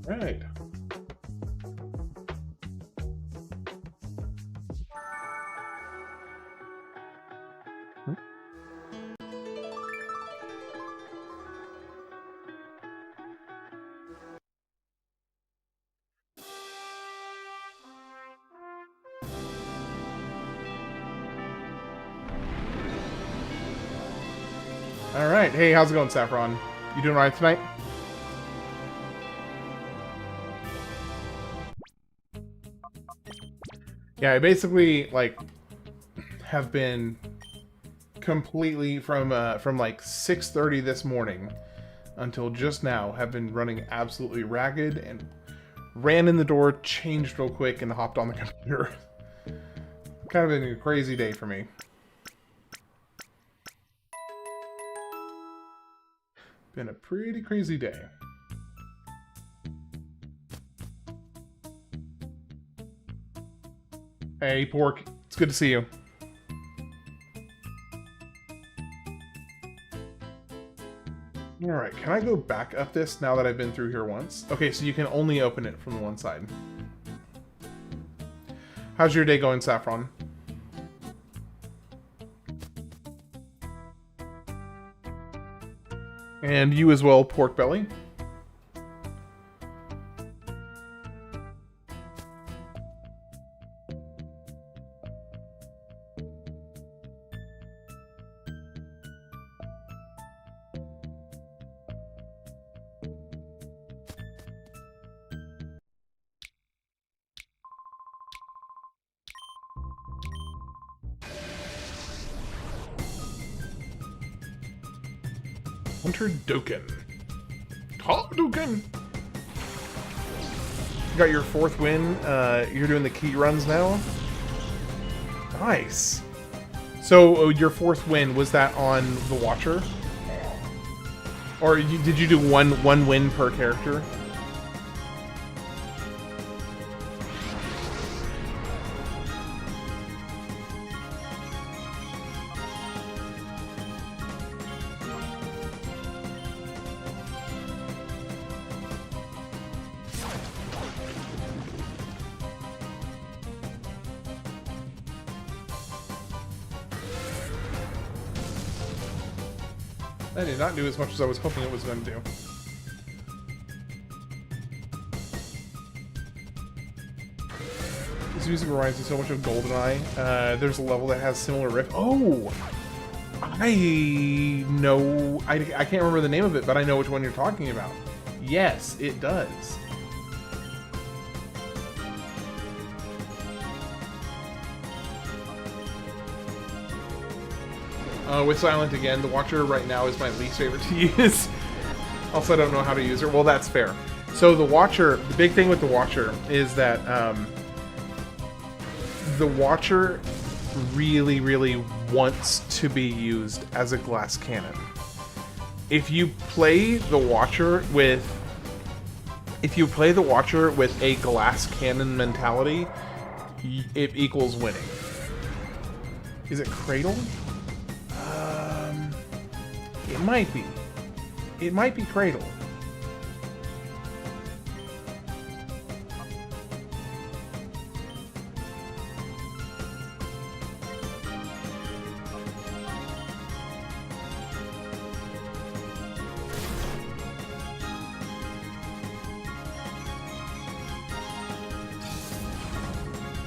Right. Alright, hey, how's it going, Saffron? You doing alright tonight? Yeah, I basically, like, have been completely from like 6:30 this morning until just now have been running absolutely ragged and ran in the door, changed real quick, and hopped on the computer. Kind of been a crazy day for me. Been a pretty crazy day. Hey, Pork. It's good to see you. Alright, can I go back up this now that I've been through here once? Okay, so you can only open it from the one side. How's your day going, Saffron? And you as well, Pork Belly. Hunter Doken. Doken! Got your 4th win. You're doing the key runs now? Nice. So, your 4th win, was that on the Watcher? Or did you do one win per character? That did not do as much as I was hoping it was going to do. This music reminds me so much of GoldenEye. There's a level that has similar riff. Oh! I know... I can't remember the name of it, but I know which one you're talking about. Yes, it does. With Silent again, the Watcher right now is my least favorite to use. Also, I don't know how to use her. Well, that's fair. So the Watcher, the big thing with the Watcher is that the Watcher really, really wants to be used as a glass cannon. If you play the Watcher with a glass cannon mentality, it equals winning. Is it Cradle? It might be. It might be Cradle.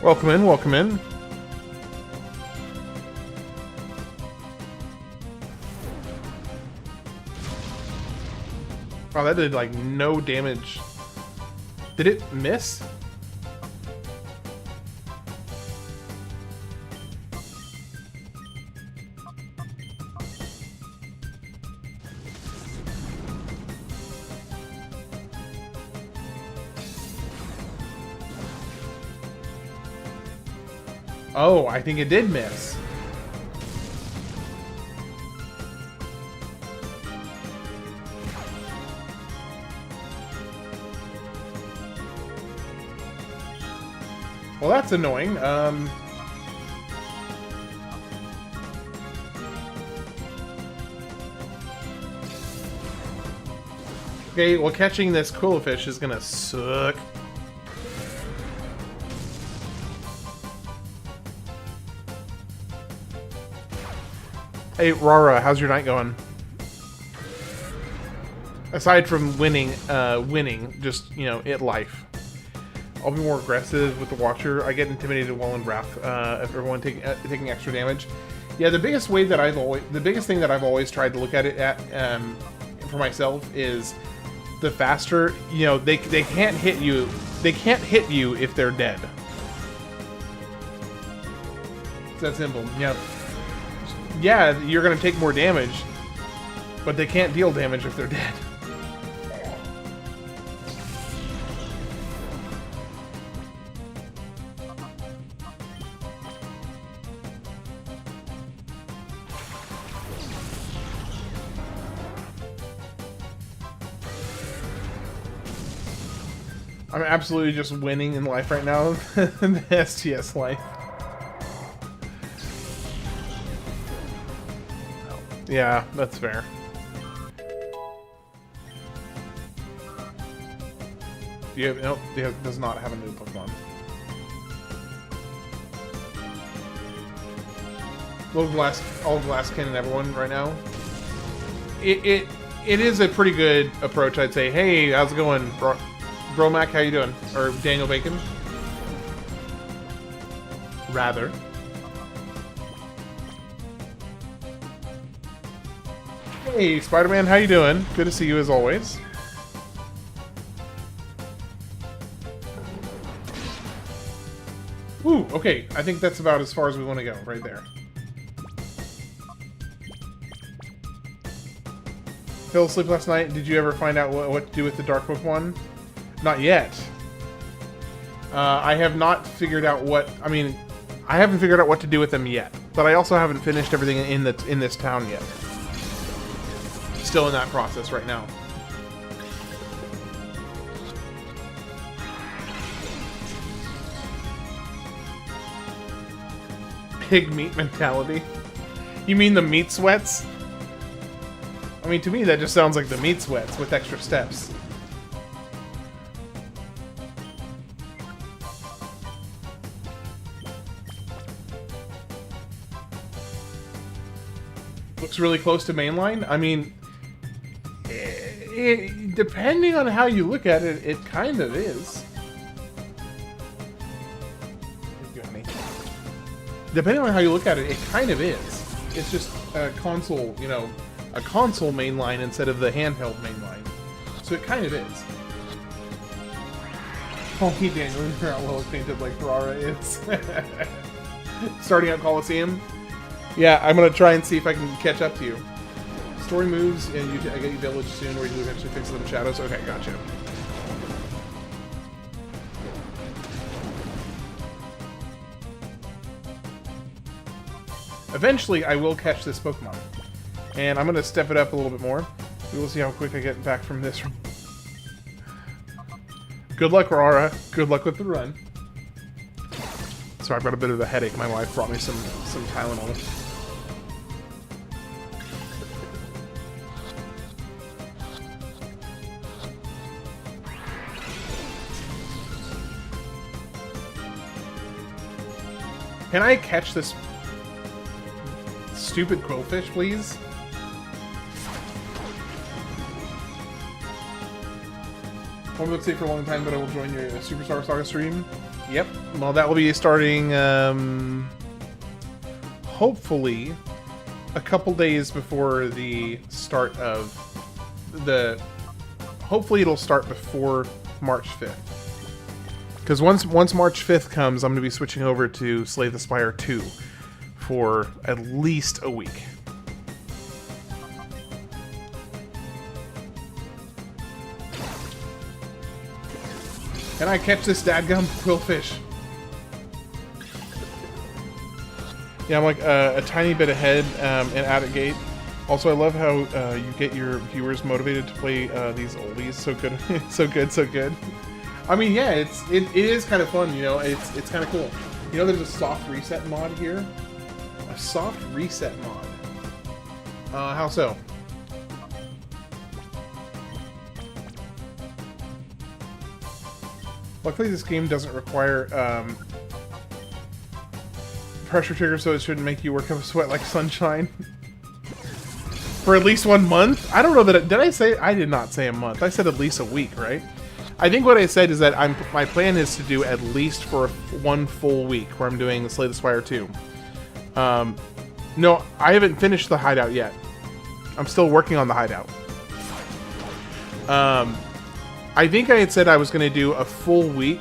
Welcome in, welcome in. Wow, that did, like, no damage. Did it miss? Oh, I think it did miss. Well, that's annoying. Okay, well, catching this Quillfish is gonna suck. Hey, Rara, how's your night going? Aside from winning, just, you know, life. I'll be more aggressive with the Watcher. I get intimidated while in Wrath, if everyone taking extra damage. Yeah, the biggest thing that I've always tried to look at it at, for myself is the faster, you know, they can't hit you. They can't hit you if they're dead. It's that simple. Yeah. Yeah, you're gonna take more damage, but they can't deal damage if they're dead. I'm absolutely just winning in life right now. The STS life. Yeah, that's fair. Nope, it does not have a new Pokemon. All Glasskin and everyone right now. It is a pretty good approach, I'd say. Hey, how's it going, Bromac? How you doing? Or Daniel Bacon? Rather. Hey, Spider-Man, how you doing? Good to see you as always. Ooh, okay. I think that's about as far as we want to go, right there. Fell asleep last night. Did you ever find out what to do with the Dark Pokemon? Not yet. I have not figured out what... I mean, I haven't figured out what to do with them yet. But I also haven't finished everything in this town yet. Still in that process right now. Pig meat mentality. You mean the meat sweats? I mean, to me that just sounds like the meat sweats with extra steps. Looks really close to mainline. I mean, depending on how you look at it, it kind of is. Depending on how you look at it, it kind of is. It's just a console, you know, a console mainline instead of the handheld mainline. So it kind of is. Oh, hey Daniel, you're not well painted like Ferrara is. Starting out Colosseum. Yeah, I'm gonna try and see if I can catch up to you. Story moves, and I get you village soon, where you eventually fix them shadows. Okay, gotcha. Eventually, I will catch this Pokemon. And I'm going to step it up a little bit more. We will see how quick I get back from this. Good luck, Rara. Good luck with the run. So I've got a bit of a headache. My wife brought me some Tylenol. Can I catch this stupid Quillfish, please? Won't be able to stay for a long time, but I will join your Superstar Saga stream. Yep. Well, that will be starting, hopefully, a couple days before the start of the... Hopefully it'll start before March 5th. Because once March 5th comes, I'm going to be switching over to Slay the Spire 2 for at least a week. Can I catch this dadgum Quillfish? Yeah, I'm like a tiny bit ahead and out at gate. Also, I love how you get your viewers motivated to play these oldies. So good, so good, so good. I mean, yeah, it is kind of fun, you know. It's kind of cool. You know, there's a soft reset mod here. A soft reset mod. How so? Luckily, this game doesn't require pressure trigger, so it shouldn't make you work up a sweat like sunshine. For at least 1 month? I don't know that... did I say... I did not say a month. I said at least a week, right? I think what I said is that my plan is to do at least for 1 full week where I'm doing Slay the Spire 2. No, I haven't finished the hideout yet. I'm still working on the hideout. I think I had said I was going to do a full week,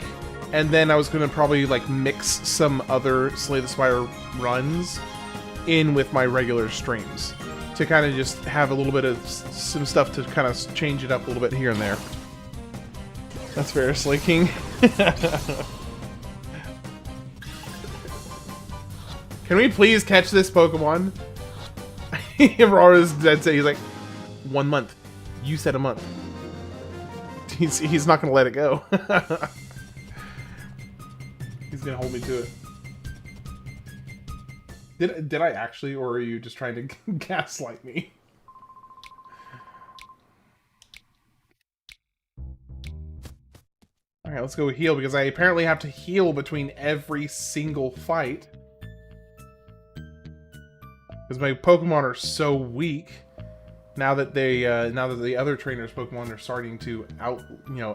and then I was going to probably like mix some other Slay the Spire runs in with my regular streams to kind of just have a little bit of some stuff to kind of change it up a little bit here and there. That's fair, Slaking. Can we please catch this Pokemon? Aurora's dead set. He's like, 1 month. You said a month. He's not gonna let it go. He's gonna hold me to it. Did I actually, or are you just trying to gaslight me? Alright, let's go heal, because I apparently have to heal between every single fight. Because my Pokemon are so weak now that they now that the other trainers' Pokemon are starting to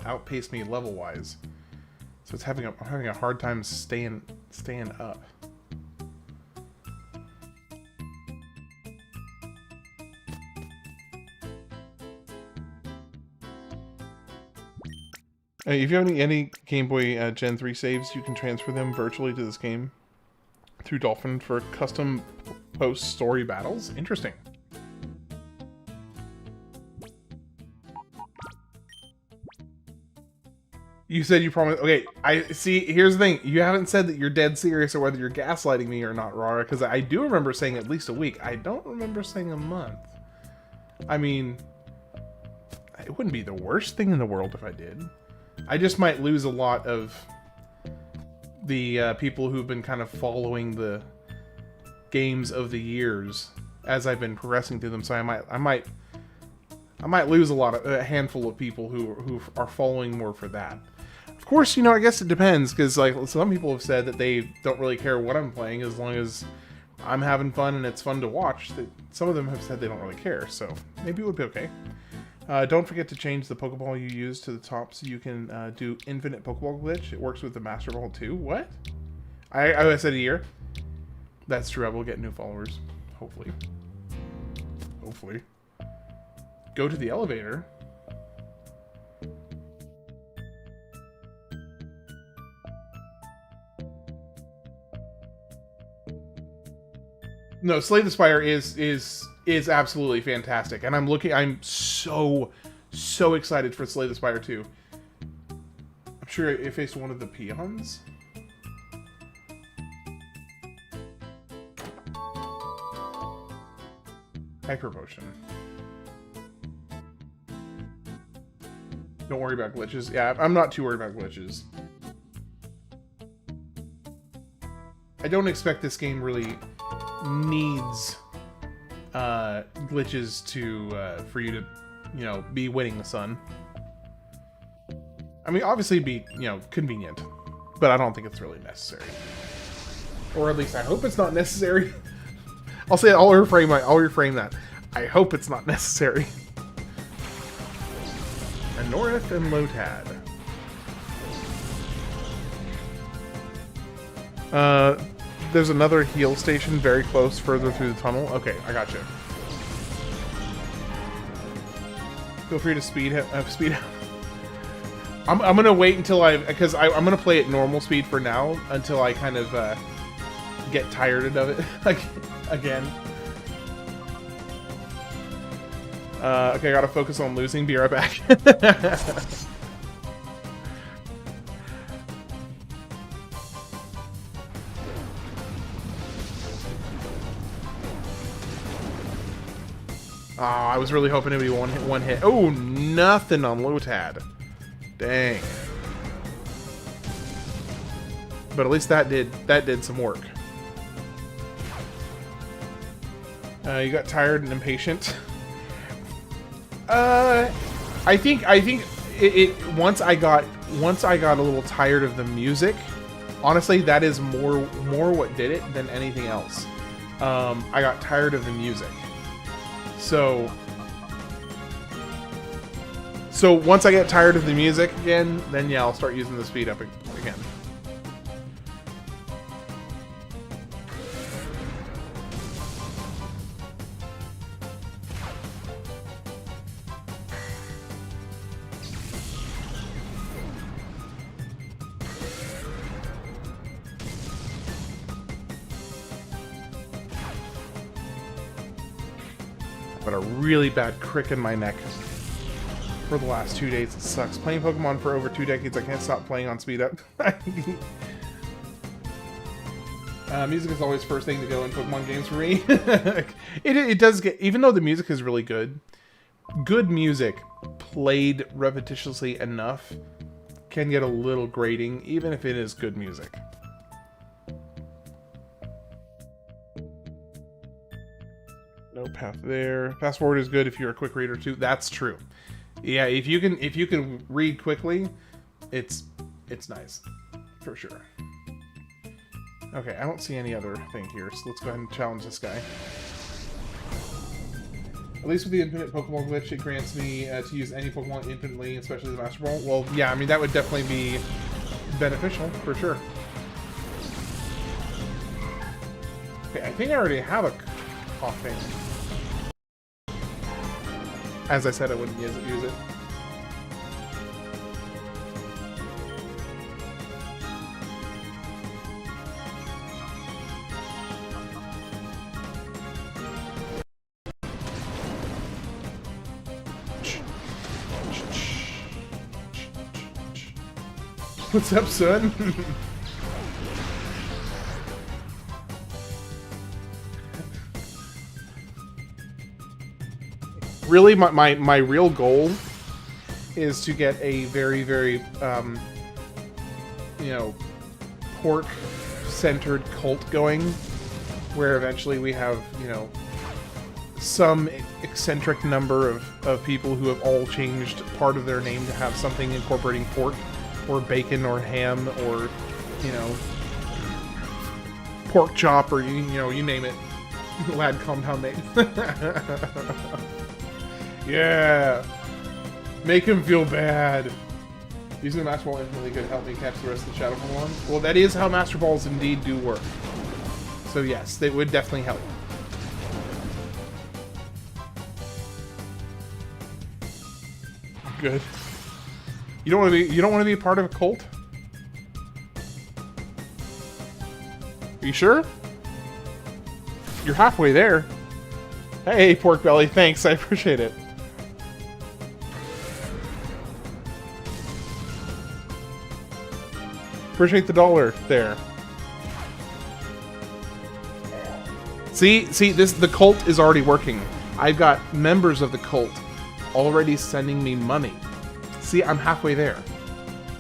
outpace me level wise. So I'm having a hard time staying up. If you have any Game Boy Gen 3 saves, you can transfer them virtually to this game through Dolphin for custom post-story battles. Interesting. You said you promised... Okay, I see, here's the thing. You haven't said that you're dead serious or whether you're gaslighting me or not, Rara, because I do remember saying at least a week. I don't remember saying a month. I mean, it wouldn't be the worst thing in the world if I did. I just might lose a lot of the people who've been kind of following the games of the years as I've been progressing through them. So I might lose a handful of people who are following more for that. Of course, I guess it depends, because like some people have said that they don't really care what I'm playing as long as I'm having fun and it's fun to watch. Some of them have said they don't really care, so maybe it would be okay. Don't forget to change the Pokeball you use to the top so you can do infinite Pokeball glitch. It works with the Master Ball too. What? I said a year. That's true. I will get new followers. Hopefully. Hopefully. Go to the elevator. No, Slay the Spire is absolutely fantastic, and I'm so excited for Slay the Spire 2. I'm sure it faced one of the peons. Hyper Potion. Don't worry about glitches. Yeah, I'm not too worried about glitches. I don't expect this game really needs glitches for you to be winning the sun. I mean, obviously it'd be convenient, but I don't think it's really necessary, or at least I hope it's not necessary. I'll reframe that. I hope it's not necessary. Anorith and Lotad. There's another heal station very close, further through the tunnel. Okay, I got you. Feel free to speed up. I'm gonna wait until I'm gonna play at normal speed for now until I kind of get tired of it again. Okay, I gotta focus on losing. Be right back. Oh, I was really hoping it would be one hit. Oh, nothing on Lotad. Dang. But at least that did some work. You got tired and impatient. I think once I got a little tired of the music, honestly, that is more what did it than anything else. I got tired of the music. So once I get tired of the music again, then yeah, I'll start using the speed up again. But a really bad crick in my neck for the last 2 days. It sucks. Playing Pokemon for over 2 decades, I can't stop playing on speed up. Music is always first thing to go in Pokemon games for me. It does get, even though the music is really good music played repetitiously enough can get a little grating, even if it is good music. No path there. Fast forward is good if you're a quick reader too. That's true. Yeah, if you can read quickly, it's nice for sure. Okay, I don't see any other thing here, so let's go ahead and challenge this guy. At least with the infinite Pokemon glitch, it grants me to use any Pokemon infinitely, especially the Master Ball. Well, yeah, I mean that would definitely be beneficial for sure. Okay, I think I already have a coughing. As I said, I wouldn't use it. What's up, son? Really, my real goal is to get a very, very, you know, pork-centered cult going, where eventually we have, you know, some eccentric number of people who have all changed part of their name to have something incorporating pork, or bacon, or ham, or, you know, pork chop, or, you know, you name it. Lad compound name. Yeah! Make him feel bad. Using the Master Ball infinitely could help me catch the rest of the Shadow Pokémon. Well, that is how Master Balls indeed do work. So yes, they would definitely help. Good. You don't want to be a part of a cult? Are you sure? You're halfway there. Hey, Pork Belly, thanks, I appreciate it. Appreciate the $1 there. See, the cult is already working. I've got members of the cult already sending me money. See, I'm halfway there.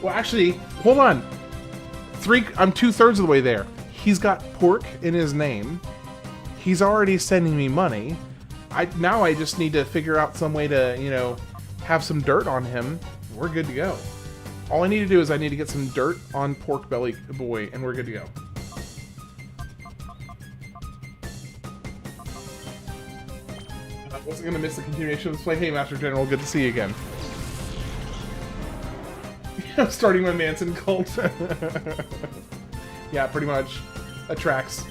Well, actually, hold on. I'm 2/3 of the way there. He's got pork in his name. He's already sending me money. Now I just need to figure out some way to, you know, have some dirt on him. We're good to go. All I need to do is I need to get some dirt on Pork Belly Boy, and we're good to go. I wasn't going to miss the continuation of this play. Hey, Master General, good to see you again. I'm starting my Manson cult. Yeah, pretty much. That tracks.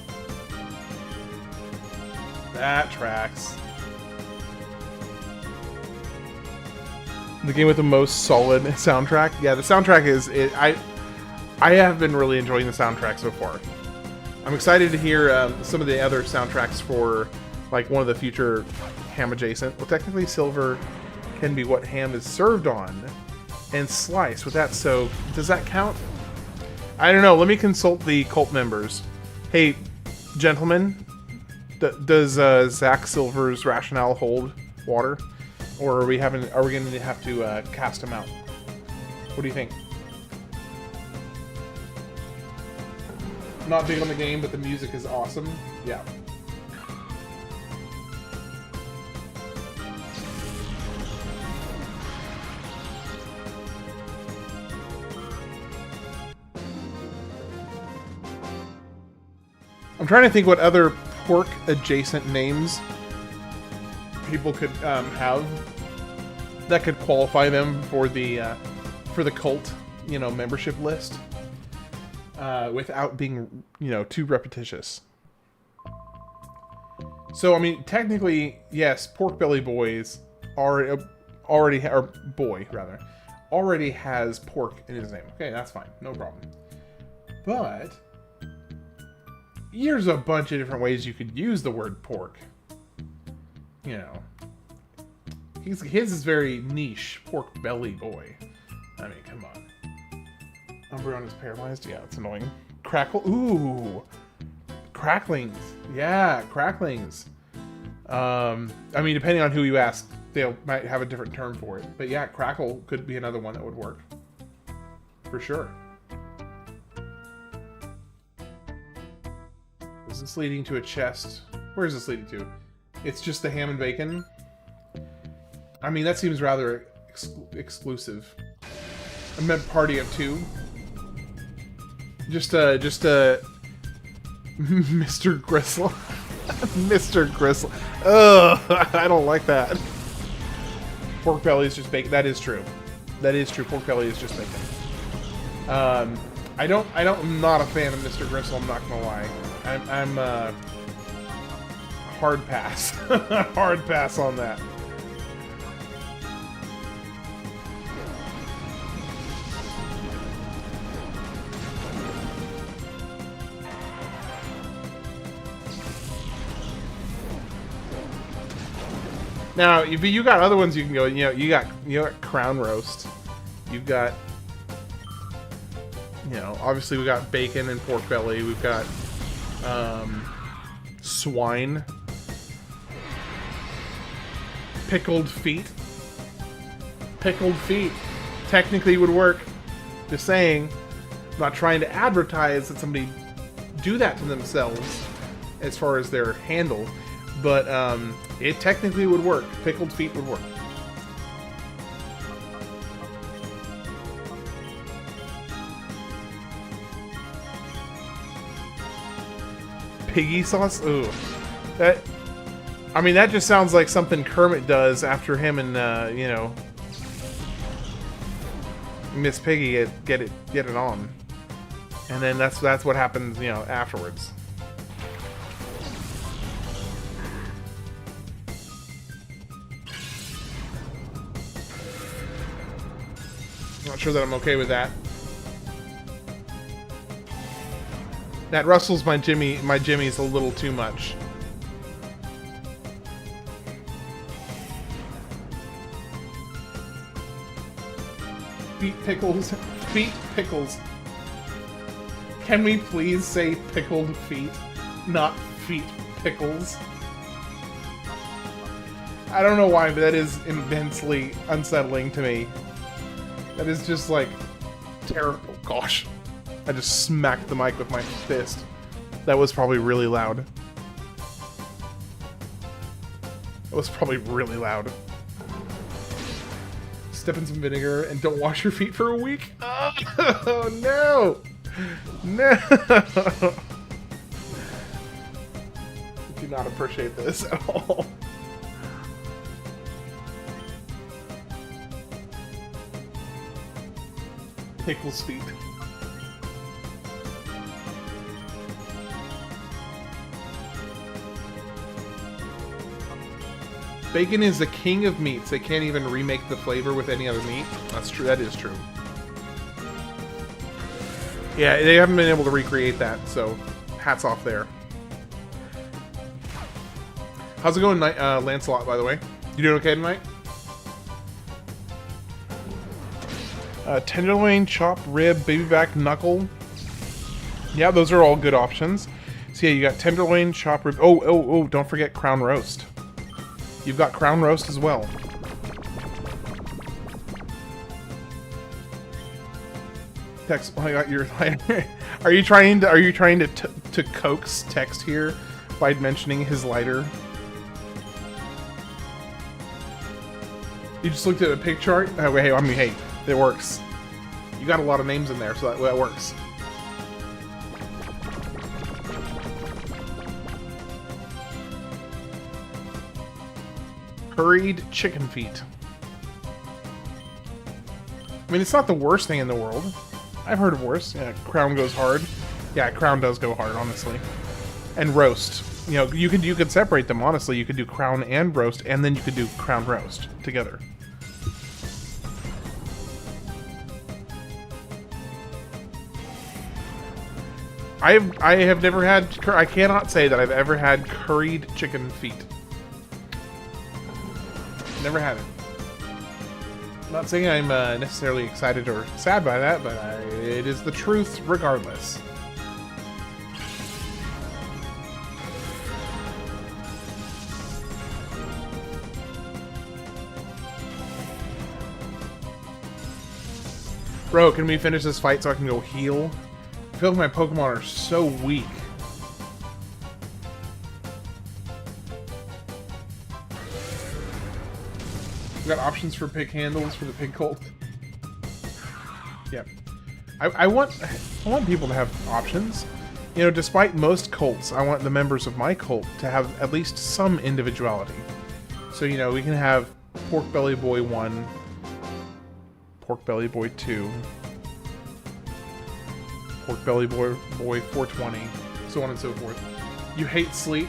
That tracks. The game with the most solid soundtrack. Yeah, the soundtrack is... I have been really enjoying the soundtrack so far. I'm excited to hear some of the other soundtracks for like one of the future ham adjacent. Well, technically silver can be what ham is served on and sliced with that. So does that count? I don't know. Let me consult the cult members. Hey, gentlemen, does Zach Silver's rationale hold water? Or are we going to have to cast him out? What do you think? Not big on the game, but the music is awesome. Yeah. I'm trying to think what other pork adjacent names people could have that could qualify them for the cult, you know, membership list without being, you know, too repetitious. So I mean, technically, yes, Pork Belly Boys already has pork in his name. Okay, that's fine, no problem. But there's a bunch of different ways you could use the word pork. You know, his is very niche. Pork Belly Boy. I mean, come on. Umbreon is paralyzed. Yeah, it's annoying. Crackle. Ooh, cracklings. Yeah, cracklings. I mean, depending on who you ask, they might have a different term for it. But yeah, crackle could be another one that would work for sure. Is this leading to a chest? Where is this leading to? It's just the ham and bacon? I mean, that seems rather exclusive. I meant party of two. Just Mr. Gristle. Mr. Gristle. Ugh, I don't like that. Pork belly is just bacon. That is true. That is true. Pork belly is just bacon. I'm not a fan of Mr. Gristle, I'm not gonna lie. I'm hard pass. Hard pass on that. Now, you got other ones you can go. You know, you got crown roast. You've got, you know, obviously we got bacon and pork belly. We've got swine, pickled feet. Pickled feet technically would work. Just saying, I'm not trying to advertise that somebody do that to themselves as far as their handle, but it technically would work. Pickled feet would work. Piggy sauce? Ooh. That, I mean, that just sounds like something Kermit does after him and, you know, Miss Piggy get it on. And then that's what happens, you know, afterwards. Not sure that I'm okay with that. That rustles my jimmies a little too much. Feet pickles. Feet pickles. Can we please say pickled feet, not feet pickles? I don't know why, but that is immensely unsettling to me. That is just like terrible. Gosh. I just smacked the mic with my fist. That was probably really loud. It was probably really loud. Step in some vinegar and don't wash your feet for a week? Oh, no! No! I do not appreciate this at all. Pickles feet. Bacon is the king of meats. They can't even remake the flavor with any other meat. That's true. That is true. Yeah, they haven't been able to recreate that, so hats off there. How's it going, Lancelot, by the way? You doing okay tonight? Tenderloin, chop, rib, baby back, knuckle. Yeah, those are all good options. So yeah, you got tenderloin, chop, rib. Oh, don't forget crown roast. You've got crown roast as well. Text. Oh, I got your. Are you trying to coax text here by mentioning his lighter? You just looked at a pig chart. Oh, wait, I mean, hey, it works. You got a lot of names in there, so that works. Curried chicken feet. I mean, it's not the worst thing in the world. I've heard of worse. Yeah, crown goes hard. Yeah, crown does go hard, honestly. And roast. You know, you could separate them, honestly. You could do crown and roast, and then you could do crown roast together. I have never had... I cannot say that I've ever had curried chicken feet. Never had it. I'm not saying I'm necessarily excited or sad by that, but it is the truth regardless. Bro, can we finish this fight so I can go heal? I feel like my Pokemon are so weak. We got options for pig handles for the pig cult. Yep. I want people to have options. You know, despite most cults, I want the members of my cult to have at least some individuality. So, you know, we can have Pork Belly Boy 1, Pork Belly Boy 2, Pork Belly Boy 420, so on and so forth. You hate sleep?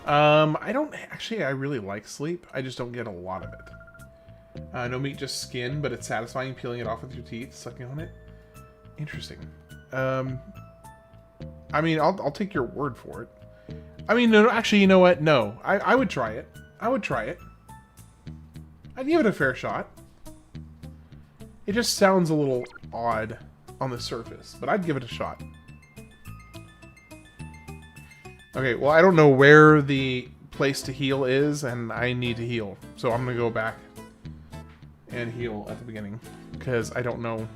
I don't actually. I really like sleep. I just don't get a lot of it. No meat, just skin, but it's satisfying peeling it off with your teeth, sucking on it. Interesting. I mean, I'll take your word for it. I mean, no, actually, you know what? No, I would try it. I would try it. I'd give it a fair shot. It just sounds a little odd on the surface, but I'd give it a shot. Okay, well, I don't know where the place to heal is, and I need to heal. So I'm going to go back and heal at the beginning, because I don't know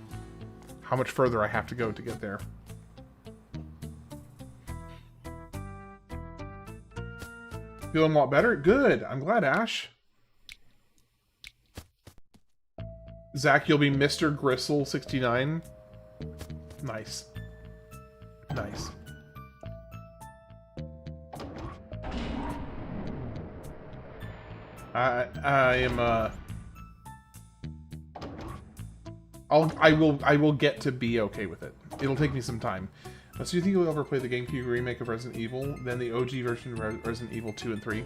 how much further I have to go to get there. Feeling a lot better? Good. I'm glad, Ash. Zach, you'll be Mr. Gristle69. Nice. Nice. I am, I will get to be okay with it. It'll take me some time. So you think you'll ever play the GameCube remake of Resident Evil, then the OG version of Resident Evil 2 and 3?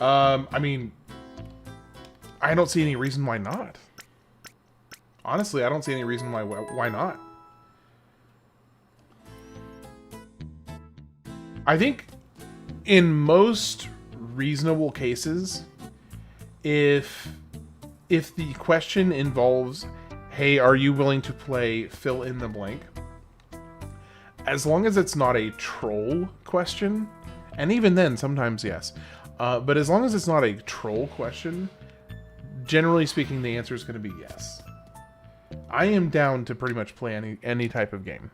I mean, I don't see any reason why not. Honestly, I don't see any reason why not. I think in most reasonable cases, if the question involves, hey, are you willing to play fill in the blank? As long as it's not a troll question, and even then, sometimes yes. But as long as it's not a troll question, generally speaking, the answer is going to be yes. I am down to pretty much play any type of game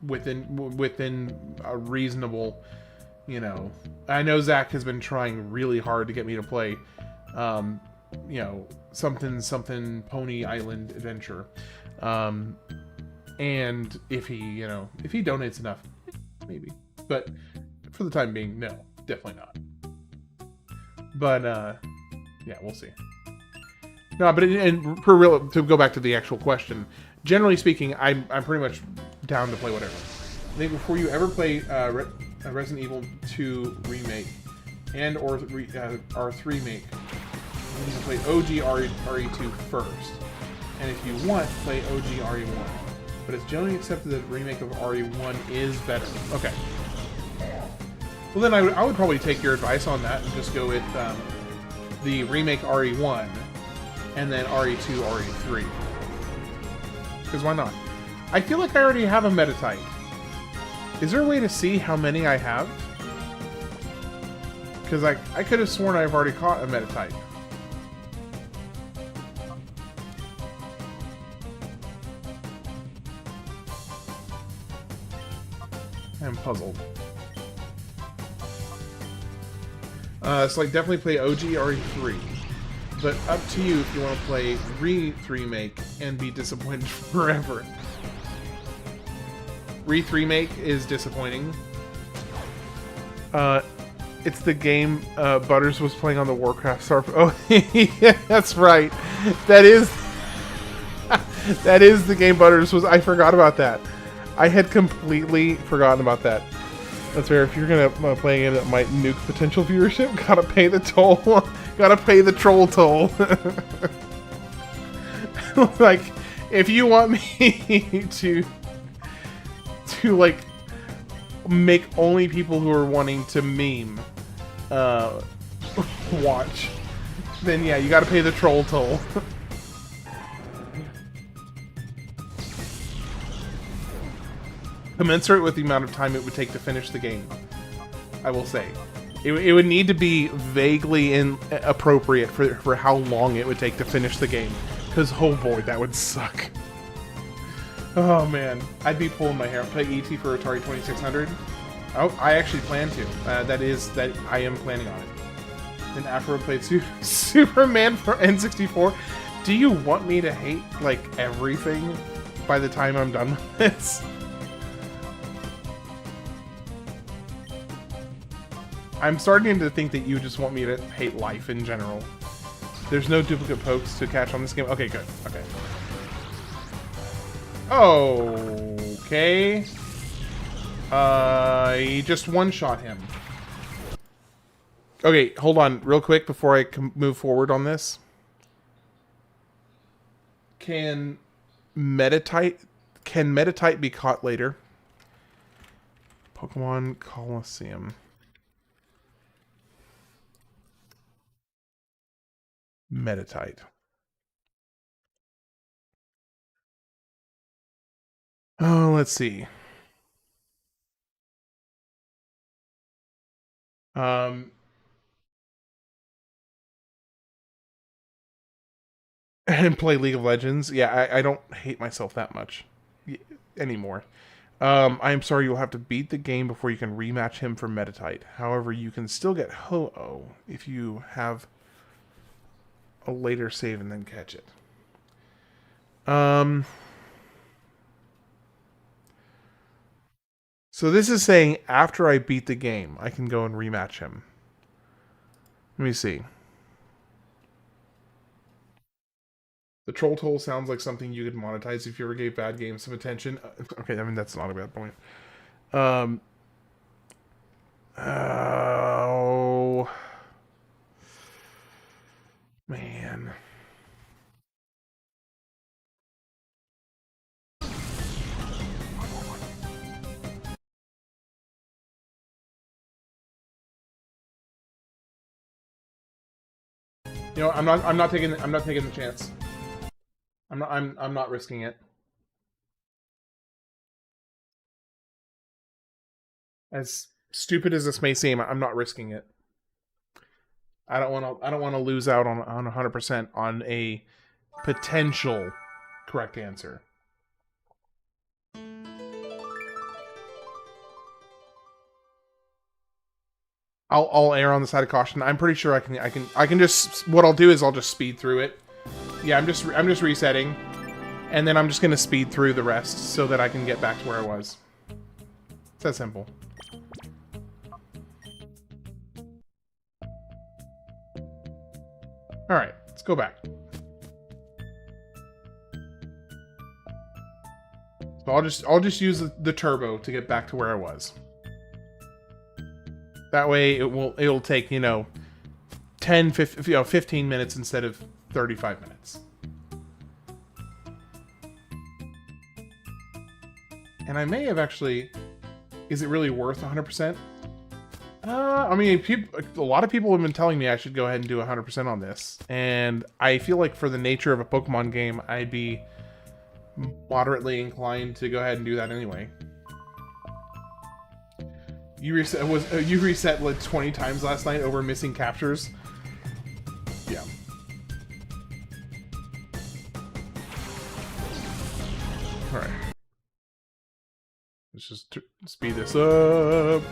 within a reasonable, you know. I know Zach has been trying really hard to get me to play, you know, something Pony Island Adventure, and if he donates enough, maybe. But for the time being, no, definitely not. But yeah, we'll see. No, but and for real, to go back to the actual question, generally speaking, I'm pretty much down to play whatever. I think before you ever play Resident Evil 2 remake and or R3 remake, you need to play OG RE2 first, and if you want, play OG RE1. But it's generally accepted that remake of RE1 is better. Okay. Well, then I would probably take your advice on that and just go with the remake RE1. And then RE2, RE3. Because why not? I feel like I already have a Metatite. Is there a way to see how many I have? Because I could have sworn I've already caught a Metatite. I'm puzzled. So like definitely play OG RE3. But up to you if you want to play remake and be disappointed forever. Remake is disappointing. It's the game Butters was playing on the Warcraft server. Oh, yeah, that's right. That is that is the game Butters was. I forgot about that. I had completely forgotten about that. That's fair. If you're gonna play a game that might nuke potential viewership, gotta pay the toll. Gotta pay the troll toll. Like, if you want me to like make only people who are wanting to meme watch, then yeah, you gotta pay the troll toll. Commensurate with the amount of time it would take to finish the game, I will say. It would need to be vaguely appropriate for how long it would take to finish the game. Because, oh boy, that would suck. Oh man, I'd be pulling my hair. Play ET for Atari 2600. Oh, I actually plan to. That I am planning on it. And Afro played Superman for N64. Do you want me to hate, like, everything by the time I'm done with this? I'm starting to think that you just want me to hate life in general. There's no duplicate pokes to catch on this game. Okay, good. Okay. Okay. He just one-shot him. Okay, hold on real quick before I move forward on this. Can Metatite be caught later? Pokémon Colosseum. Metatite. Oh, let's see. And play League of Legends. Yeah, I don't hate myself that much anymore. I'm sorry, you'll have to beat the game before you can rematch him for Metatite. However, you can still get Ho-Oh if you have a later save and then catch it. So this is saying after I beat the game, I can go and rematch him. Let me see. The troll toll sounds like something you could monetize if you ever gave bad games some attention. Okay, I mean, that's not a bad point. Oh... Man. You know, I'm not taking the chance. I'm not risking it. As stupid as this may seem, I'm not risking it. I don't want to lose out on 100% on a potential correct answer. I'll err on the side of caution. I'm pretty sure I can just, what I'll do is I'll just speed through it. Yeah, I'm just resetting, and then I'm just gonna speed through the rest so that I can get back to where I was. It's that simple. All right, let's go back. So I'll just use the turbo to get back to where I was. That way it'll take, 15 minutes instead of 35 minutes. And I may have actually... Is it really worth 100%? I mean, a lot of people have been telling me I should go ahead and do 100% on this. And I feel like for the nature of a Pokemon game, I'd be moderately inclined to go ahead and do that anyway. You reset like 20 times last night over missing captures? Yeah. Alright. Let's just speed this up.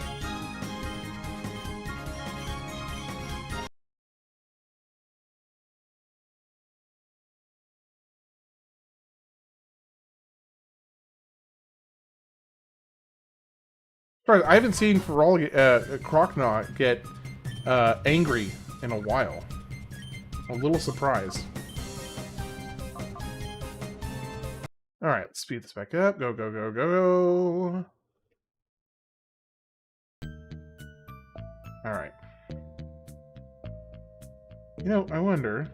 I haven't seen Crocnaw get angry in a while. A little surprised. Alright, let's speed this back up. Go, go, go, go, go. Alright. You know, I wonder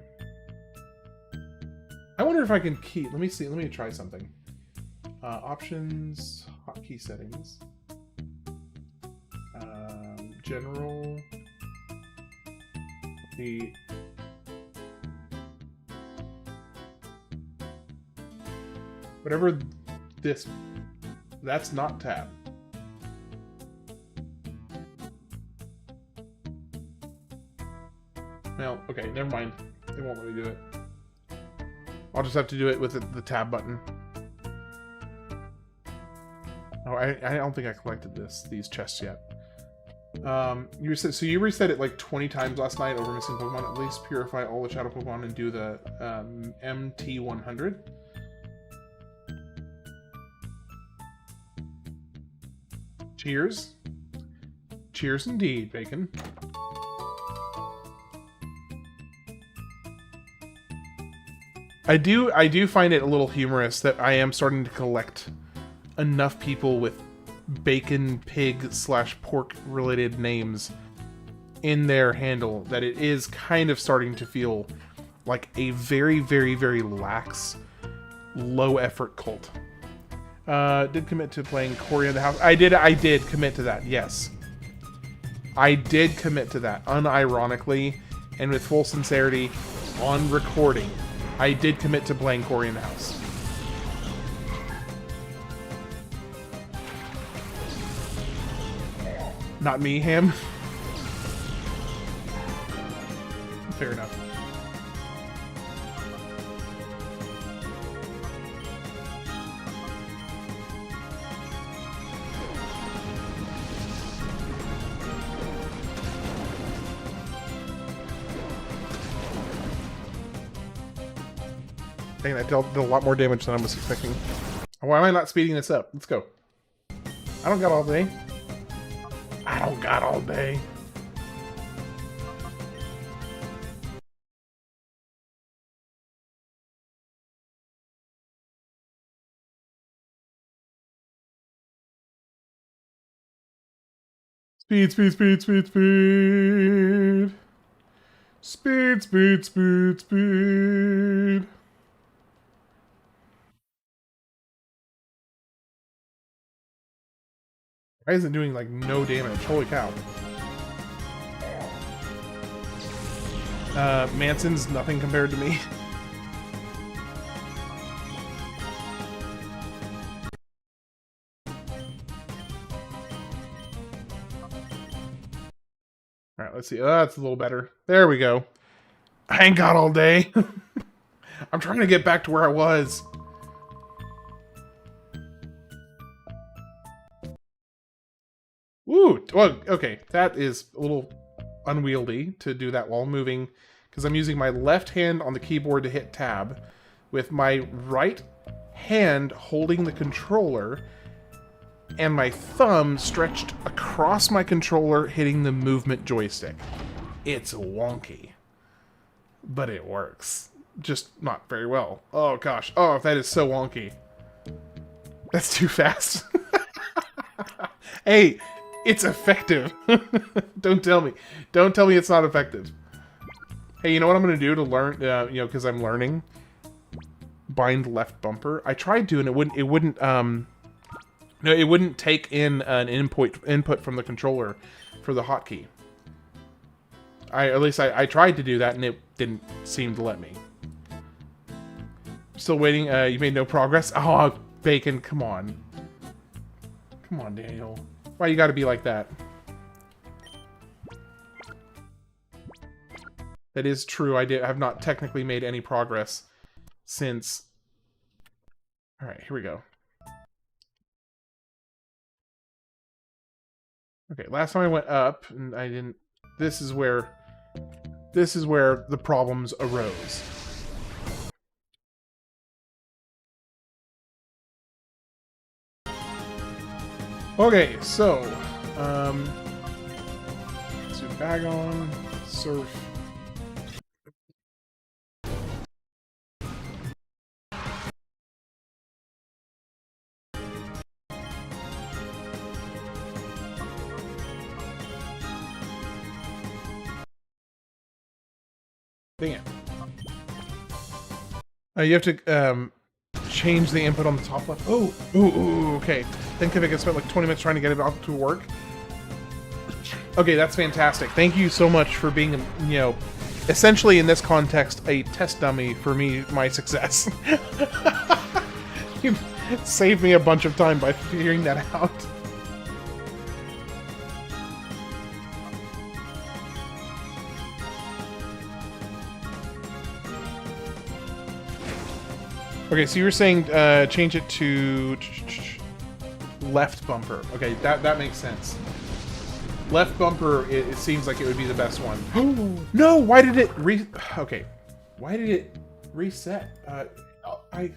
if I can keep... Let me see. Let me try something. Options, hotkey settings. General. The... Whatever this... That's not tab. Well, okay, never mind. It won't let me do it. I'll just have to do it with the tab button. Oh, I don't think I collected these chests yet. So you reset it like 20 times last night over missing Pokemon. At least purify all the Shadow Pokemon and do the MT100. Cheers. Cheers indeed, Bacon. I do find it a little humorous that I am starting to collect enough people with bacon, pig / pork related names in their handle that it is kind of starting to feel like a very, very, very lax, low effort cult. Did commit to playing Cory in the House. I did commit to that, yes. I did commit to that, unironically, and with full sincerity, on recording. I did commit to playing Cory in the House. Not me, Ham. Fair enough. Dang, that dealt a lot more damage than I was expecting. Why am I not speeding this up? Let's go. I don't got all day. I don't got all day. Speed, speed, speed, speed, speed. Speed, speed, speed, speed. Why is it doing, like, no damage? Holy cow. Manson's nothing compared to me. Alright, let's see. Oh, that's a little better. There we go. I ain't got all day. I'm trying to get back to where I was. Ooh, well, okay, that is a little unwieldy to do that while moving, because I'm using my left hand on the keyboard to hit tab, with my right hand holding the controller, and my thumb stretched across my controller hitting the movement joystick. It's wonky, but it works. Just not very well. Oh gosh, oh, that is so wonky. That's too fast. Hey! It's effective. Don't tell me. Don't tell me it's not effective. Hey, you know what I'm going to do to learn, you know, because I'm learning? Bind left bumper. I tried to, and it wouldn't take in an input from the controller for the hotkey. At least I tried to do that, and it didn't seem to let me. Still waiting. You made no progress? Oh, Bacon, come on. Come on, Daniel. Why you gotta be like that? That is true. I have not technically made any progress since... Alright, here we go. Okay, last time I went up, and I didn't... This is where the problems arose. Okay, so, zoom Bag on. Surf. Dang it. You have to change the input on the top left. Oh, ooh, okay. Think if I could spend like 20 minutes trying to get it out to work. Okay, that's fantastic. Thank you so much for being, you know, essentially in this context, a test dummy for me, my success. You saved me a bunch of time by figuring that out. Okay, so you were saying change it to left bumper. Okay, that makes sense. Left bumper, it seems like it would be the best one. No, why did it okay, why did it reset? It's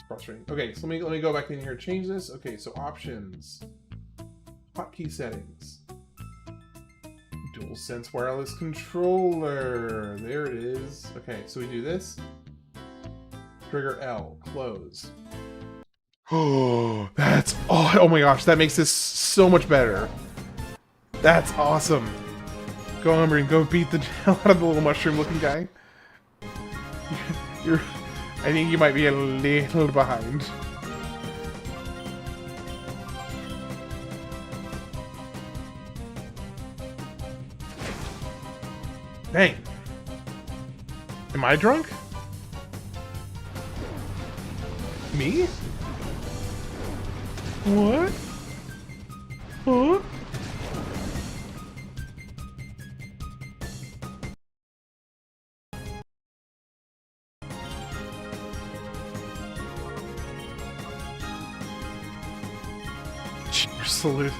frustrating. Okay, so let me go back in here and change this. Okay, so options, hotkey settings, DualSense wireless controller. There it is. Okay, so we do this. Trigger L, close. Oh, that's oh my gosh, that makes this so much better. That's awesome. Go on, Marine, go beat the hell out of the little mushroom-looking guy. I think you might be a little behind. Dang. Am I drunk? Me? What? Huh? Salute.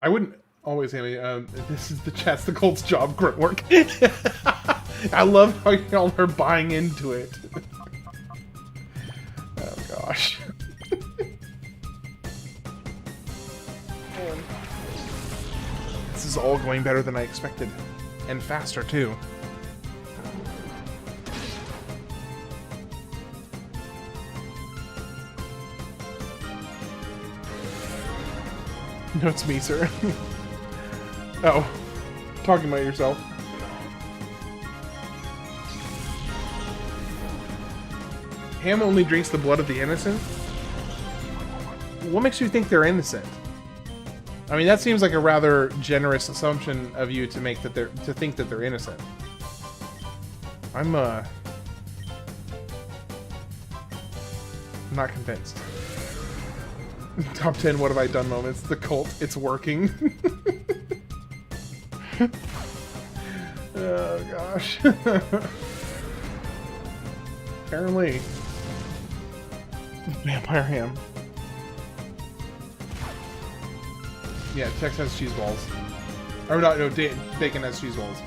I wouldn't always have any, this is the chat's the Colt's job, grunt work. I love how y'all are buying into it. Oh gosh. This is all going better than I expected. And faster too. No, it's me, sir. Oh. Talking about yourself. Ham only drinks the blood of the innocent? What makes you think they're innocent? I mean, that seems like a rather generous assumption of you to make that to think that they're innocent. I'm not convinced. Top 10 what have I done moments. The cult, it's working. Oh gosh. Apparently. Vampire ham. Yeah, Tex has cheese balls. Or not, no, Bacon has cheese balls.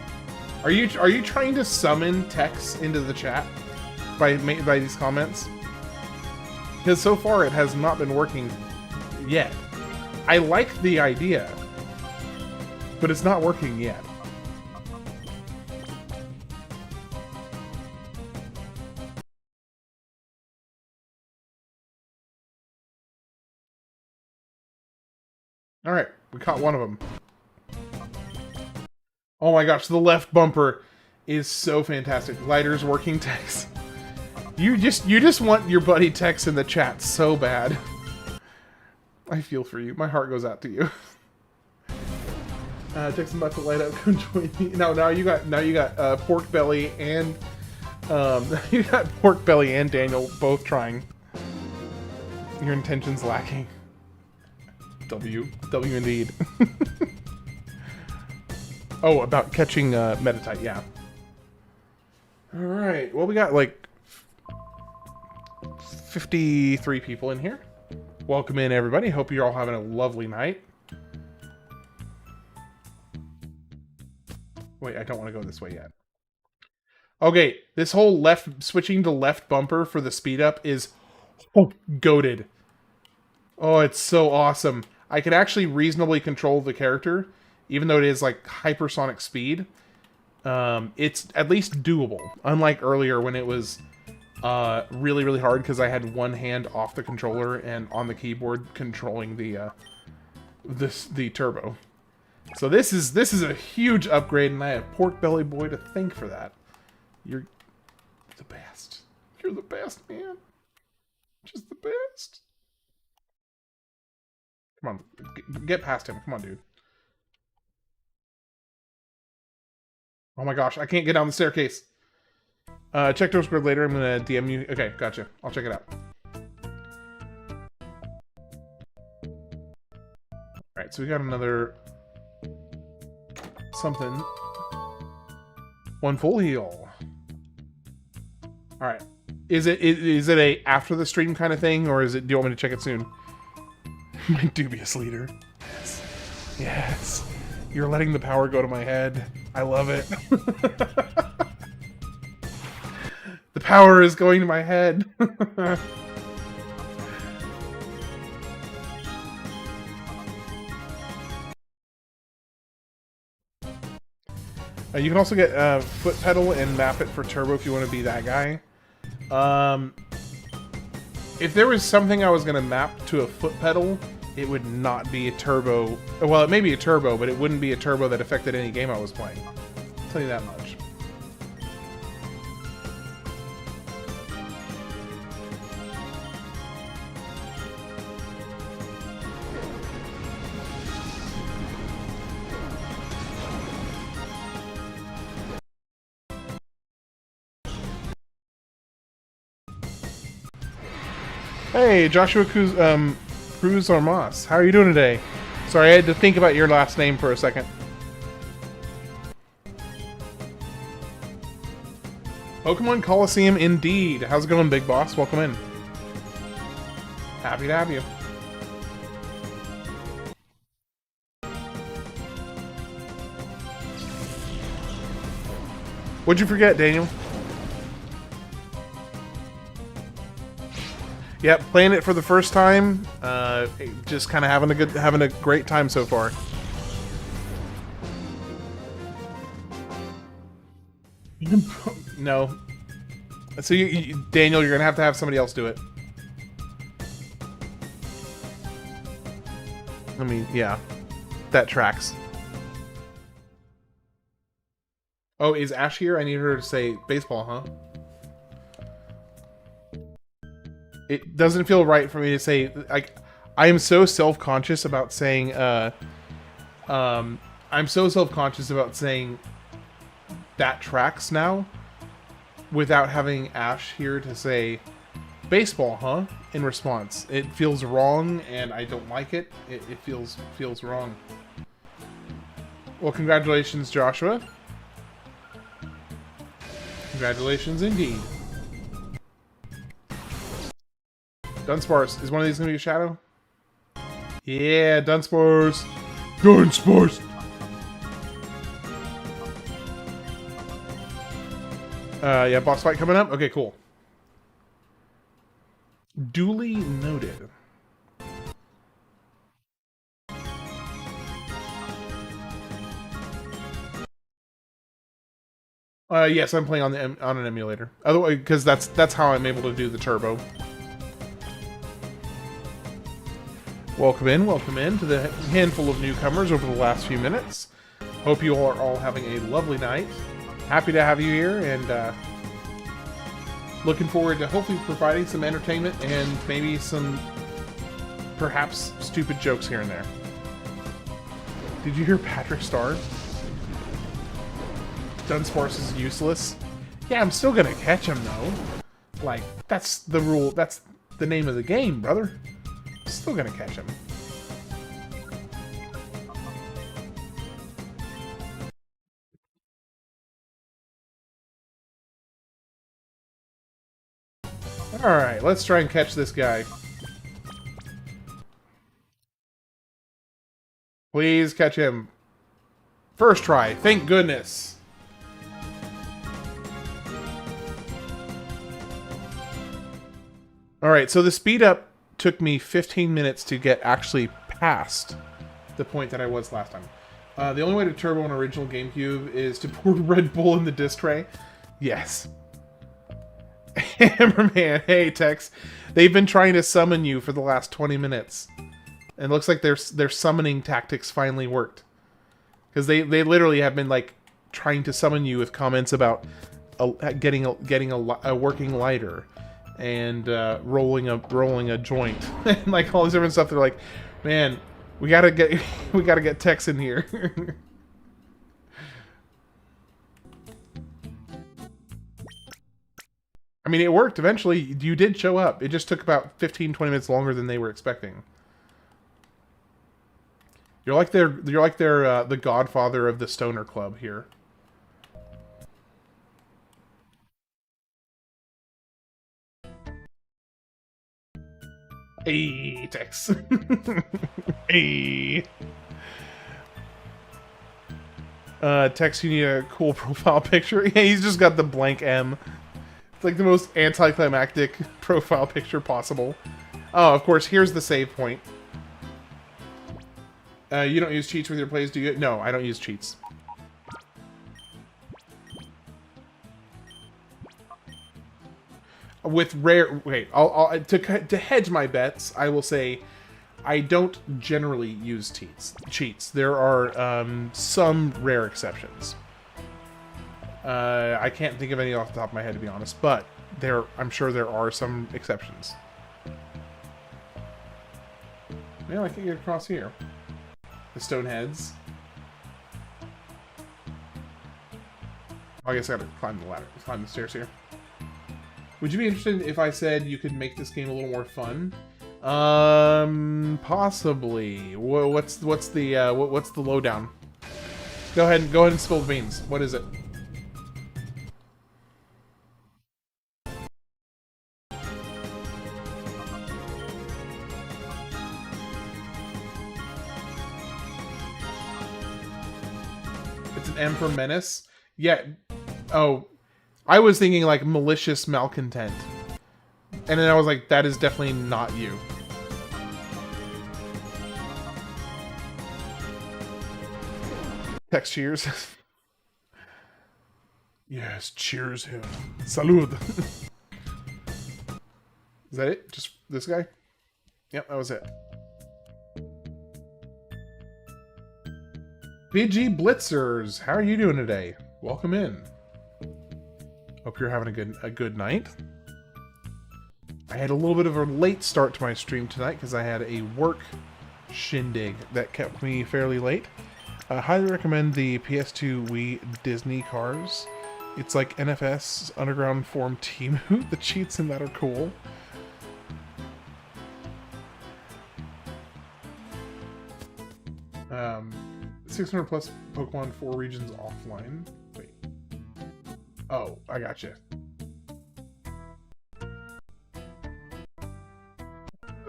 Are you trying to summon Tex into the chat by these comments? Because so far it has not been working yet. I like the idea, but it's not working yet. Alright, we caught one of them. Oh my gosh, the left bumper is so fantastic. Lighter's working, Tex. You just want your buddy Tex in the chat so bad. I feel for you. My heart goes out to you. Tex, I'm about to light up. Come join me. Now you got Pork Belly and you got Pork Belly and Daniel both trying. Your intention's lacking. W indeed. Oh, about catching Metatite, yeah. Alright, well we got like 53 people in here. Welcome in everybody, hope you're all having a lovely night. Wait, I don't want to go this way yet. Okay, this whole switching to left bumper for the speed up is goated. Oh, it's so awesome. I could actually reasonably control the character, even though it is like hypersonic speed. It's at least doable. Unlike earlier when it was really, really hard because I had one hand off the controller and on the keyboard controlling the turbo. So this is a huge upgrade, and I have Pork Belly Boy to thank for that. You're the best. You're the best, man. Just the best. Come on, get past him. Come on, dude. Oh my gosh, I can't get down the staircase. Check Discord later. I'm gonna DM you. Okay, gotcha. I'll check it out. Alright, so we got another something. One full heal. Alright. Is it a after the stream kind of thing, or is it, do you want me to check it soon? My dubious leader. Yes. Yes. You're letting the power go to my head. I love it. The power is going to my head. You can also get foot pedal and map it for turbo if you want to be that guy. If there was something I was going to map to a foot pedal, it would not be a turbo. Well, it may be a turbo, but it wouldn't be a turbo that affected any game I was playing. I'll tell you that much. Hey, Joshua Cruz Armas. How are you doing today? Sorry, I had to think about your last name for a second. Pokémon Colosseum indeed. How's it going, Big Boss? Welcome in. Happy to have you. What'd you forget, Daniel? Yep, playing it for the first time. Just kind of having a great time so far. No. So Daniel, you're gonna have somebody else do it. I mean, yeah, that tracks. Oh, is Ash here? I need her to say baseball, huh? It doesn't feel right for me to say, like, I am so self-conscious about saying, I'm so self-conscious about saying that tracks now without having Ash here to say baseball, huh? In response. It feels wrong and I don't like it. It feels wrong. Well, congratulations, Joshua. Congratulations indeed. Dunsparce. Is one of these going to be a shadow? Yeah, Dunsparce. Dunsparce. Yeah, boss fight coming up? Okay, cool. Duly noted. Yes, I'm playing on an emulator. Otherwise, because that's how I'm able to do the turbo. Welcome in to the handful of newcomers over the last few minutes. Hope you all are all having a lovely night. Happy to have you here, and looking forward to hopefully providing some entertainment and maybe some perhaps stupid jokes here and there. Did you hear Patrick Star? Dunsparce is useless. Yeah, I'm still gonna catch him though. Like, that's the rule. That's the name of the game, brother. Still gonna catch him. Alright, let's try and catch this guy. Please catch him. First try, thank goodness. Alright, so the speed up took me 15 minutes to get actually past the point that I was last time. The only way to turbo an original GameCube is to pour Red Bull in the disc tray. Yes. Hammerman, hey Tex. They've been trying to summon you for the last 20 minutes. And it looks like their summoning tactics finally worked. Because they literally have been like trying to summon you with comments about getting a working lighter and rolling a joint and like all this different stuff. They're like, man, we gotta get Tex in here. I mean, it worked eventually. You did show up. It just took about 15-20 minutes longer than they were expecting. You're like the godfather of the stoner club here. Hey, Tex. Hey. Tex, you need a cool profile picture. Yeah, he's just got the blank M. It's like the most anticlimactic profile picture possible. Oh, of course, here's the save point. You don't use cheats with your plays, do you? No, I don't use cheats. With rare... Wait, to hedge my bets, I will say I don't generally use cheats. There are some rare exceptions. I can't think of any off the top of my head, to be honest, but I'm sure there are some exceptions. Yeah, I can get across here. The stone heads. I guess I gotta climb the ladder. Climb the stairs here. Would you be interested if I said you could make this game a little more fun? Possibly. What's the lowdown? Go ahead and spill the beans. What is it? It's an M for menace? Yeah. Oh. I was thinking like malicious malcontent. And then I was like, that is definitely not you. Text cheers. Yes, cheers him. Salud. Is that it? Just this guy? Yep, that was it. PG Blitzers, how are you doing today? Welcome in. Hope you're having a good night. I had a little bit of a late start to my stream tonight because I had a work shindig that kept me fairly late. I highly recommend the PS2 Wii Disney Cars. It's like NFS Underground Form Temu. The cheats in that are cool. Um, 600 plus Pokemon 4 regions offline. Wait. Oh, I gotcha.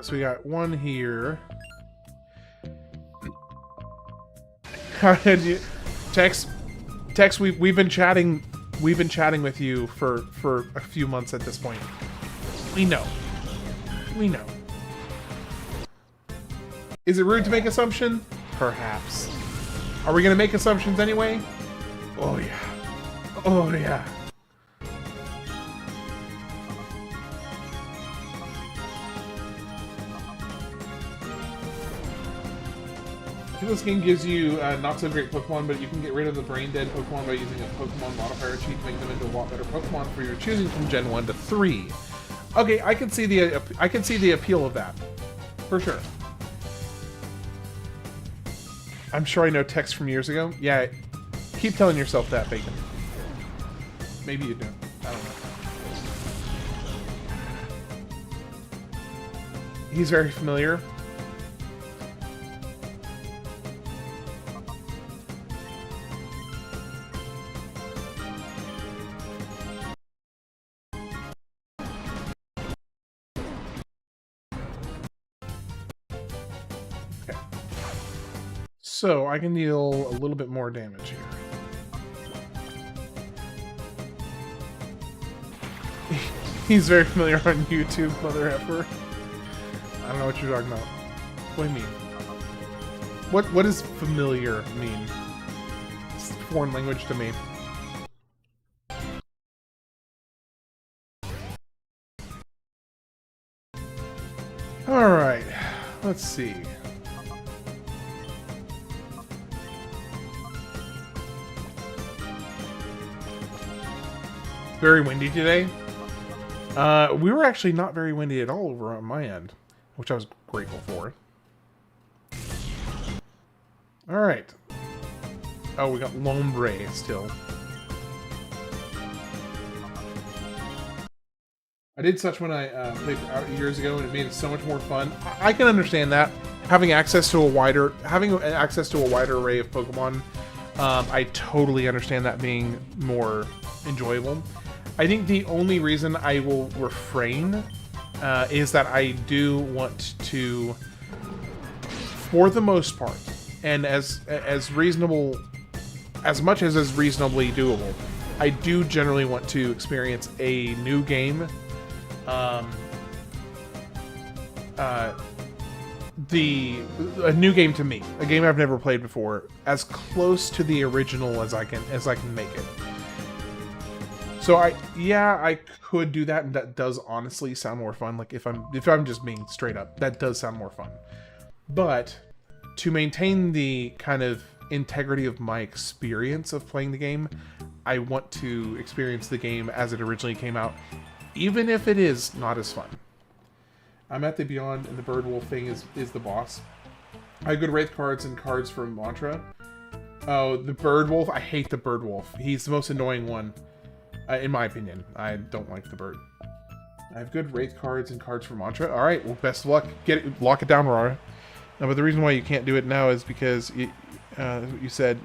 So we got one here. How did you, Tex? We've been chatting. We've been chatting with you for a few months at this point. We know. We know. Is it rude to make assumption? Perhaps. Are we gonna make assumptions anyway? Oh yeah. Oh yeah. This game gives you not so great Pokemon, but you can get rid of the brain dead Pokemon by using a Pokemon modifier cheat to make them into a lot better Pokemon for your choosing from Gen 1 to 3. Okay, I can see the appeal of that. For sure. I'm sure I know text from years ago. Yeah, keep telling yourself that, Bacon. Maybe you do. I don't know. He's very familiar. So, I can deal a little bit more damage here. He's very familiar on YouTube, mother effer. I don't know what you're talking about. What do you mean? What does familiar mean? It's a foreign language to me. Alright, let's see. Very windy today. We were actually not very windy at all over on my end, which I was grateful for. Alright. Oh, we got Lombre still. I did such when I played years ago, and it made it so much more fun. I can understand that having access to a wider array of Pokemon. I totally understand that being more enjoyable. I think the only reason I will refrain is that I do want to, for the most part, and as reasonable, as much as is reasonably doable, I do generally want to experience a new game. A new game to me, a game I've never played before, as close to the original as I can make it. So I could do that, and that does honestly sound more fun. Like if I'm just being straight up, that does sound more fun. But to maintain the kind of integrity of my experience of playing the game, I want to experience the game as it originally came out, even if it is not as fun. I'm at the Beyond, and the Bird Wolf thing is the boss. I have good Wraith cards and cards from Mantra. Oh, the Bird Wolf. I hate the Bird Wolf. He's the most annoying one, in my opinion. I don't like the bird. I have good Wraith cards and cards from Mantra. All right, well, best of luck. Lock it down, Aurora. But the reason why you can't do it now is because you said,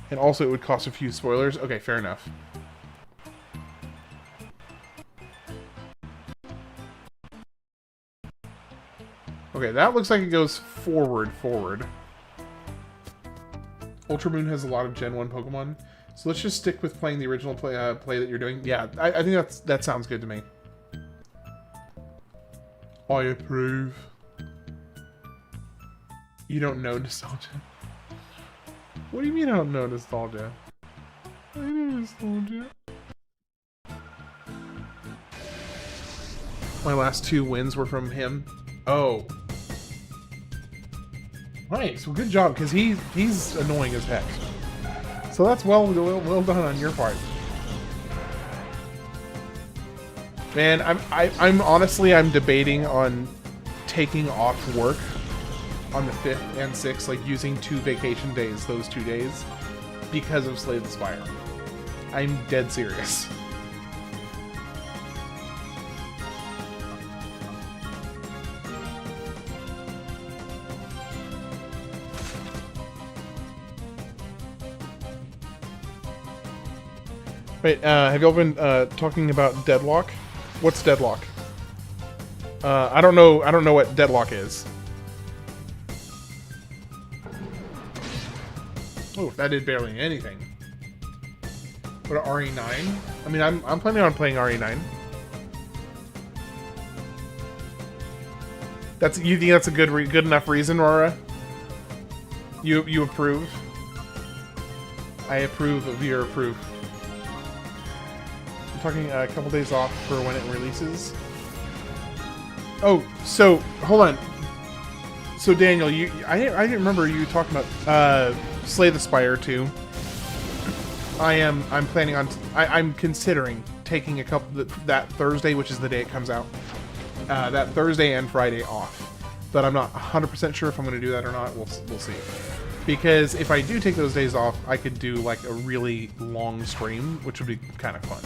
and also it would cost a few spoilers. Okay, fair enough. Okay, that looks like it goes forward. Ultra Moon has a lot of Gen 1 Pokemon, so let's just stick with playing the original play that you're doing. Yeah, I think that sounds good to me. I approve. You don't know nostalgia? What do you mean I don't know nostalgia? I know nostalgia. My last 2 wins were from him. Oh. Nice. Well, good job, because he's annoying as heck. So that's well done on your part. Man, I'm honestly debating on taking off work on the 5th and 6th, like using 2 vacation days, those 2 days, because of Slay the Spire. I'm dead serious. Wait, have y'all been talking about Deadlock? What's Deadlock? I don't know what Deadlock is. Oh, that did barely anything. What, RE9? I mean, I'm planning on playing RE9. You think that's a good enough reason, Aurora? You approve? I approve of your approve. I'm talking a couple days off for when it releases. Oh, so hold on. So Daniel, I didn't remember you talking about Slay the Spire 2. I'm planning on I'm considering taking that Thursday, which is the day it comes out. That Thursday and Friday off. But I'm not 100% sure if I'm going to do that or not. We'll see. Because if I do take those days off, I could do like a really long stream, which would be kind of fun.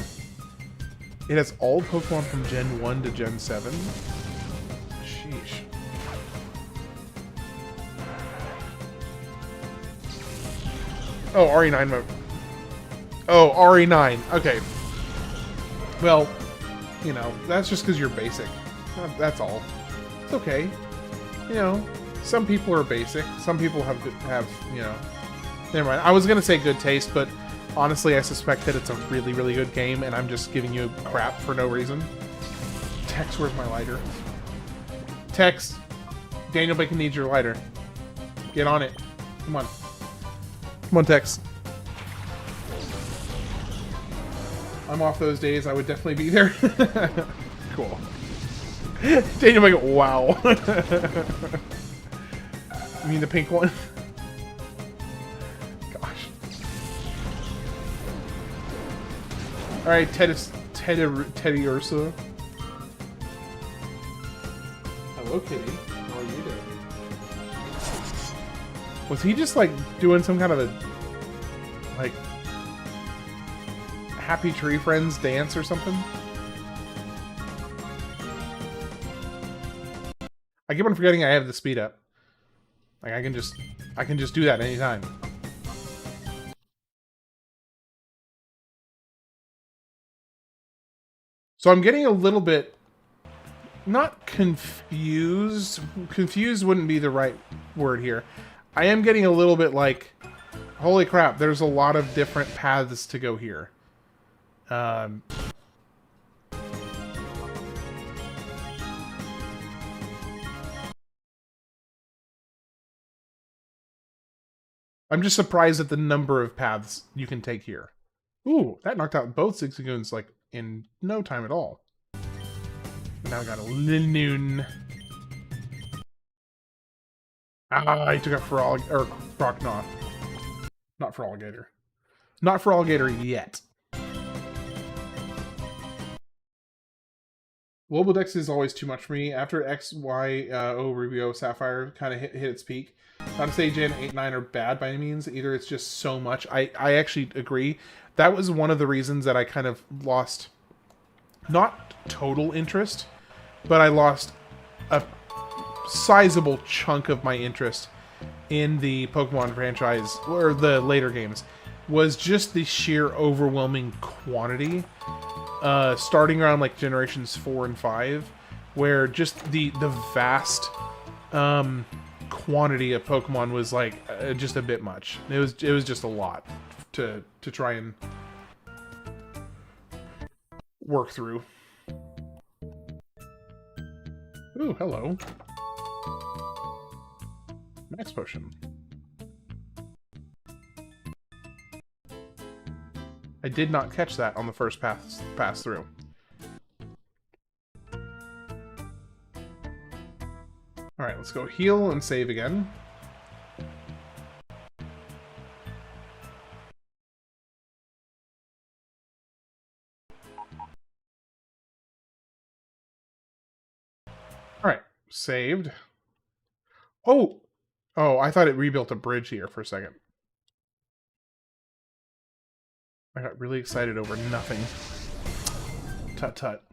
It has all Pokemon from Gen 1 to Gen 7. Sheesh. Oh, RE9 mode. Oh, RE9. Okay. Well, you know, that's just because you're basic. That's all. It's okay. You know, some people are basic. Some people have, you know... Never mind. I was going to say good taste, but honestly, I suspect that it's a really, really good game, and I'm just giving you crap for no reason. Tex, where's my lighter? Tex, Daniel Bacon needs your lighter. Get on it. Come on. Come on, Tex. I'm off those days. I would definitely be there. Cool. Daniel might go, wow. You mean the pink one? Gosh. Alright, Teddy Ursa. Hello, Kitty. How are you doing? Was he just, like, doing some kind of a, like, Happy Tree Friends dance or something? I keep on forgetting I have the speed up. Like, I can just do that anytime. So I'm getting a little bit, not confused. Confused wouldn't be the right word here. I am getting a little bit like, holy crap, there's a lot of different paths to go here. I'm just surprised at the number of paths you can take here. Ooh, that knocked out both Zigzagoons, like, in no time at all. Now I got a Linoon. Ah, I took out Frognoth. Not Feraligatr. Not Feraligatr yet. Global Dex is always too much for me. After X, Y, O, Rubio, Sapphire kind of hit its peak. Not to say Gen 8, 9 are bad by any means. Either it's just so much. I actually agree. That was one of the reasons that I kind of lost, not total interest, but I lost a sizable chunk of my interest in the Pokemon franchise, or the later games, was just the sheer overwhelming quantity. Starting around like generations 4 and 5, where just the vast quantity of Pokemon was like just a bit much. It was just a lot to try and work through. Ooh, hello. Max Potion. I did not catch that on the first pass through. Alright, let's go heal and save again. Alright, saved. Oh! Oh, I thought it rebuilt a bridge here for a second. I got really excited over nothing. Tut tut.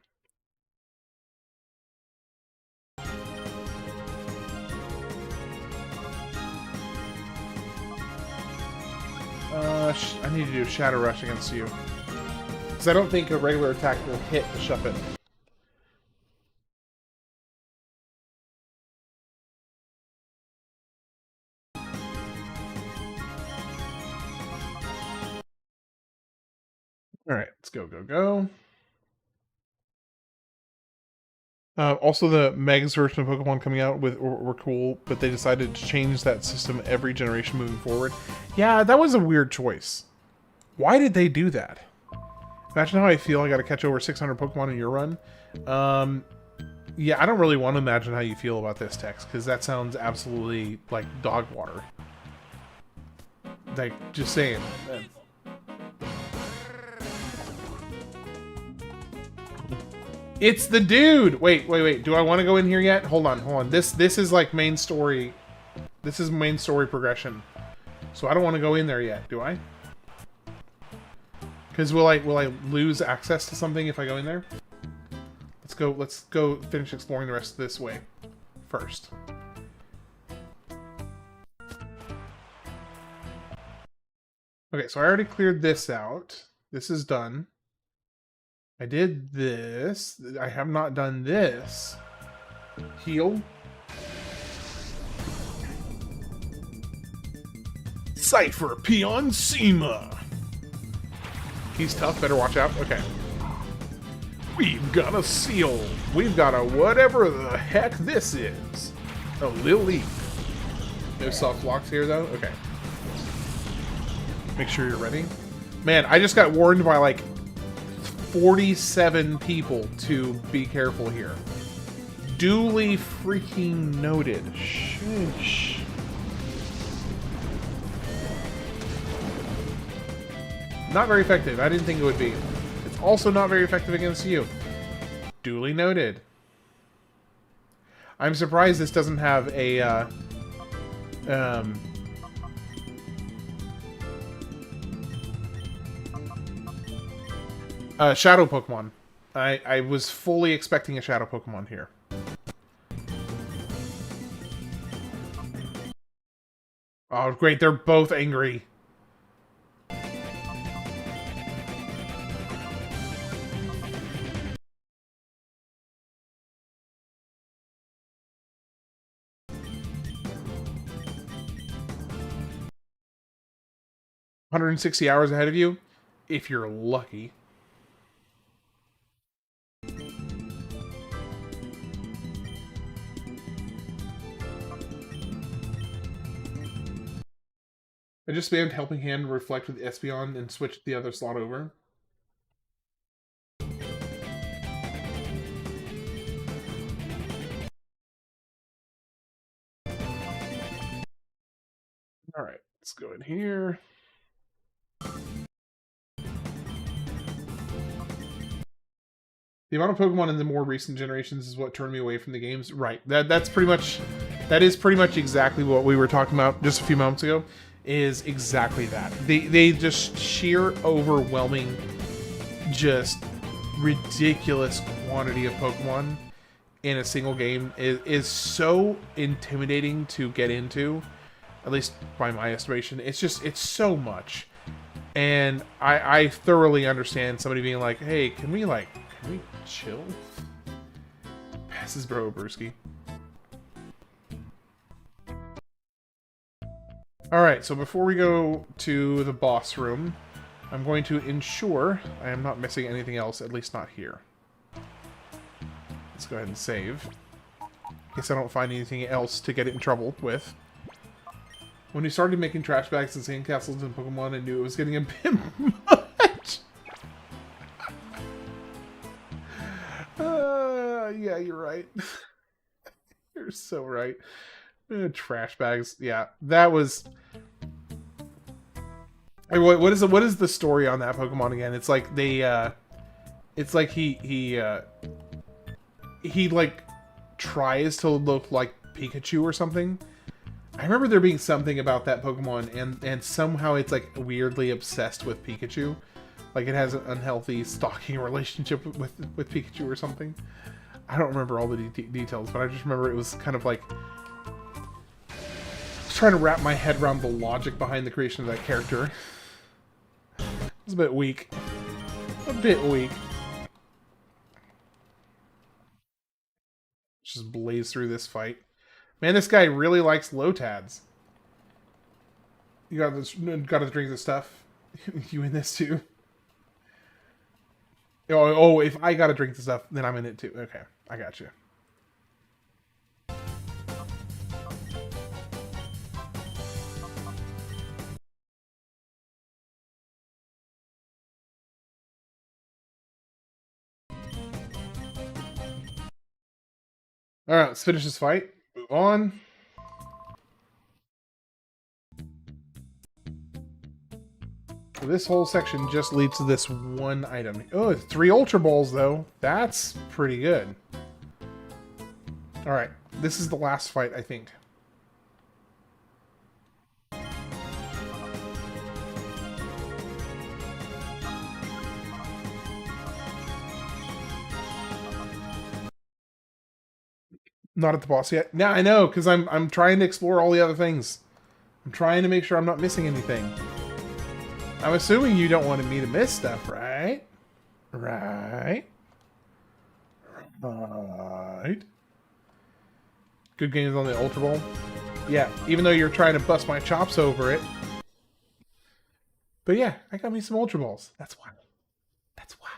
I need to do Shadow Rush against you. Because I don't think a regular attack will hit the Shuppet. Alright, let's go, go, go. Also, the Megas version of Pokemon coming out were cool, but they decided to change that system every generation moving forward. Yeah, that was a weird choice. Why did they do that? Imagine how I feel. I got to catch over 600 Pokemon in your run. Yeah, I don't really want to imagine how you feel about this text, because that sounds absolutely like dog water. Like, just saying. It's the dude! Wait. Do I want to go in here yet? Hold on. This is like main story. This is main story progression. So I don't want to go in there yet, do I? Because will I lose access to something if I go in there? Let's go finish exploring the rest of this way first. Okay, so I already cleared this out. This is done. I did this. I have not done this. Heal. Cypher Peon Sema. He's tough, better watch out. Okay. We've got a seal. We've got a whatever the heck this is. A Lily. No soft blocks here though? Okay. Make sure you're ready. Man, I just got warned by like 47 people to be careful here. Duly freaking noted. Shush. Not very effective. I didn't think it would be. It's also not very effective against you. Duly noted. I'm surprised this doesn't have a Shadow Pokemon. I was fully expecting a Shadow Pokemon here. Oh, great. They're both angry. $160 ahead of you, if you're lucky. I just spammed Helping Hand reflect with Espeon and switched the other slot over. Alright, let's go in here. The amount of Pokemon in the more recent generations is what turned me away from the games. Right. That is pretty much exactly what we were talking about just a few moments ago. Is exactly that. They just sheer overwhelming, just ridiculous quantity of Pokemon in a single game is so intimidating to get into, at least by my estimation. It's so much. And I thoroughly understand somebody being like, hey, can we chill? Passes bro, brewski. Alright, so before we go to the boss room, I'm going to ensure I am not missing anything else, at least not here. Let's go ahead and save. In case I don't find anything else to get it in trouble with. When we started making trash bags and sandcastles in Pokemon, I knew it was getting a bit much. Yeah, you're right. You're so right. Trash bags. Yeah, that was... What is the story on that Pokemon again? It's like they, it's like he like tries to look like Pikachu or something. I remember there being something about that Pokemon, and somehow it's like weirdly obsessed with Pikachu. Like it has an unhealthy stalking relationship with Pikachu or something. I don't remember all the details, but I just remember it was kind of like... I was trying to wrap my head around the logic behind the creation of that character. It was a bit weak. A bit weak. Just blaze through this fight. Man, this guy really likes Lotads. You gotta drink this stuff. You in this too? Oh, if I gotta drink the stuff, then I'm in it too. Okay, I got you. Alright, let's finish this fight. Move on. This whole section just leads to this one item. Oh, it's 3 Ultra Balls, though. That's pretty good. Alright, this is the last fight, I think. Not at the boss yet. Now I know, because I'm trying to explore all the other things. I'm trying to make sure I'm not missing anything. I'm assuming you don't want me to miss stuff, right? Right. Right. Good games on the Ultra Ball. Yeah, even though you're trying to bust my chops over it. But yeah, I got me some Ultra Balls. That's why. That's why.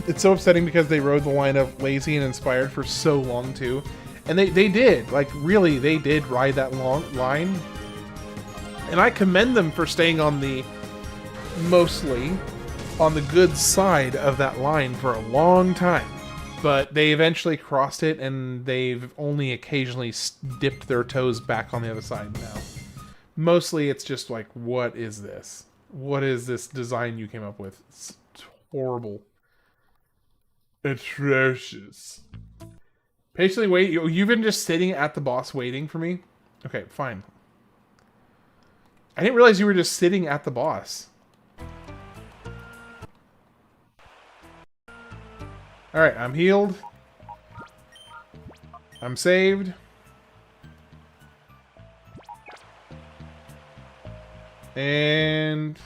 It's so upsetting because they rode the line of lazy and inspired for so long too. And they did. Like, really, they did ride that long line. And I commend them for staying on the mostly on the good side of that line for a long time. But they eventually crossed it, and they've only occasionally dipped their toes back on the other side now. Mostly it's just like, what is this? What is this design you came up with? It's horrible. Atrocious. Patiently wait. You've been just sitting at the boss waiting for me? Okay, fine. I didn't realize you were just sitting at the boss. Alright, I'm healed. I'm saved. And...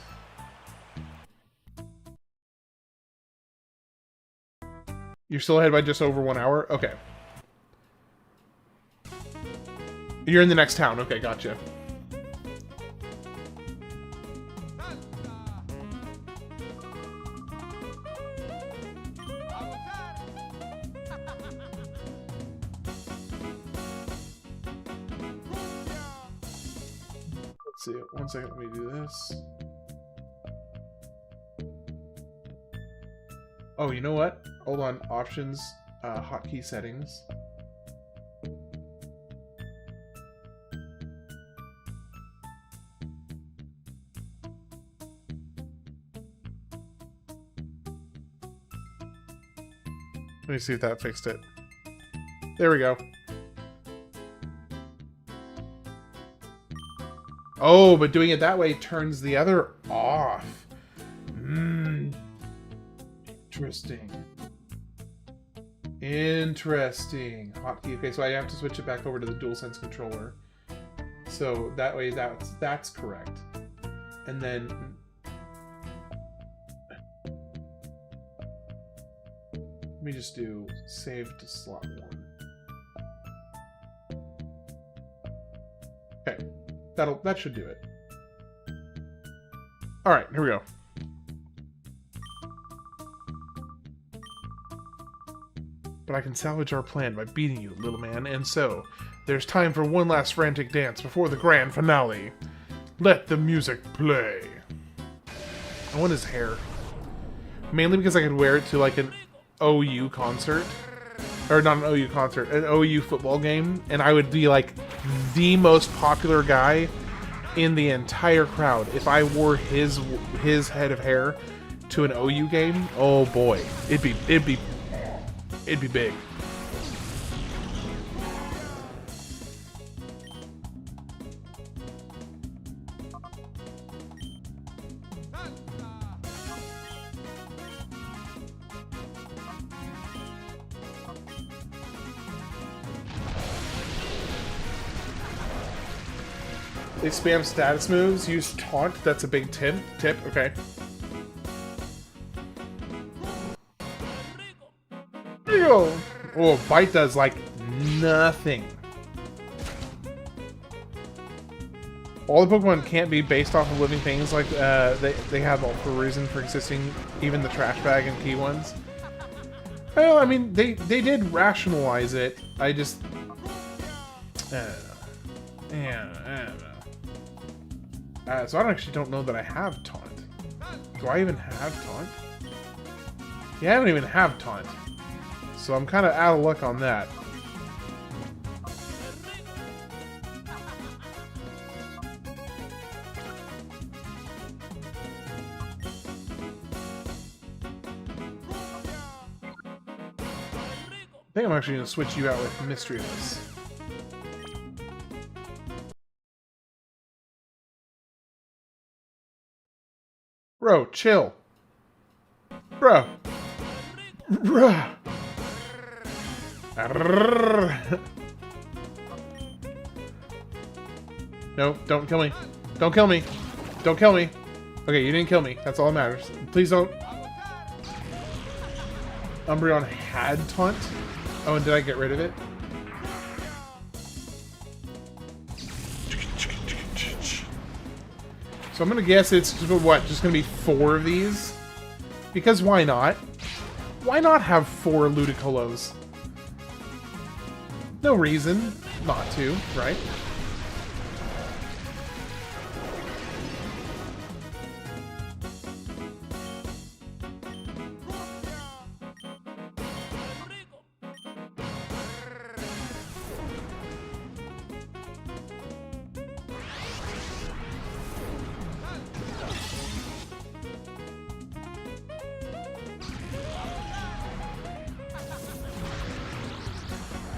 you're still ahead by just over 1 hour? Okay. You're in the next town. Okay, gotcha. Let's see. 1 second, let me do this. Oh, you know what? Hold on. Options, hotkey settings. Let me see if that fixed it. There we go. Oh, but doing it that way turns the other off. Interesting. Interesting. Hotkey. Okay, so I have to switch it back over to the DualSense controller. So that way that's correct. And then let me just do save to slot 1. Okay. That should do it. Alright, here we go. But I can salvage our plan by beating you, little man, and so, there's time for one last frantic dance before the grand finale. Let the music play. I want his hair. Mainly because I could wear it to like an OU concert. Or not an OU concert, an OU football game, and I would be like the most popular guy in the entire crowd if I wore his head of hair to an OU game. Oh boy, it'd be big. They spam status moves, use taunt, that's a big tip, okay. Oh, bite does like nothing. All the Pokemon can't be based off of living things like they have all for a reason for existing, even the trash bag and key ones. Well, I mean, they did rationalize it. I just... I don't know. So I actually don't know that I have Taunt. Do I even have Taunt? Yeah, I don't even have Taunt. So I'm kind of out of luck on that. I think I'm actually going to switch you out with Mischievous. Bro, chill. Bro. Bruh. No, don't kill me. Don't kill me. Don't kill me. Okay, you didn't kill me. That's all that matters. Please don't. Umbreon had Taunt? Oh, and did I get rid of it? So I'm gonna guess it's what, just gonna be 4 of these? Because why not? Why not have 4 Ludicolo's? No reason not to, right?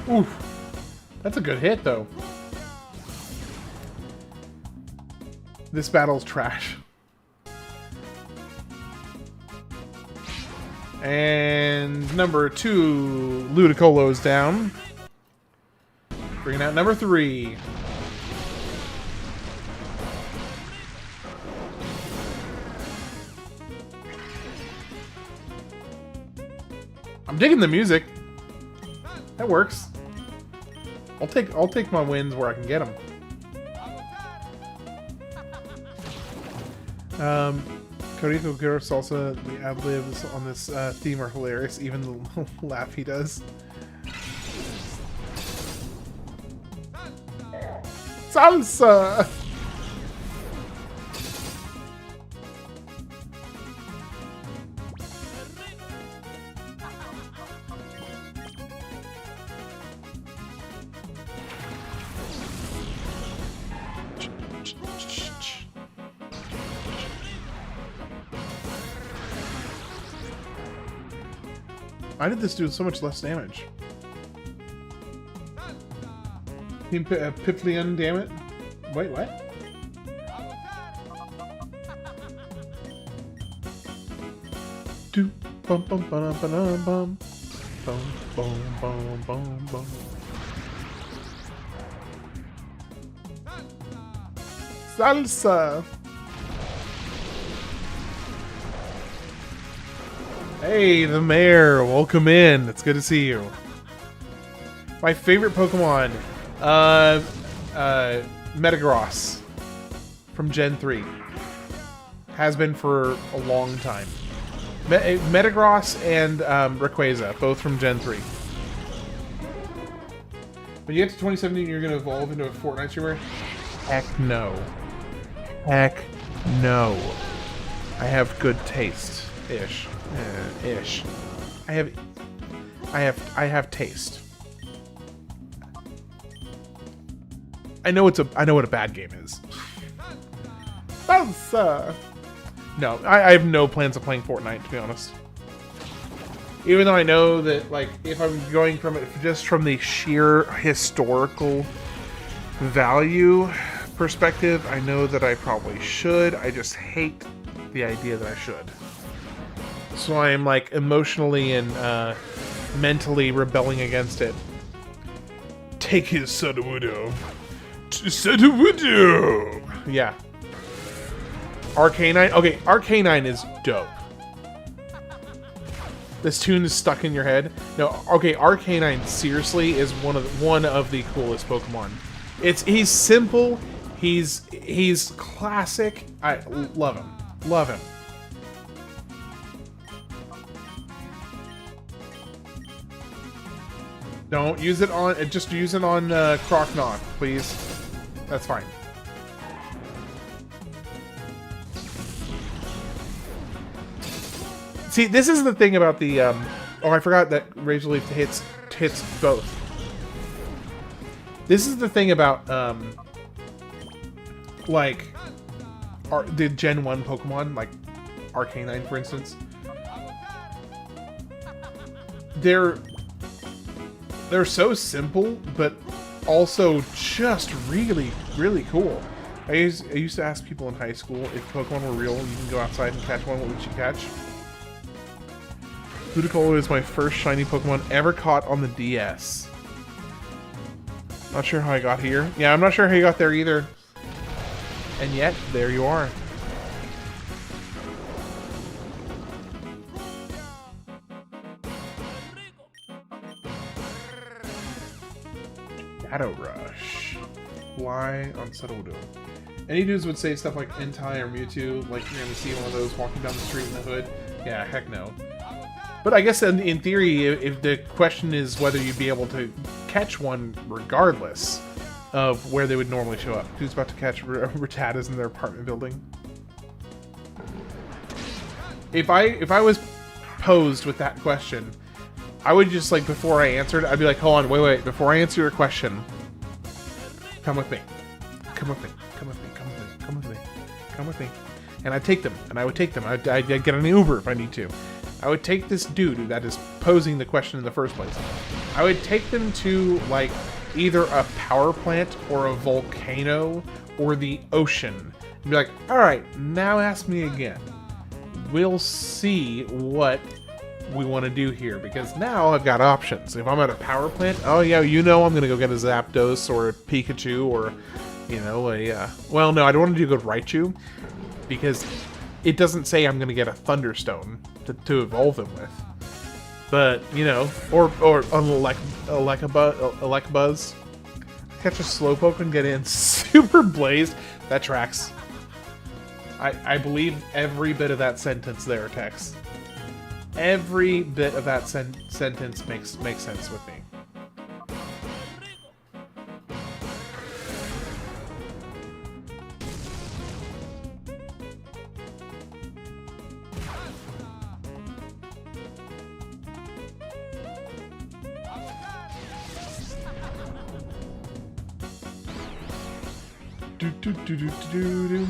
Oof. That's a good hit, though. This battle's trash. And number 2, Ludicolo's down. Bringing out number 3. I'm digging the music. That works. I'll take my wins where I can get them. Kodiko Gura Salsa, the ad-libs on this theme are hilarious, even the little laugh he does. Salsa! Why did this do so much less damage? Team Piplion, damn it. Wait, what? Do bum bum bum bum bum bum bum bum bum bum. Salsa. Hey, the mayor, welcome in. It's good to see you. My favorite Pokemon, Metagross from Gen 3. Has been for a long time. Metagross and Rayquaza, both from Gen 3. When you get to 2017, you're going to evolve into a Fortnite streamer? Heck no. Heck no. I have good taste. Ish. Ish. I have taste. I know what a bad game is. No, I have no plans of playing Fortnite, to be honest. Even though I know that, like, if I'm going from it just from the sheer historical value perspective, I know that I probably should. I just hate the idea that I should. So I am, like, emotionally and mentally rebelling against it. Take his Sudowoodo to Sudowoodo! Yeah. Arcanine? Okay, Arcanine is dope. This tune is stuck in your head. No, okay, Arcanine seriously is one of the coolest Pokemon. He's simple, he's classic. I love him. Love him. Don't use it on, just use it on Croconaw, please. That's fine. See, this is the thing about the, oh, I forgot that Razor Leaf hits both. This is the thing about, like, the Gen 1 Pokemon, like Arcanine, for instance. They're so simple, but also just really, really cool. I used to ask people in high school if Pokemon were real, you can go outside and catch one, what would you catch? Ludicolo is my first shiny Pokemon ever caught on the DS. Not sure how I got here. Yeah, I'm not sure how you got there either. And yet, there you are. Shadow Rush. Fly on Sudowoodo. Any dudes would say stuff like Entei or Mewtwo, like you're gonna see one of those walking down the street in the hood. Yeah, heck no. But I guess in theory, if the question is whether you'd be able to catch one regardless of where they would normally show up. Who's about to catch Rattatas in their apartment building? If I was posed with that question, I would just, like, before I answered, I'd be like, hold on, wait, before I answer your question, come with me. Come with me. Come with me. Come with me. Come with me. Come with me. And I'd take them. And I would take them. I'd get an Uber if I need to. I would take this dude that is posing the question in the first place. I would take them to, like, either a power plant or a volcano or the ocean. And be like, alright, now ask me again. We'll see what we want to do here, because now I've got options. If I'm at a power plant, oh yeah, you know I'm gonna go get a Zapdos or a Pikachu or, you know, a well, no, I don't want to do a good Raichu, because it doesn't say I'm gonna get a Thunderstone to evolve them with. But you know, or Electabuzz, catch a Slowpoke and get in Super Blazed. That tracks. I believe every bit of that sentence there, Tex. Every bit of that sentence makes sense with me. Do do do do do do.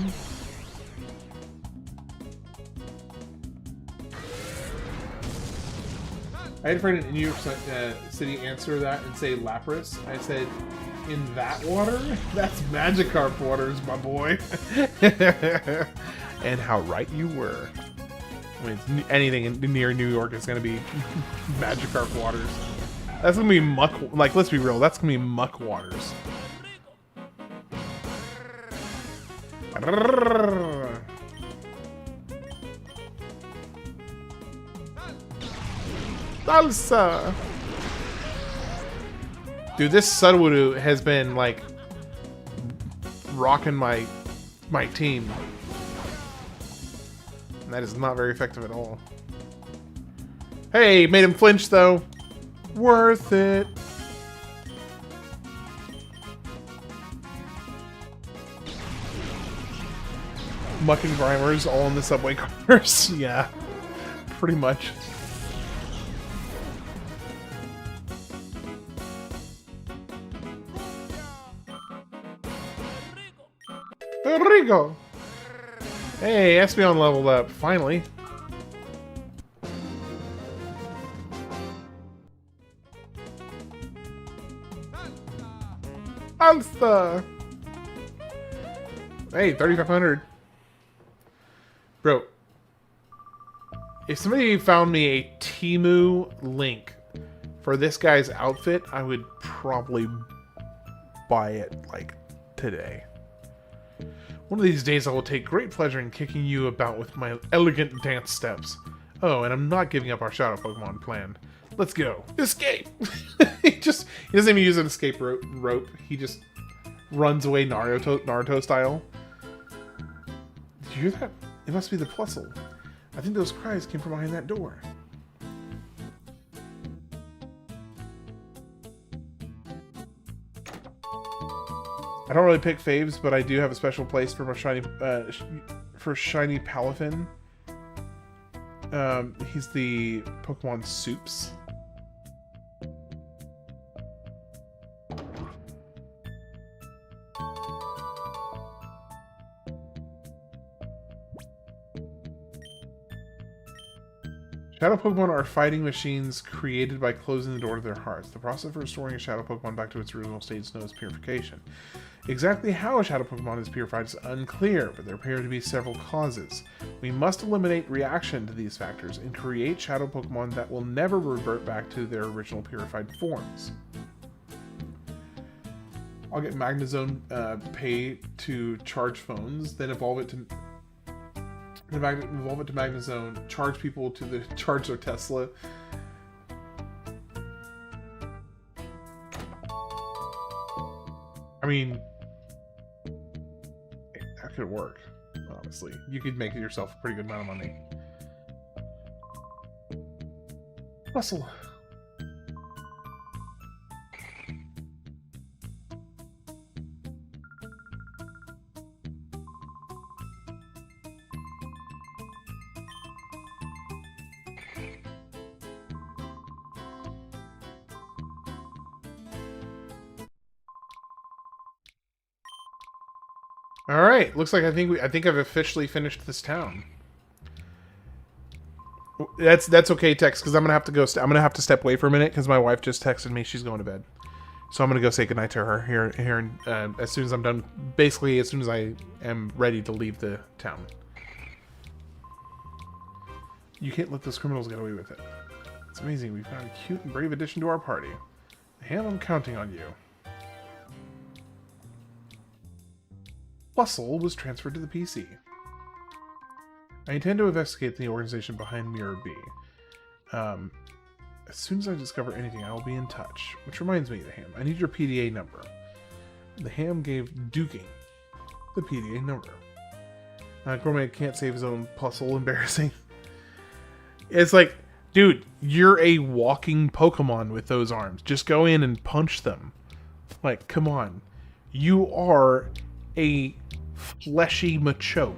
I had a friend in New York City answer that and say Lapras. I said, in that water? That's Magikarp waters, my boy. And how right you were. I mean, anything near New York is going to be Magikarp waters. That's going to be muck. Like, let's be real. That's going to be muck waters. Salsa! Dude, this Sudowoodo has been, like, rocking my team. And that is not very effective at all. Hey, made him flinch, though. Worth it. Mucking Grimers all in the subway cars. Yeah, pretty much. Rigo! Hey, Espeon leveled up, finally. Alpha! Hey, 3,500. Bro, if somebody found me a Temu link for this guy's outfit, I would probably buy it, like, today. One of these days I will take great pleasure in kicking you about with my elegant dance steps. Oh, and I'm not giving up our Shadow Pokemon plan. Let's go. Escape! He doesn't even use an escape rope. He just runs away Naruto style. Did you hear that? It must be the Plusle. I think those cries came from behind that door. I don't really pick faves, but I do have a special place for my shiny Palafin. He's the Pokemon Soups. Shadow Pokemon are fighting machines created by closing the door to their hearts. The process of restoring a Shadow Pokemon back to its original state is known as purification. Exactly how a Shadow Pokemon is purified is unclear, but there appear to be several causes. We must eliminate reaction to these factors and create Shadow Pokemon that will never revert back to their original purified forms. I'll get Magnezone pay to charge phones, then evolve it to Magnezone, charge people to charge their Tesla. I mean, that could work, honestly. You could make yourself a pretty good amount of money. Muscle. All right, looks like I think I've officially finished this town. That's okay, Tex, because I'm gonna have to go. I'm gonna have to step away for a minute because my wife just texted me she's going to bed. So I'm gonna go say goodnight to her here as soon as I'm done. Basically, as soon as I am ready to leave the town. You can't let those criminals get away with it. It's amazing. We've got a cute and brave addition to our party. Ham, I'm counting on you. Bustle was transferred to the PC. I intend to investigate the organization behind Mirror B. As soon as I discover anything, I will be in touch. Which reminds me, the Ham, I need your PDA number. The Ham gave Duking the PDA number. Gourmet can't save his own puzzle. Embarrassing. It's like, dude, you're a walking Pokemon with those arms. Just go in and punch them. Like, come on. You are a fleshy Machoke.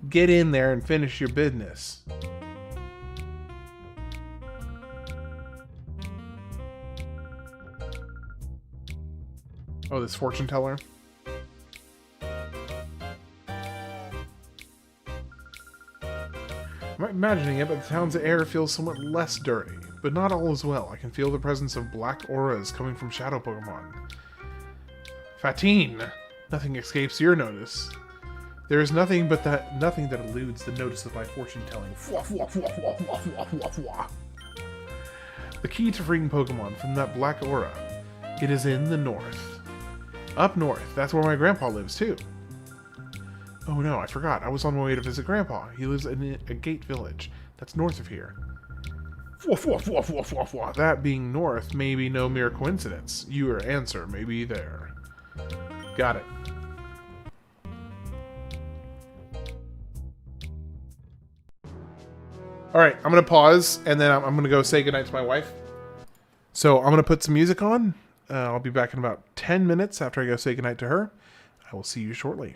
Get in there and finish your business. Oh, this fortune teller? I'm imagining it, but the town's air feels somewhat less dirty. But not all is well. I can feel the presence of black auras coming from Shadow Pokémon. Fatine! Nothing escapes your notice. There is nothing that eludes the notice of my fortune telling. The key to freeing Pokemon from that black aura. It is in the north. Up north. That's where my grandpa lives too. Oh no, I forgot. I was on my way to visit Grandpa. He lives in a gate village that's north of here. That being north may be no mere coincidence. Your answer may be there. Got it. Alright, I'm going to pause, and then I'm going to go say goodnight to my wife. So I'm going to put some music on. I'll be back in about 10 minutes after I go say goodnight to her. I will see you shortly.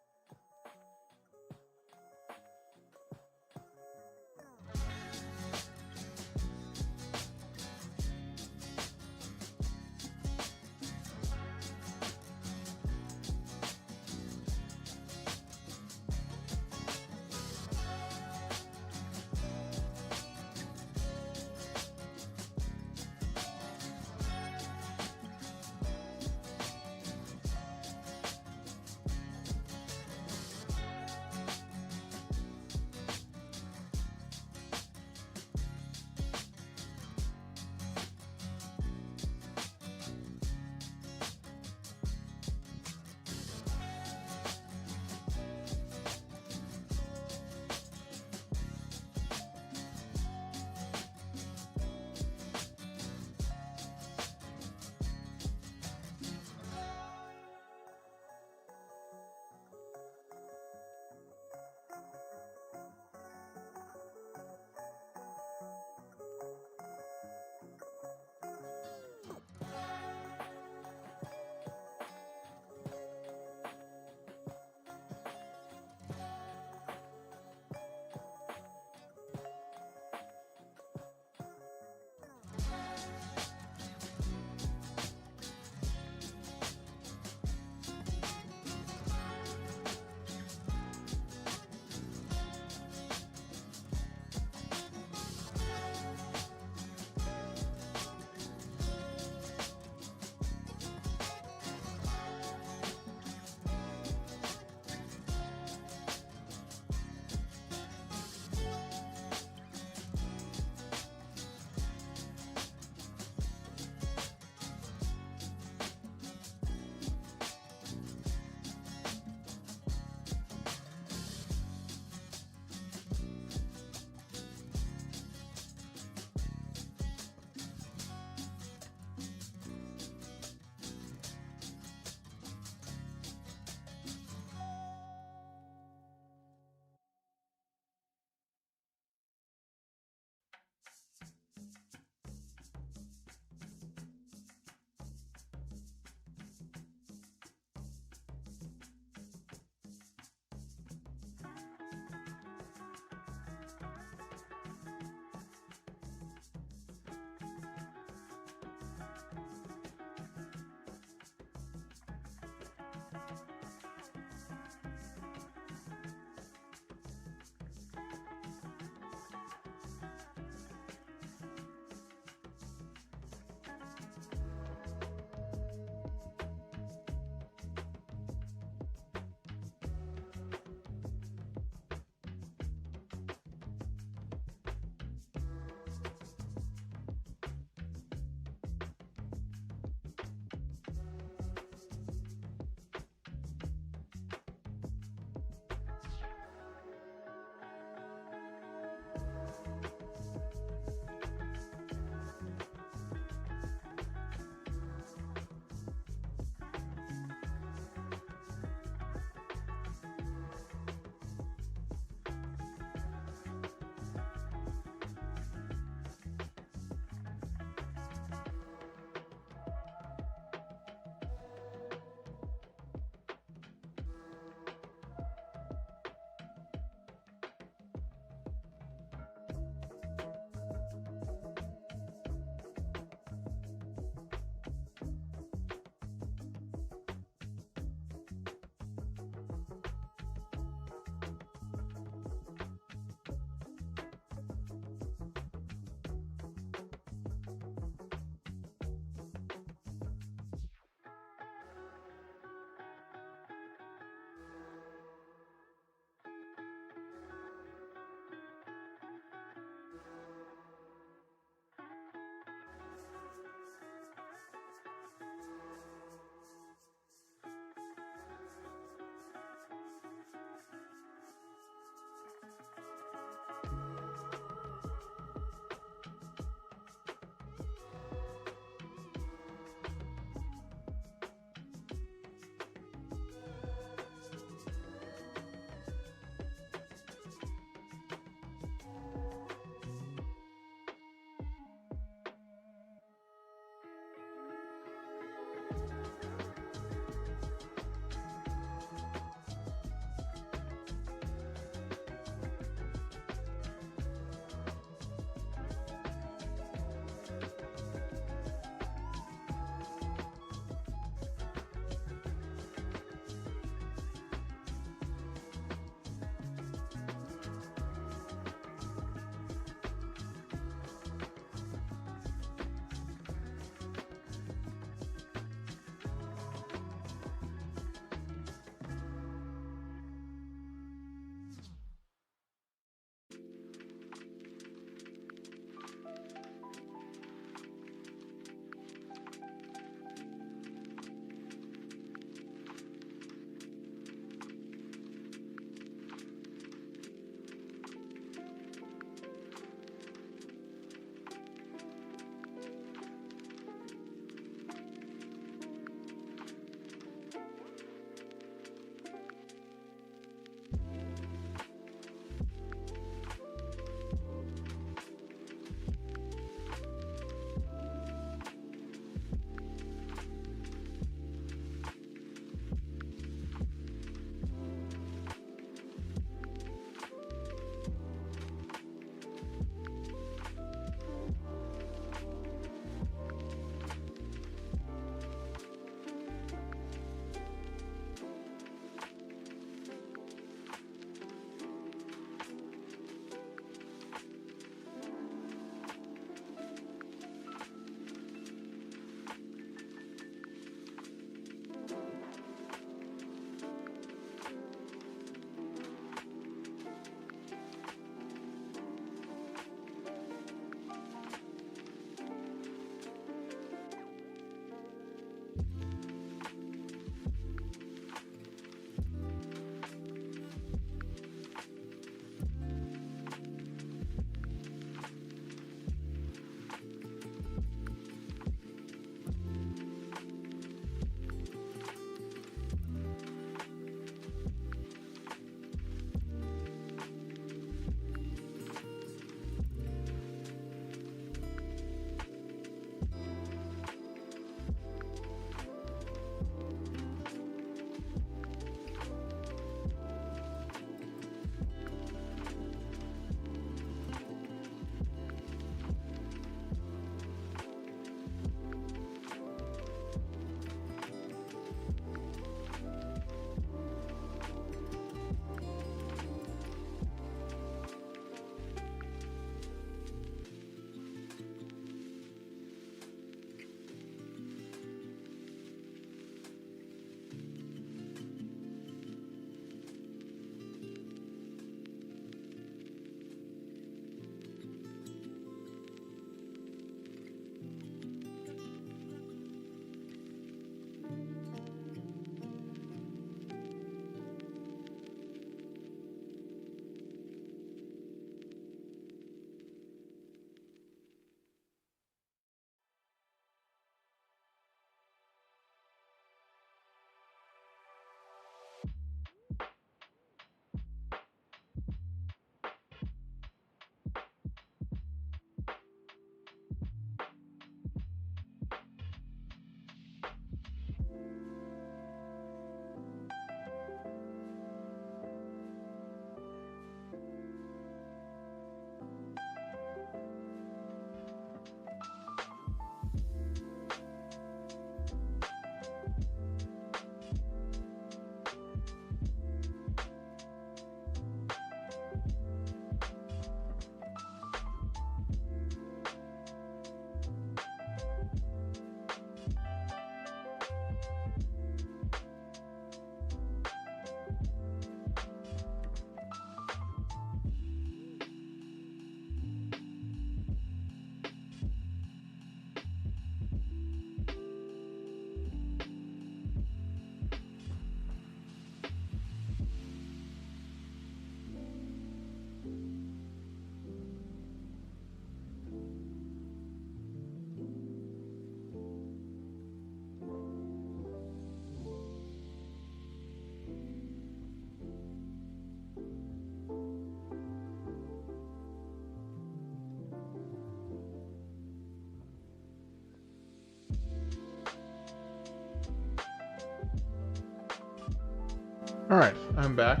Alright, I'm back.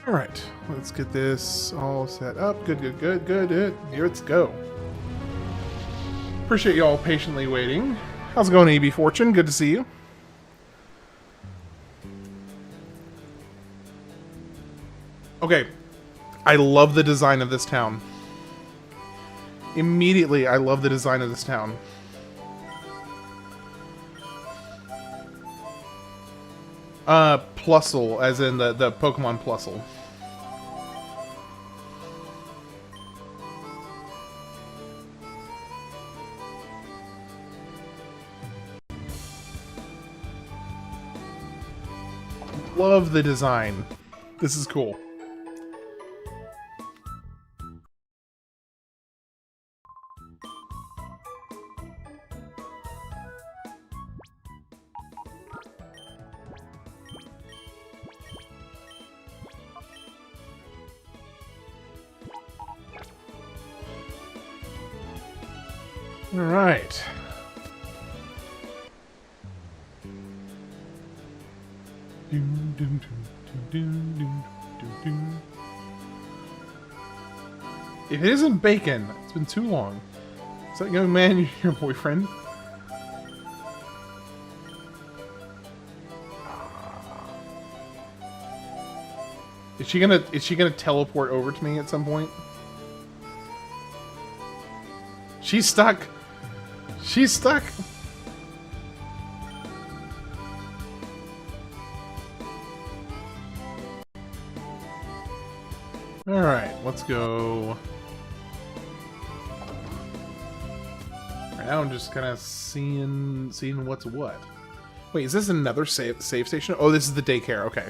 Alright, let's get this all set up. Good. Here let's go. Appreciate you all patiently waiting. How's it going, AB Fortune? Good to see you. Okay, I love the design of this town. Immediately, I love the design of this town. Plusle, as in the Pokemon Plusle. Love the design. This is cool. All right. If it isn't bacon, it's been too long. Is that young man your boyfriend? Is she gonna teleport over to me at some point? She's stuck. She's stuck. Alright, let's go. Right now I'm just kind of seeing what's what. Wait, is this another save station? Oh, this is the daycare. Okay.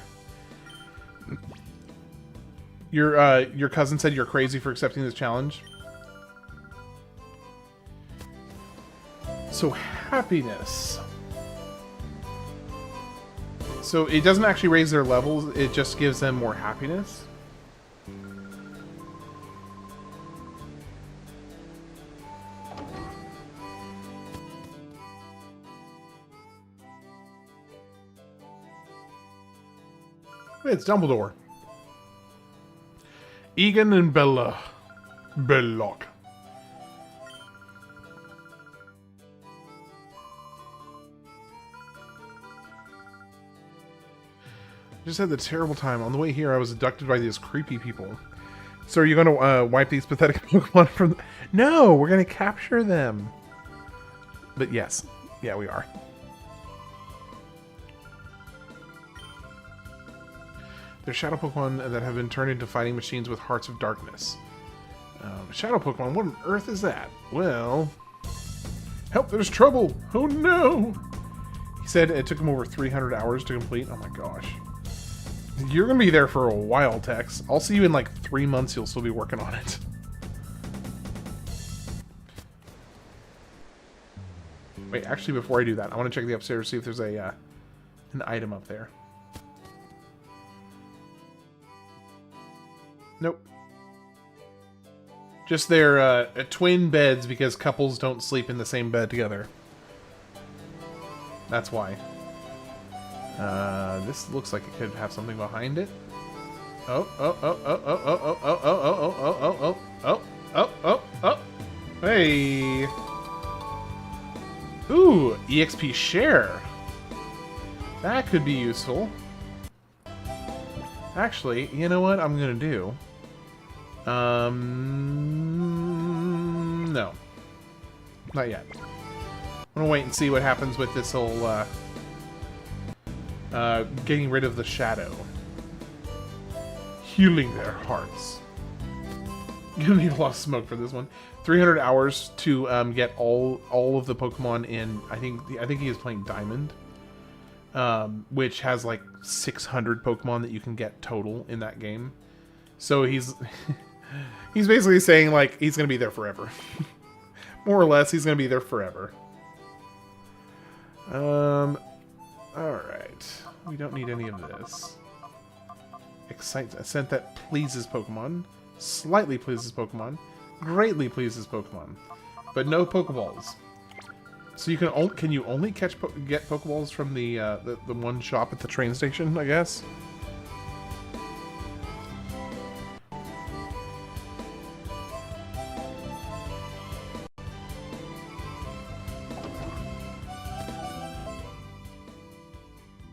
Your cousin said you're crazy for accepting this challenge. So happiness. So it doesn't actually raise their levels, it just gives them more happiness. Wait, it's Dumbledore. Egan and Bella. Belloc. Just had the terrible time. On the way here, I was abducted by these creepy people. So are you going to wipe these pathetic Pokemon from... No, we're going to capture them. But yes. Yeah, we are. They're Shadow Pokemon that have been turned into fighting machines with hearts of darkness. Shadow Pokemon? What on earth is that? Well... Help, there's trouble! Oh no! He said it took him over 300 hours to complete. Oh my gosh. You're gonna be there for a while, Tex. I'll see you in like 3 months, you'll still be working on it. Wait, actually before I do that, I want to check the upstairs, see if there's a an item up there. Nope. Just their twin beds because couples don't sleep in the same bed together. That's why. This looks like it could have something behind it. Oh. Hey. Ooh, EXP share. That could be useful. Actually, you know what I'm gonna do? No. Not yet. I'm gonna wait and see what happens with this whole, getting rid of the shadow. Healing their hearts. You'll need a lot of smoke for this one. 300 hours to get all of the Pokemon in. I think he is playing Diamond, which has like 600 Pokemon that you can get total in that game. So he's he's basically saying like he's gonna be there forever. More or less, he's gonna be there forever. All right. We don't need any of this. Excite a scent that pleases Pokemon. Slightly pleases Pokemon. Greatly pleases Pokemon. But no Pokeballs. So you can you only get Pokeballs from the one shop at the train station, I guess?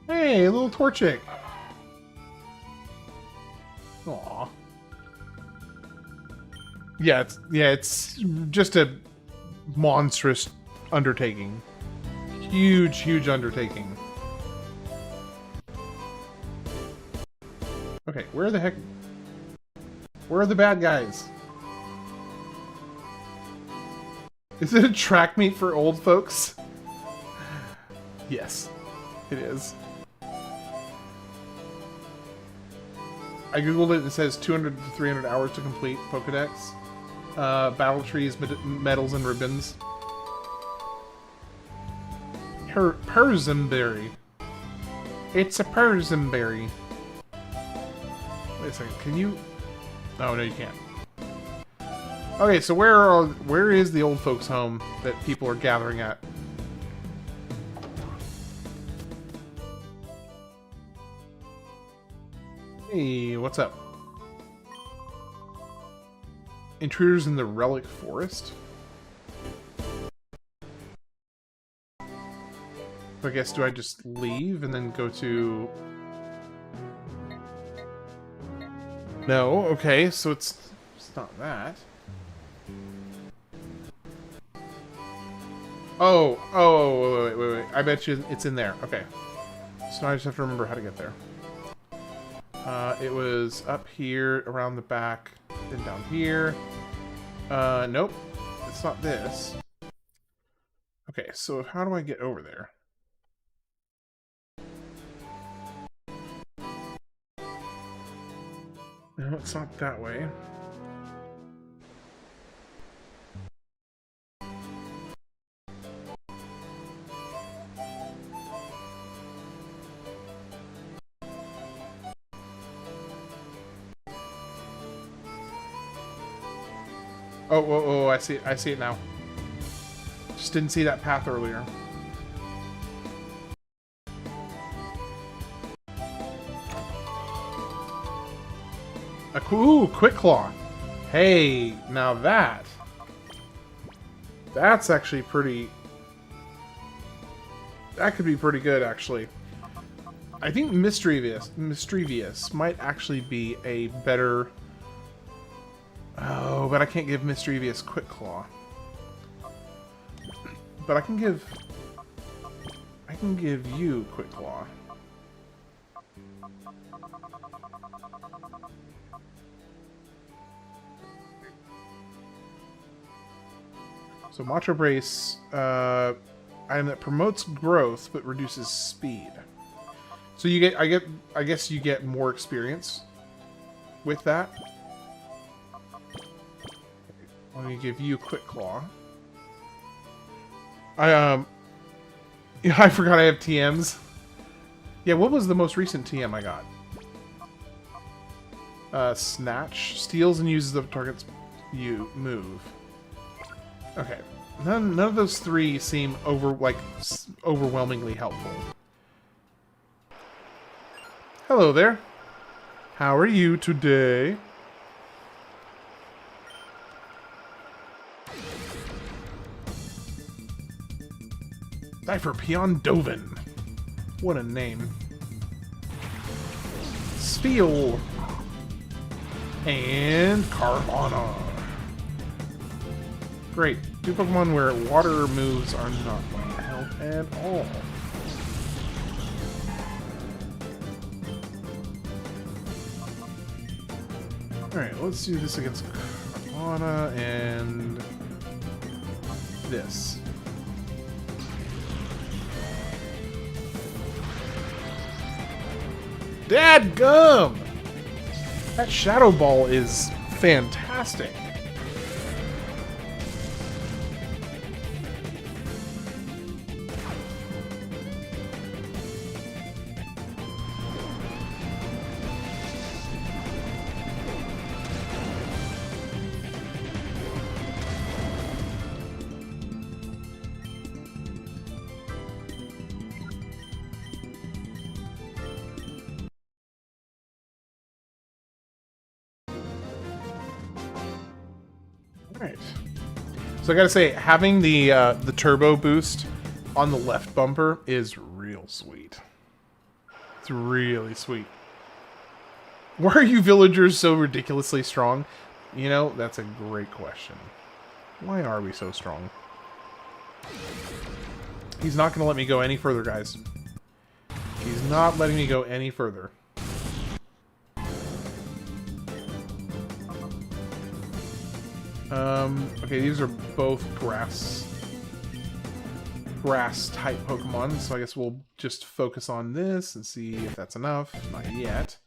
Hey, a little Torchic. Aw. Yeah, it's just a monstrous undertaking. Huge undertaking. Okay, where are the bad guys? Is it a track meet for old folks? Yes, it is. I googled it and it says 200 to 300 hours to complete Pokedex. Battle trees, medals, and ribbons. Persimberry. It's a Persimberry. Wait a second, can you... Oh, no, you can't. Okay, so where is the old folks' home that people are gathering at? Hey, what's up? Intruders in the Relic Forest? So I guess, do I just leave and then go to... No, okay, so it's not that. Oh, wait. I bet you it's in there. Okay. So now I just have to remember how to get there. It was up here, around the back, then down here. Nope. It's not this. Okay, so how do I get over there? No, it's not that way. Oh, I see it now. Just didn't see that path earlier. Ooh, Quick Claw. Hey, now that's actually pretty... That could be pretty good, actually. I think Mischievous might actually be a better... Oh, but I can't give Mischievous Quick Claw. But I can give you Quick Claw. So Macho Brace, item that promotes growth but reduces speed. So you get, I guess you get more experience with that. Let me give you Quick Claw. I forgot I have TMs. Yeah, what was the most recent TM I got? Snatch. Steals and uses the target's move. Okay. None of those three seem overwhelmingly helpful. Hello there. How are you today? Peon Dovin. What a name. Steel. And Carvana. Great. Two Pokemon where water moves are not going to help at all. Alright, let's do this against Carvana and this. Dadgum! That Shadow Ball is fantastic. Alright. So I gotta say, having the turbo boost on the left bumper is real sweet. It's really sweet. Why are you villagers so ridiculously strong? You know, that's a great question. Why are we so strong? He's not going to let me go any further, guys. He's not letting me go any further. Okay, these are both grass type Pokemon, so I guess we'll just focus on this and see if that's enough. Not yet.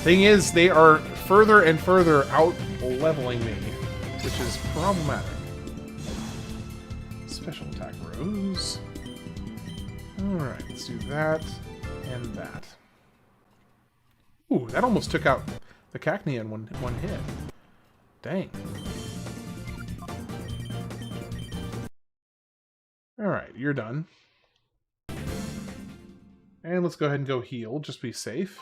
Thing is, they are further and further out leveling me, which is problematic. Special attack Rose. Alright, let's do that and that. Ooh, that almost took out the Cacnea in one hit. Dang. Alright, you're done. And let's go ahead and go heal, just be safe.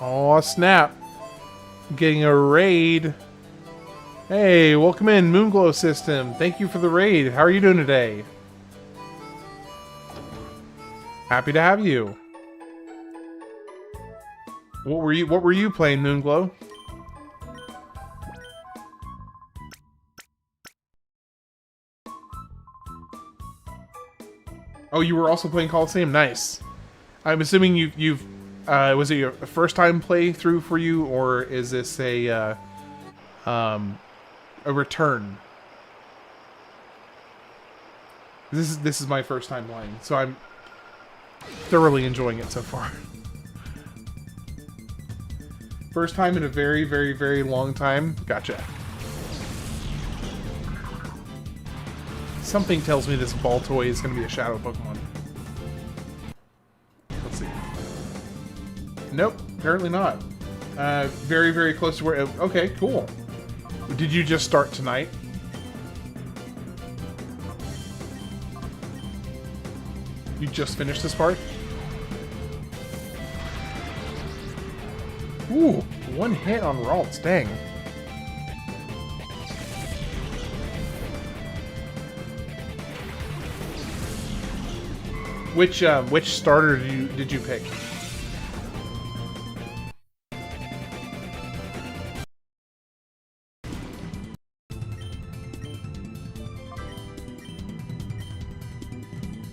Aw, snap. I'm getting a raid. Hey, welcome in, Moonglow System. Thank you for the raid. How are you doing today? Happy to have you. What were you playing, Moonglow? Oh, you were also playing Colosseum? Nice. I'm assuming you've was it your first time playthrough for you, or is this a return? This is my first time playing, so I'm thoroughly enjoying it so far. First time in a very, very, very long time. Gotcha. Something tells me this Baltoy is going to be a Shadow Pokemon. Let's see. Nope, apparently not. Very, very close to where... Okay, cool. Did you just start tonight? You just finished this part? Ooh, one hit on Ralts, dang. Which starter did you pick?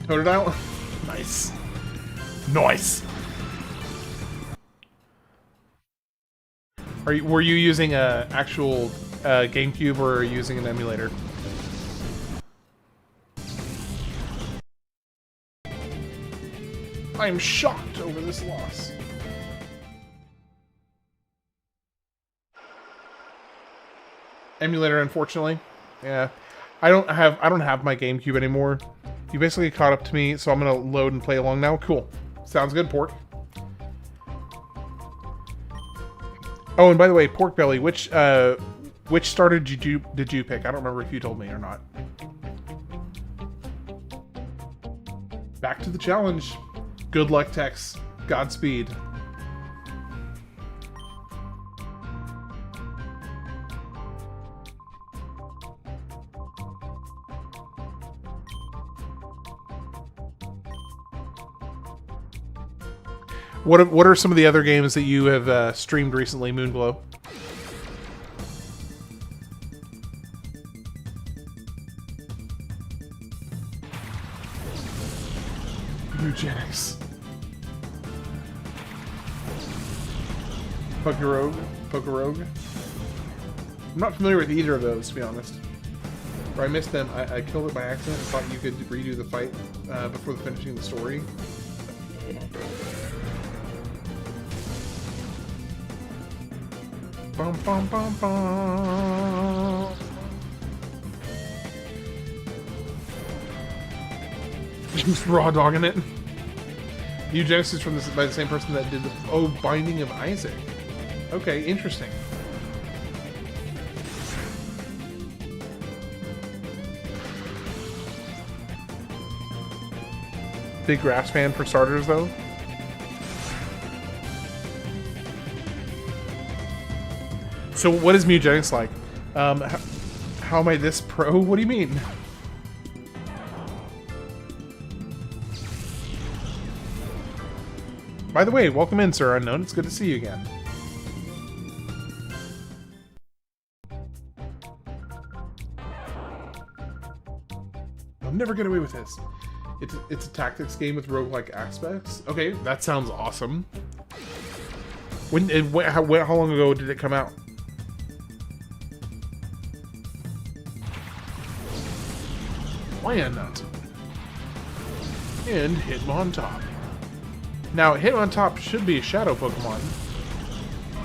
Totodile? Nice. Nice. Were you using a actual GameCube or are you using an emulator? I am shocked over this loss. Emulator, unfortunately. Yeah. I don't have my GameCube anymore. You basically caught up to me, so I'm gonna load and play along now. Cool. Sounds good, Pork. Oh, and by the way, Pork Belly, which starter did you pick? I don't remember if you told me or not. Back to the challenge. Good luck, Tex. Godspeed. What are some of the other games that you have streamed recently, Moonglow? Eugenics. Pokerogue. I'm not familiar with either of those, to be honest. Or I missed them. I killed it by accident and thought you could redo the fight before finishing the story. Bum, bum, bum, bum. Just raw dogging it. Eugenics is from by the same person that did the Binding of Isaac. Okay, interesting. Big grass fan for starters, though. So what is Mugenics like? How am I this pro? What do you mean? By the way, welcome in, Sir Unknown. It's good to see you again. I'll never get away with this. It's a tactics game with roguelike aspects. Okay, that sounds awesome. How long ago did it come out? Nut. And Hitmontop. Now, Hitmontop should be a Shadow Pokemon.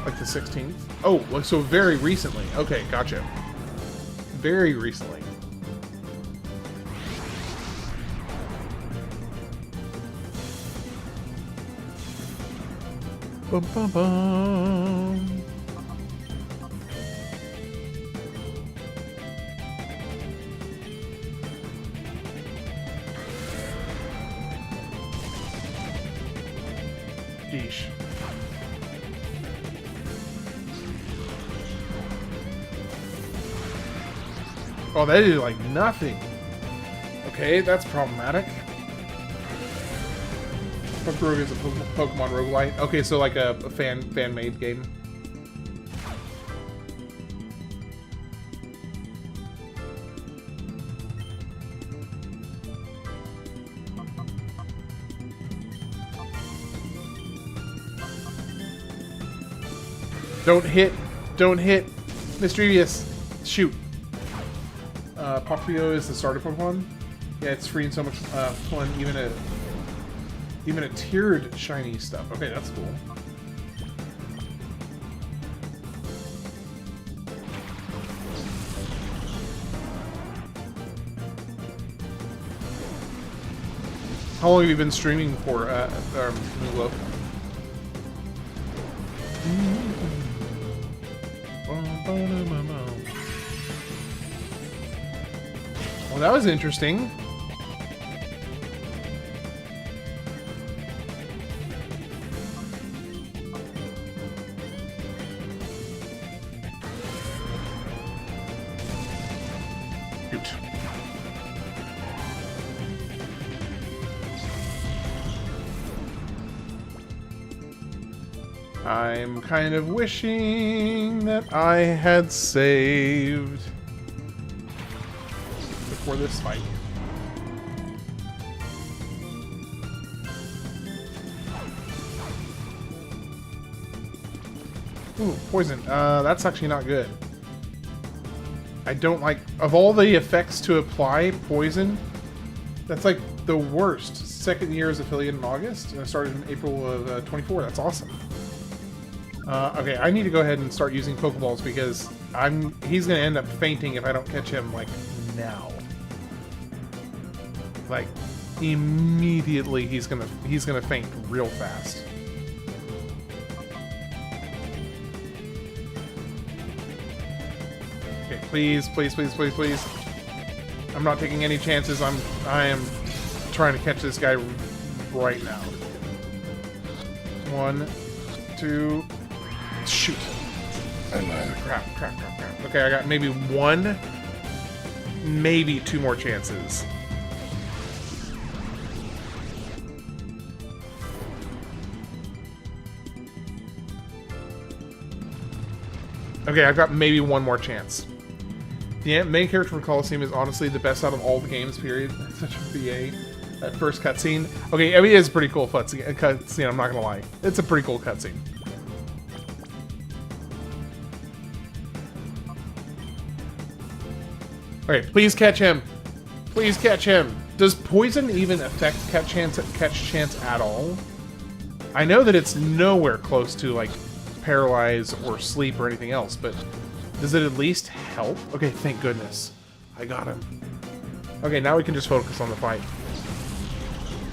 Like the 16th. Oh, so very recently. Okay, gotcha. Very recently. Bum, bum, bum. Yeesh. Oh, that is like nothing. Okay, that's problematic. Rogue is a Pokemon roguelite. Okay, so like a fan-made game. Don't hit, Mischievous. Shoot. Popplio is the starter Pokemon. Yeah, it's free and so much fun. Even a tiered shiny stuff. Okay, that's cool. How long have you been streaming for, Milo? Well, that was interesting. Shoot. I'm kind of wishing that I had saved before this fight. Ooh, poison. That's actually not good. I don't like... Of all the effects to apply, poison, that's like the worst. Second year as affiliate in August, and I started in April of 24. That's awesome. Okay, I need to go ahead and start using Pokeballs because he's gonna end up fainting if I don't catch him, like, now. Like, immediately he's gonna faint real fast. Okay, please, please, please, please, please. I'm not taking any chances. I am trying to catch this guy right now. 1, 2... Shoot. Crap. Okay, I got maybe 1, maybe 2 more chances. Okay, I've got maybe 1 more chance. The main character from Colosseum is honestly the best out of all the games, period. Such a BA. That first cutscene. Okay, I mean, it is a pretty cool cutscene, I'm not gonna lie. It's a pretty cool cutscene. Okay, please catch him. Please catch him. Does poison even affect catch chance at all? I know that it's nowhere close to like paralyze or sleep or anything else, but does it at least help? Okay, thank goodness. I got him. Okay, now we can just focus on the fight.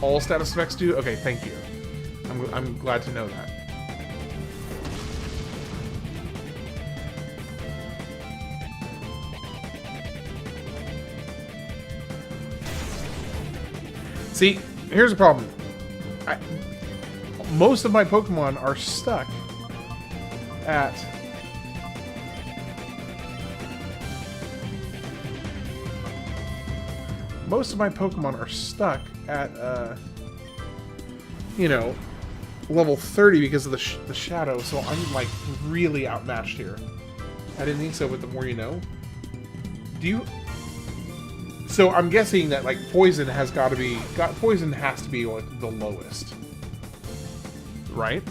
All status effects do? Okay, thank you. I'm glad to know that. See, here's the problem. Most of my Pokemon are stuck at most of my Pokemon are stuck at, you know, level 30 because of the Shadow, so I'm, like, really outmatched here. I didn't think so, but the more you know. Do you... So I'm guessing that, like, Poison has got to be... Poison has to be, like, the lowest. Right?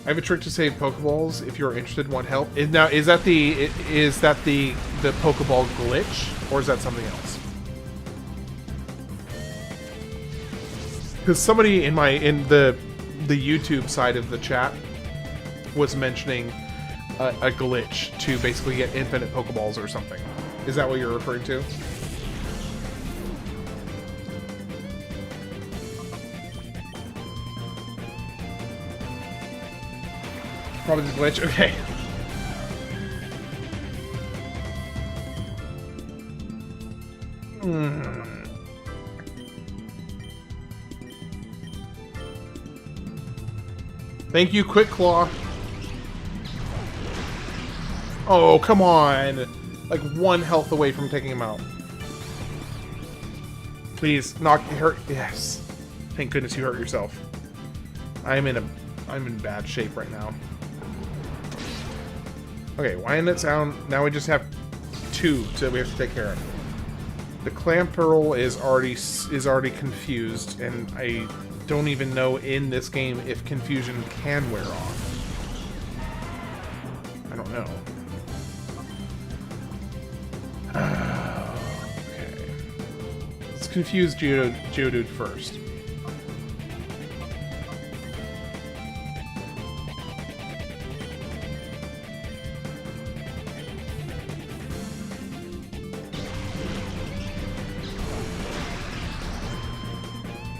I have a trick to save Pokeballs if you're interested and want help. Now, is that the Pokeball glitch, or is that something else? Because somebody in the YouTube side of the chat was mentioning a glitch to basically get infinite Pokeballs or something. Is that what you're referring to? Probably the glitch. Okay. Thank you, Quick Claw. Oh, come on. Like 1 health away from taking him out. Please, knock hurt. Yes. Thank goodness you hurt yourself. I'm in bad shape right now. Okay, why didn't it sound... Now we just have 2 that we have to take care of. The Clamperl is already confused, and I don't even know in this game if confusion can wear off. I don't know. Okay. Let's confuse Geodude first.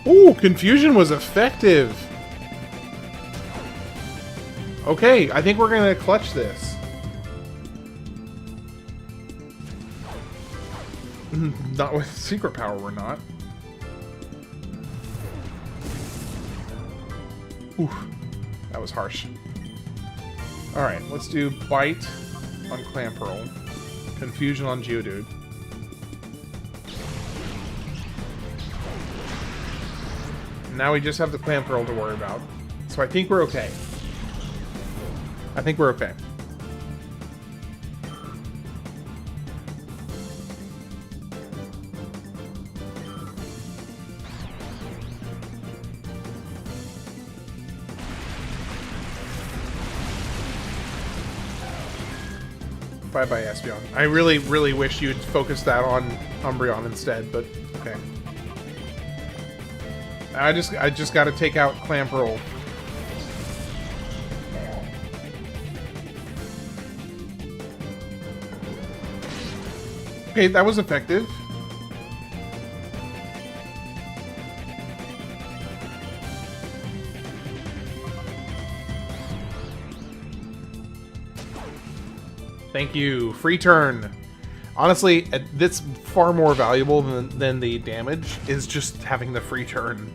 Ooh, confusion was effective. Okay, I think we're gonna clutch this. Not with secret power, we're not. Ooh, that was harsh. Alright, let's do Bite on Clamperl. Confusion on Geodude. Now we just have the Clamperl to worry about. So I think we're okay. I think we're okay. Bye-bye, Espeon. I really, really wish you'd focus that on Umbreon instead, but okay. I just got to take out Clamperl. Okay, that was effective. Thank you. Free turn. Honestly, that's far more valuable than the damage, is just having the free turn.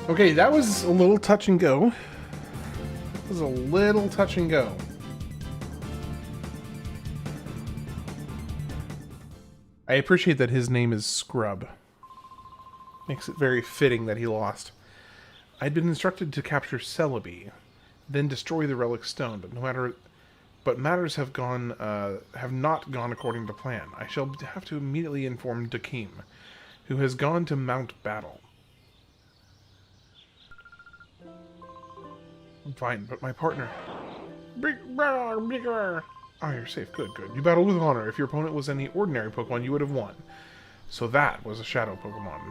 Okay, that was a little touch and go. It was a little touch and go. I appreciate that his name is Scrub. Makes it very fitting that he lost. I'd been instructed to capture Celebi, then destroy the relic stone, but matters have not gone according to plan. I shall have to immediately inform Dakim, who has gone to mount battle. I'm fine, but my partner... Bigger! Oh, you're safe. Good, good. You battled with honor. If your opponent was any ordinary Pokemon, you would have won. So that was a Shadow Pokemon.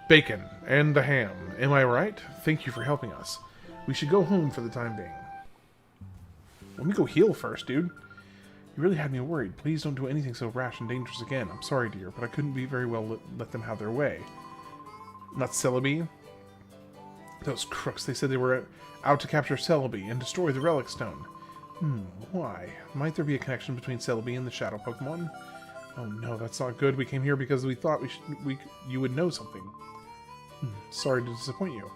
Bacon and the ham. Am I right? Thank you for helping us. We should go home for the time being. Let me go heal first, dude. You really had me worried. Please don't do anything so rash and dangerous again. I'm sorry, dear, but I couldn't be very well let them have their way. Not Celebi? Those crooks, they said they were out to capture Celebi and destroy the Relic Stone. Why? Might there be a connection between Celebi and the Shadow Pokémon? Oh no, that's not good. We came here because we thought you would know something. Sorry to disappoint you.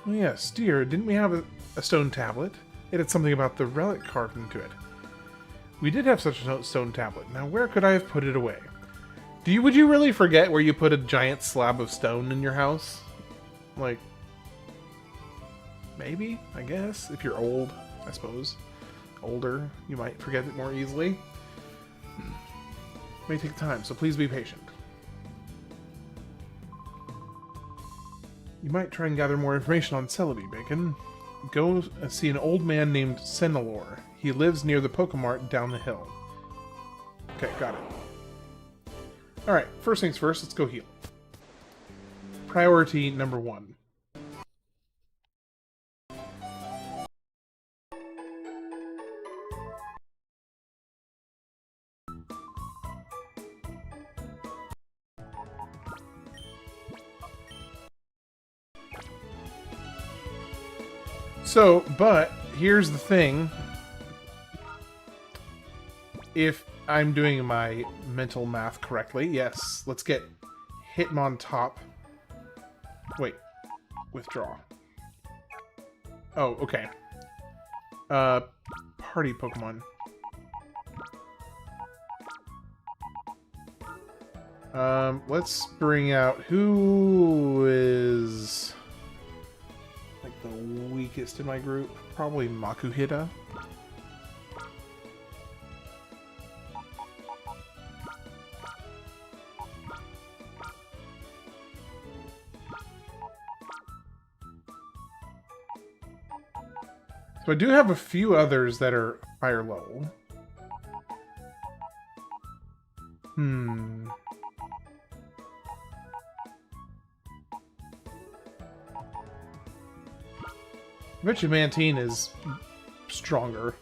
Oh yes, dear, didn't we have a stone tablet? It had something about the relic carved into it. We did have such a stone tablet. Now where could I have put it away? Would you really forget where you put a giant slab of stone in your house? Like, maybe, I guess, if you're old, I suppose. Older, you might forget it more easily. May take time, so please be patient. You might try and gather more information on Celebi, Bacon. Go see an old man named Senelor. He lives near the Pokemart down the hill. Okay, got it. Alright, first things first, let's go heal. Priority number 1. So, but here's the thing. If I'm doing my mental math correctly, yes, let's get Hitmontop. Wait, withdraw. Oh, okay. Party Pokemon. Let's bring out who is like the weakest in my group. Probably Makuhita. So I do have a few others that are higher level. I bet you Mantine is stronger.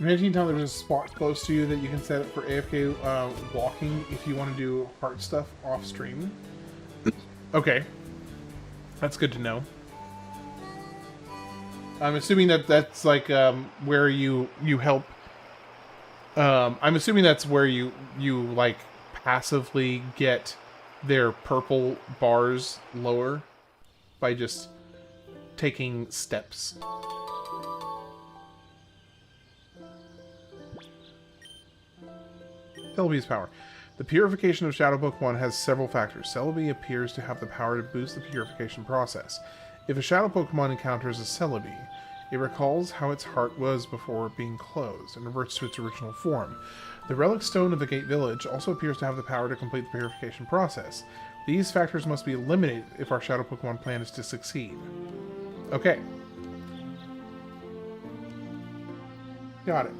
Anytime there's a spot close to you that you can set up for AFK walking if you want to do heart stuff off stream. Okay. That's good to know. I'm assuming that that's like where you help. I'm assuming that's where you like passively get their purple bars lower by just taking steps. Celebi's power. The purification of Shadow Pokemon has several factors. Celebi appears to have the power to boost the purification process. If a Shadow Pokemon encounters a Celebi, it recalls how its heart was before being closed and reverts to its original form. The Relic Stone of the Gate Village also appears to have the power to complete the purification process. These factors must be eliminated if our Shadow Pokemon plan is to succeed. Okay. Got it.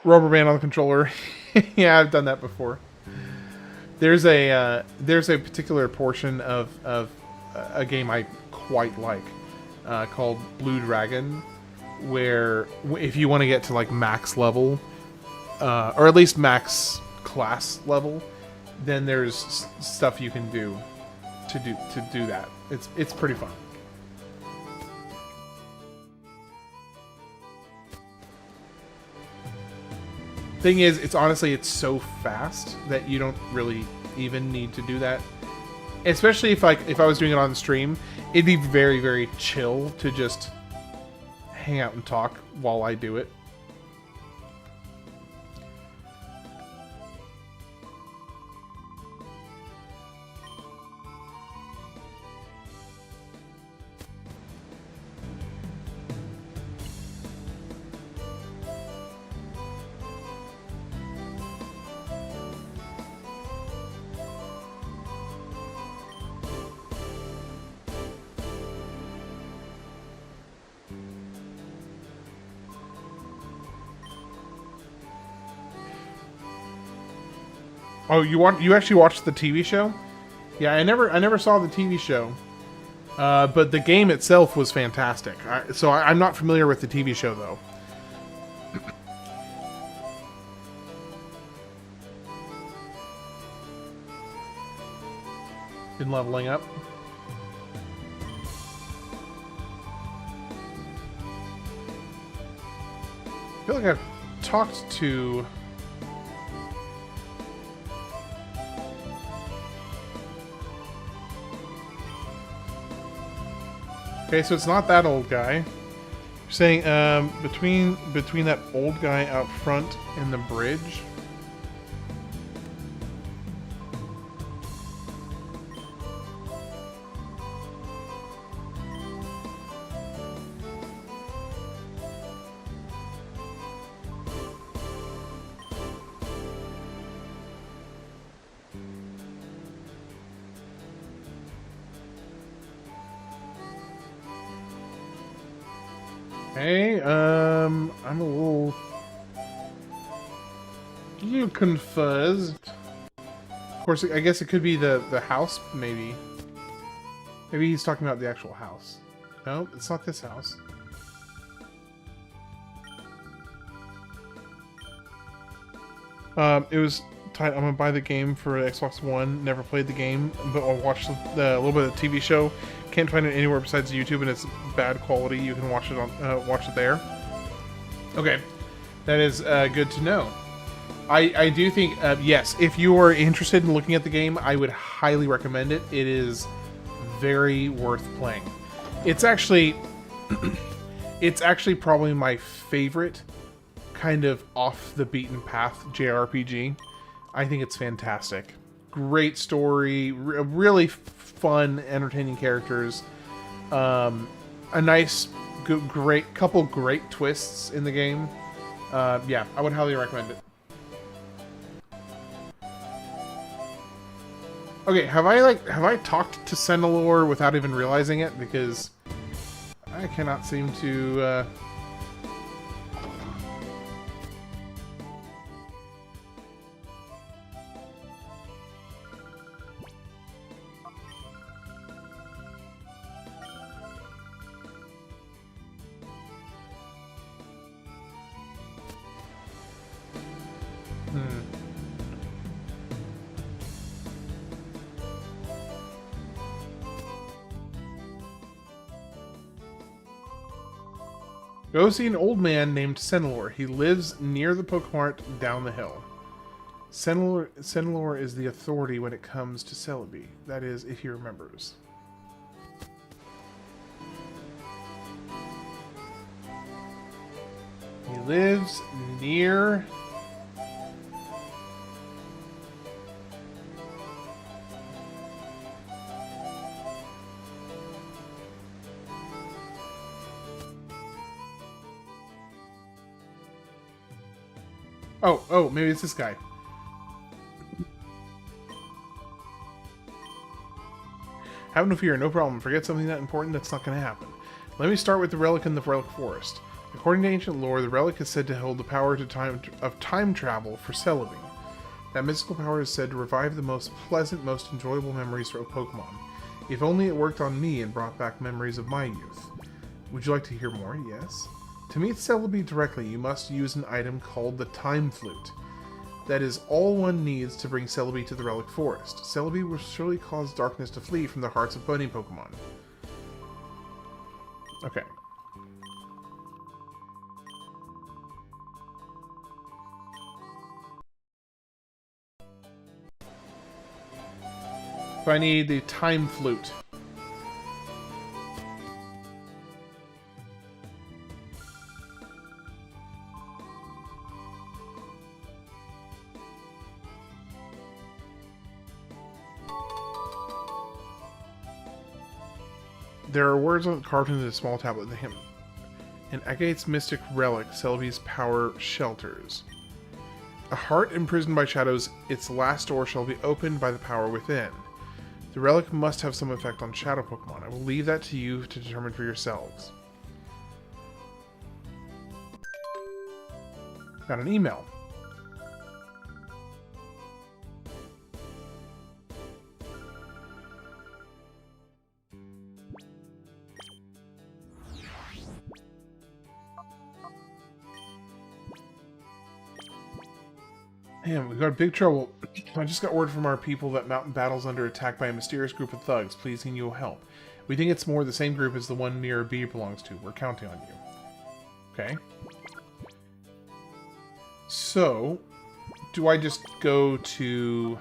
Rubber band on the controller. Yeah, I've done that before. There's a particular portion of a game I quite like called Blue Dragon, where if you want to get to like max level, or at least max class level, then there's stuff you can do to do that. It's pretty fun. Thing is, it's so fast that you don't really even need to do that. Especially if I was doing it on the stream, it'd be very, very chill to just hang out and talk while I do it. Oh, you actually watched the TV show? Yeah, I never saw the TV show, but the game itself was fantastic. I'm not familiar with the TV show though. Been leveling up. I feel like I've talked to... Okay, so it's not that old guy. You're saying between that old guy out front and the bridge. Hey, I'm a little confused. Of course, I guess it could be the house, maybe. Maybe he's talking about the actual house. No, it's not this house. It was tight. I'm gonna buy the game for Xbox One. Never played the game, but I'll watch the little bit of the TV show. Can't find it anywhere besides YouTube, and it's bad quality. You can watch it on watch it there. Okay, that is good to know. I do think yes, if you are interested in looking at the game, I would highly recommend it. It is very worth playing. It's actually it's actually probably my favorite kind of off the beaten path JRPG. I think it's fantastic. Great story, really fun, entertaining characters. A nice, great couple great twists in the game. Yeah, I would highly recommend it. Okay, have I talked to Senelor without even realizing it? Because I cannot seem to. Go see an old man named Senelor. He lives near the Pokemart down the hill. Senelor is the authority when it comes to Celebi. That is, if he remembers. He lives near... Oh, maybe it's this guy. Have no fear, no problem. Forget something that important, that's not going to happen. Let me start with the relic in the Relic Forest. According to ancient lore, the relic is said to hold the power of time travel for Celebi. That mystical power is said to revive the most pleasant, most enjoyable memories for a Pokemon. If only it worked on me and brought back memories of my youth. Would you like to hear more? Yes. To meet Celebi directly, you must use an item called the Time Flute. That is all one needs to bring Celebi to the Relic Forest. Celebi will surely cause darkness to flee from the hearts of bunny Pokemon. Okay. So I need the Time Flute. There are words carved into the small tablet. An Agate's mystic relic, Celebi's power shelters. A heart imprisoned by shadows, its last door shall be opened by the power within. The relic must have some effect on Shadow Pokémon. I will leave that to you to determine for yourselves. Got an email. Man, we've got big trouble. I just got word from our people that Mountain Battle's under attack by a mysterious group of thugs. Please, can you help? We think it's more the same group as the one Mirror B belongs to. We're counting on you. Okay. So, do I just go to...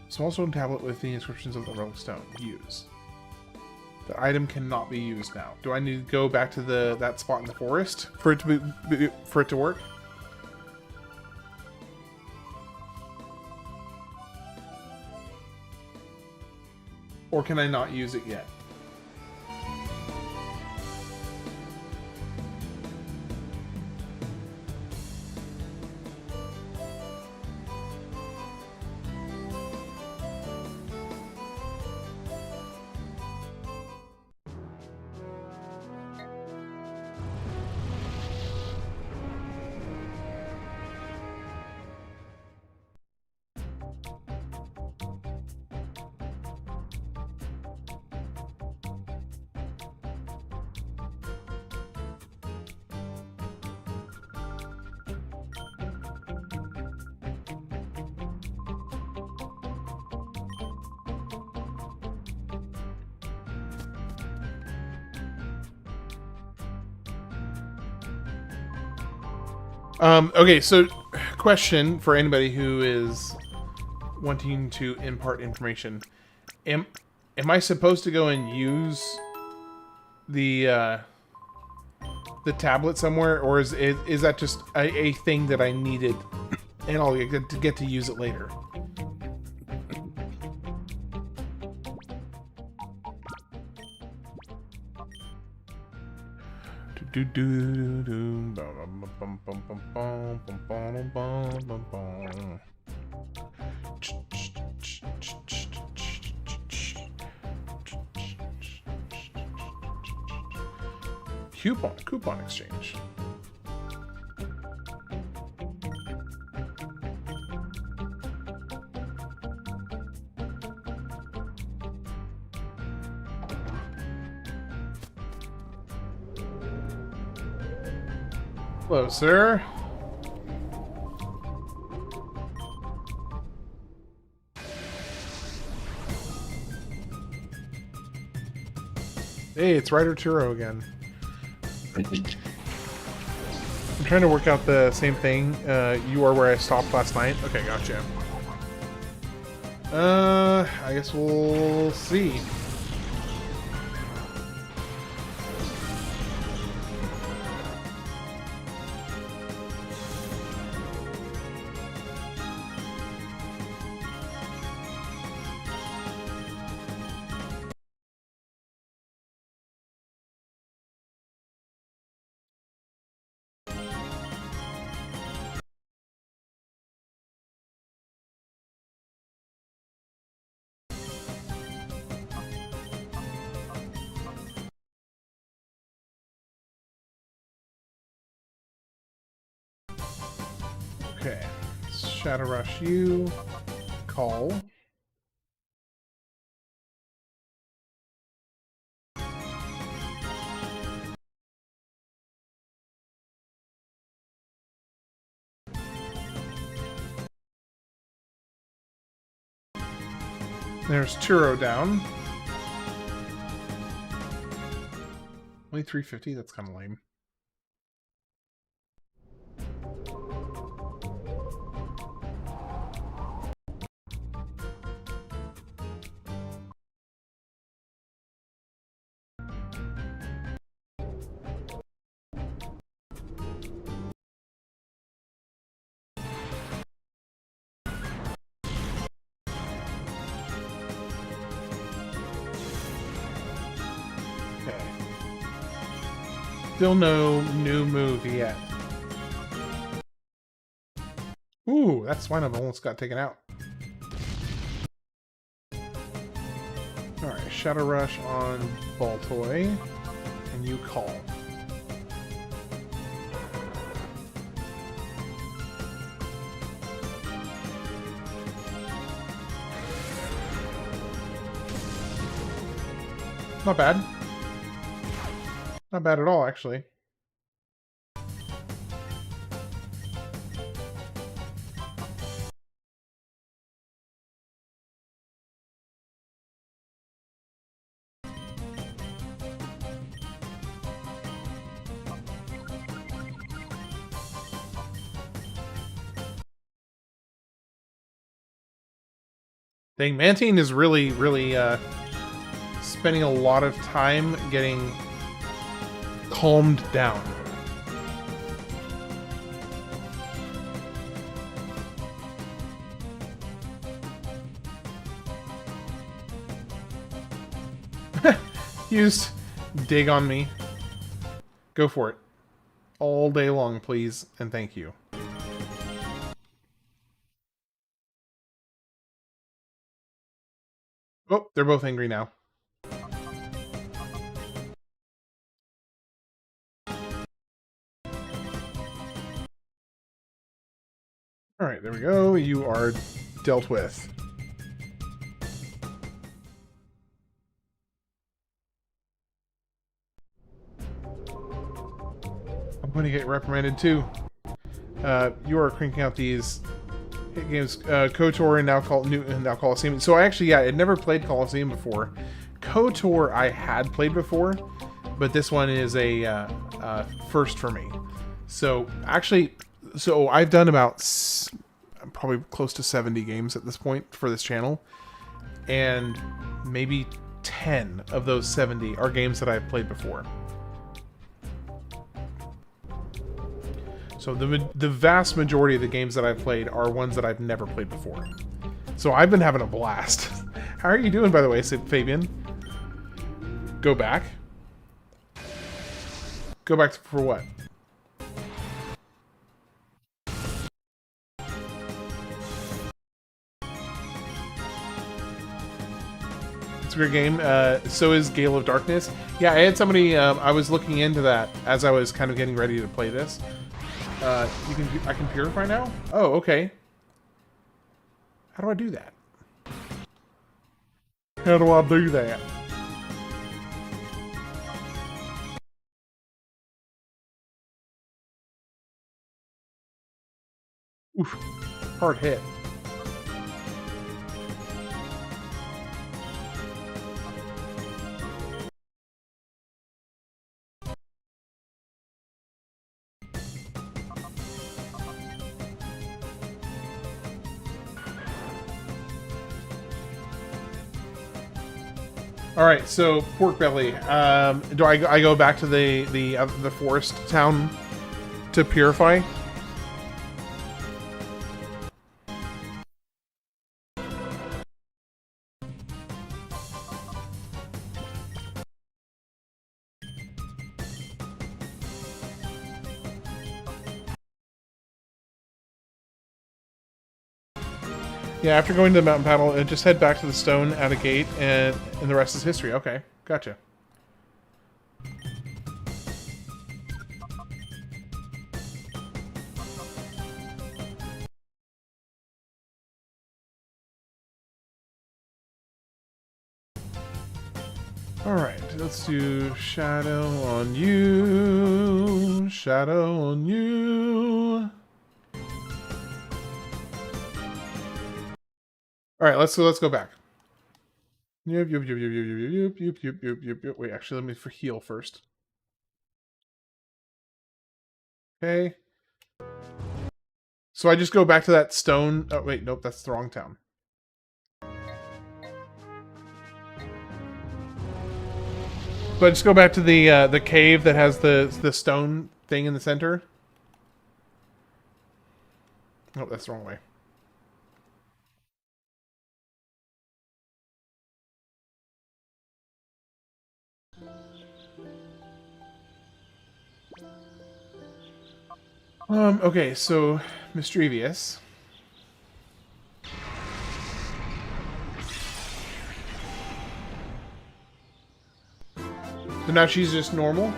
Small stone tablet with the inscriptions of the Rolling Stone. Use. The item cannot be used now. Do I need to go back to that spot in the forest for it to work? Or can I not use it yet? Okay, so question for anybody who is wanting to impart information. Am I supposed to go and use the tablet somewhere, or is that just a thing that I needed and I'll get to use it later? Coupon exchange. Hello, sir. Hey, it's Ryder Turo again. I'm trying to work out the same thing. You are where I stopped last night. Okay, gotcha. I guess we'll see. Okay, Shadow Rush you, call. There's Turo down. Only 350, that's kind of lame. Still no new move yet. Ooh, that Swinub almost got taken out. Alright, Shadow Rush on Baltoy. And you call. Not bad. Not bad at all, actually. Dang, Mantine is really, really spending a lot of time getting calmed down. Use dig on me. Go for it. All day long, please, and thank you. Oh, they're both angry now. Alright, there we go. You are dealt with. I'm going to get reprimanded too. You are cranking out these games, KOTOR and now Colosseum. So I actually, yeah, I'd never played Colosseum before. KOTOR I had played before, but this one is a first for me. So actually, I've done about probably close to 70 games at this point for this channel, and maybe 10 of those 70 are games that I've played before. So the vast majority of the games that I've played are ones that I've never played before. So I've been having a blast. How are you doing, by the way, Fabian? Go back? Go back for what? It's a great game. So is Gale of Darkness. Yeah, I had somebody, I was looking into that as I was kind of getting ready to play this. I can purify now? Oh, okay. How do I do that? How do I do that? Oof. Hard hit. All right, so pork belly. Do I go back to the forest town to purify? Yeah, after going to the mountain paddle, just head back to the stone at a gate, and the rest is history. Okay, gotcha. Alright, let's do Shadow on you. Shadow on you. Alright, let's go back. Wait, actually, let me heal first. Okay. So I just go back to that stone. Oh, wait, nope, that's the wrong town. So I just go back to the cave that has the stone thing in the center. Oh, that's the wrong way. Okay, so Mischievous. So now she's just normal.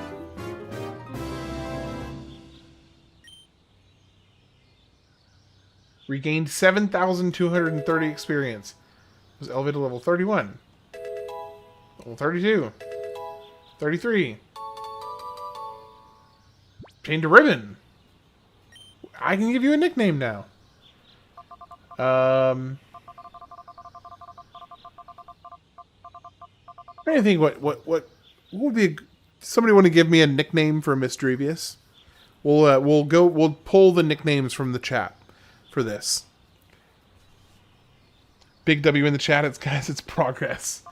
Regained 7,230 experience. Was elevated to level 31. Level 32. 33. Chained a ribbon. I can give you a nickname now. I'm trying to think what would be somebody want to give me a nickname for Mischievous? We'll pull the nicknames from the chat for this. Big W in the chat. It's guys. It's progress.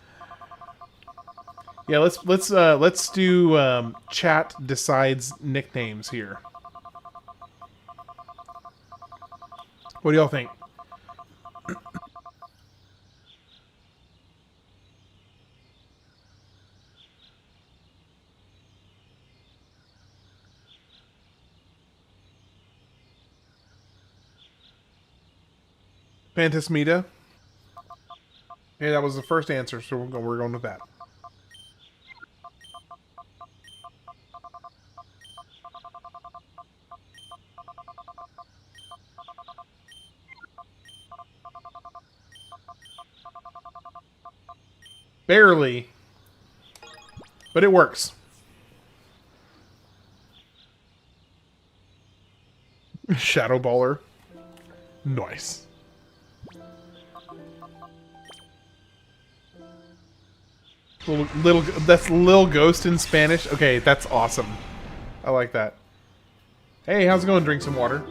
Yeah, let's do chat decides nicknames here. What do y'all think? Phantasmita. Okay, that was the first answer, so we're going with that. Barely. But it works. Shadow Baller. Nice. That's Lil Ghost in Spanish. Okay, that's awesome. I like that. Hey, how's it going? Drink some water.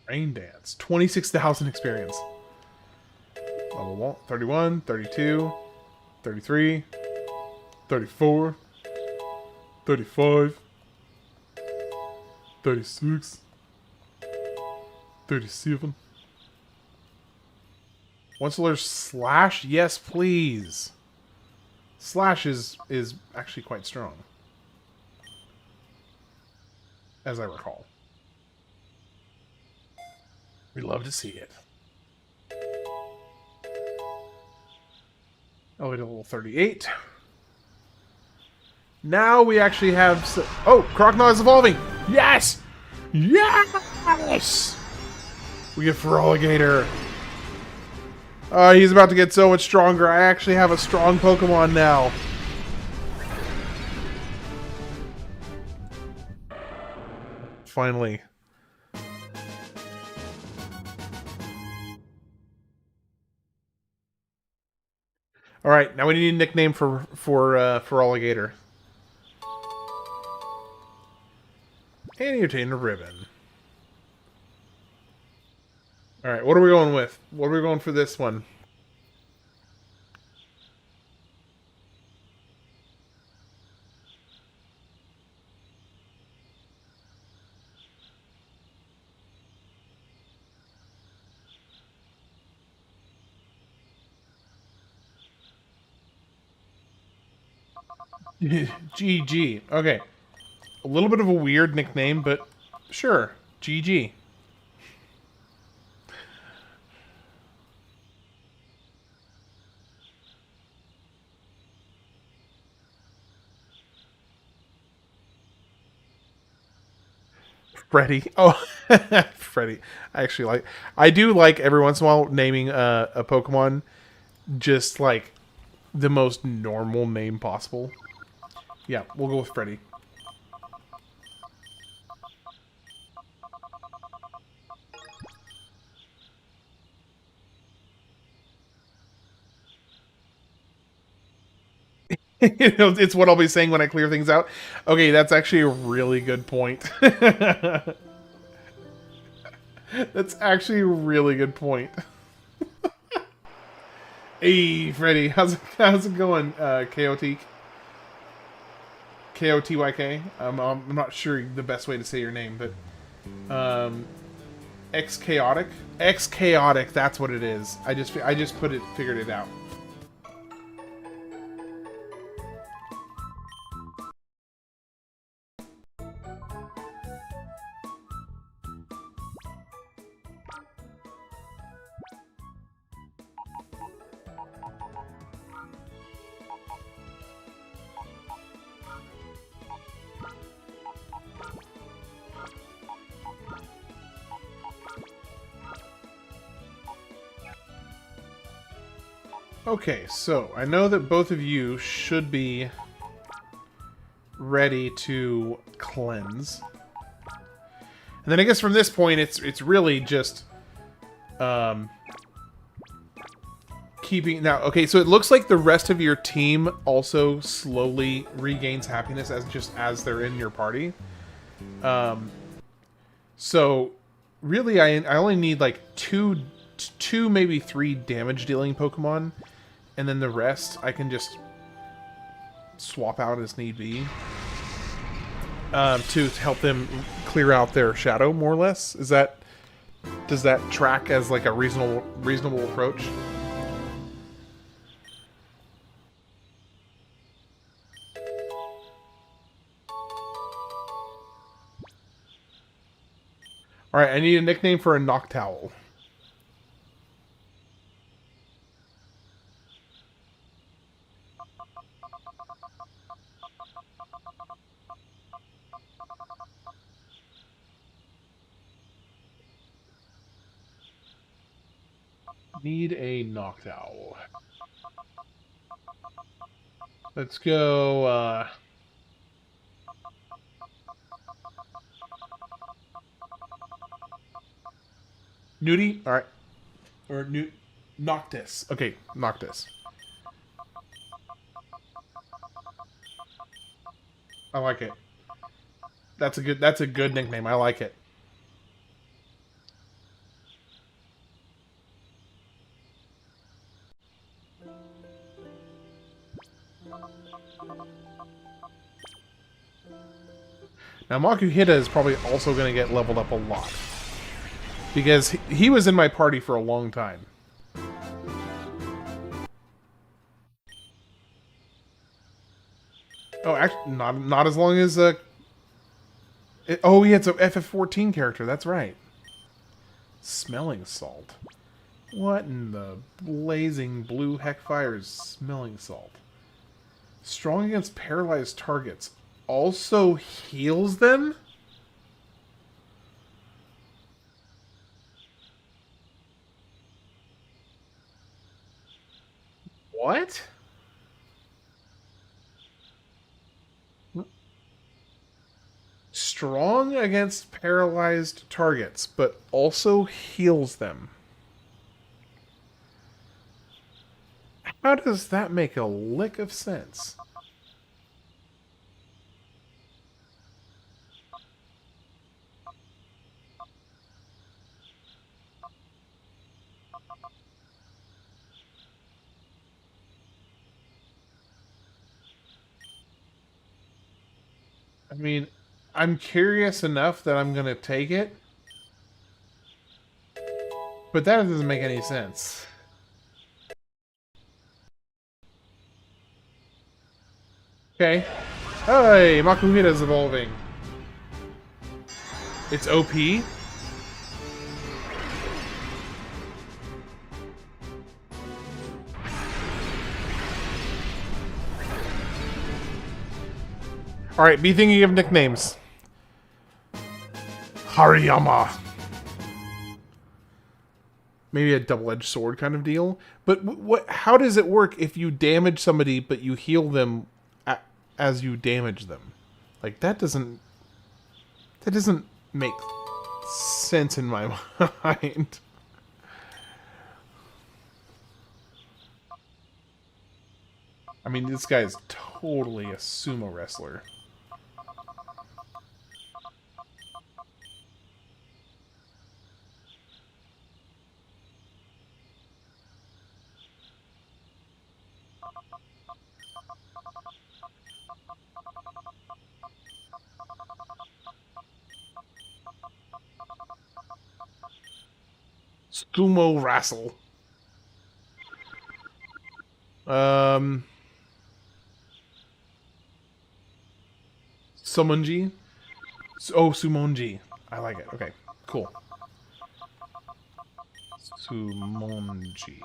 Rain Dance. 26,000 experience. Level 1, 31, 32, 33, 34, 35, 36, 37. Wants to learn Slash? Yes, please. Slash is actually quite strong, as I recall. We love to see it. Oh, we did level 38. Now we actually have... Oh, Crocodile is evolving! Yes! Yes! We get Feraligatr. He's about to get so much stronger. I actually have a strong Pokemon now. Finally. All right, now we need a nickname for Feraligatr. And you obtain a ribbon. All right, what are we going with? What are we going for this one? GG. Okay. A little bit of a weird nickname, but sure. GG. Freddy. Oh, Freddy. I do like every once in a while naming a Pokemon just like the most normal name possible. Yeah, we'll go with Freddy. It's what I'll be saying when I clear things out. Okay, that's actually a really good point. That's actually a really good point. Hey, Freddy, how's it going, KOT? KOTYK? I'm not sure the best way to say your name, but X-Chaotic? X-Chaotic, that's what it is. I just figured it out. Okay, so I know that both of you should be ready to cleanse. And then I guess from this point it's really just keeping now. Okay, so it looks like the rest of your team also slowly regains happiness as they're in your party. So really, I only need like two maybe three damage dealing Pokemon, and then the rest I can just swap out as need be to help them clear out their shadow, more or less. Does that track as like a reasonable approach? All right, I need a nickname for a Noctowl. Need a Noctowl. Let's go. Nudie. All right, or Noctis. Okay, Noctis. I like it. That's a good nickname. I like it. Now Makuhita is probably also going to get leveled up a lot because he was in my party for a long time. Oh, actually, not as long as oh, yeah, it's a FF14 character. That's right. Smelling salt. What in the blazing blue heck fire is smelling salt? Strong against paralyzed targets. Also heals them? What? Strong against paralyzed targets, but also heals them. How does that make a lick of sense? I mean, I'm curious enough that I'm going to take it, but that doesn't make any sense. Okay. Hey, Makuhita is evolving. It's OP? Alright, be thinking of nicknames. Hariyama. Maybe a double-edged sword kind of deal. But what? How does it work if you damage somebody but you heal them as you damage them? Like that doesn't make sense in my mind. I mean, this guy is totally a sumo wrestler. Sumo wrestle. Um, Sumonji. Oh, Sumonji. I like it. Okay, cool. Sumonji.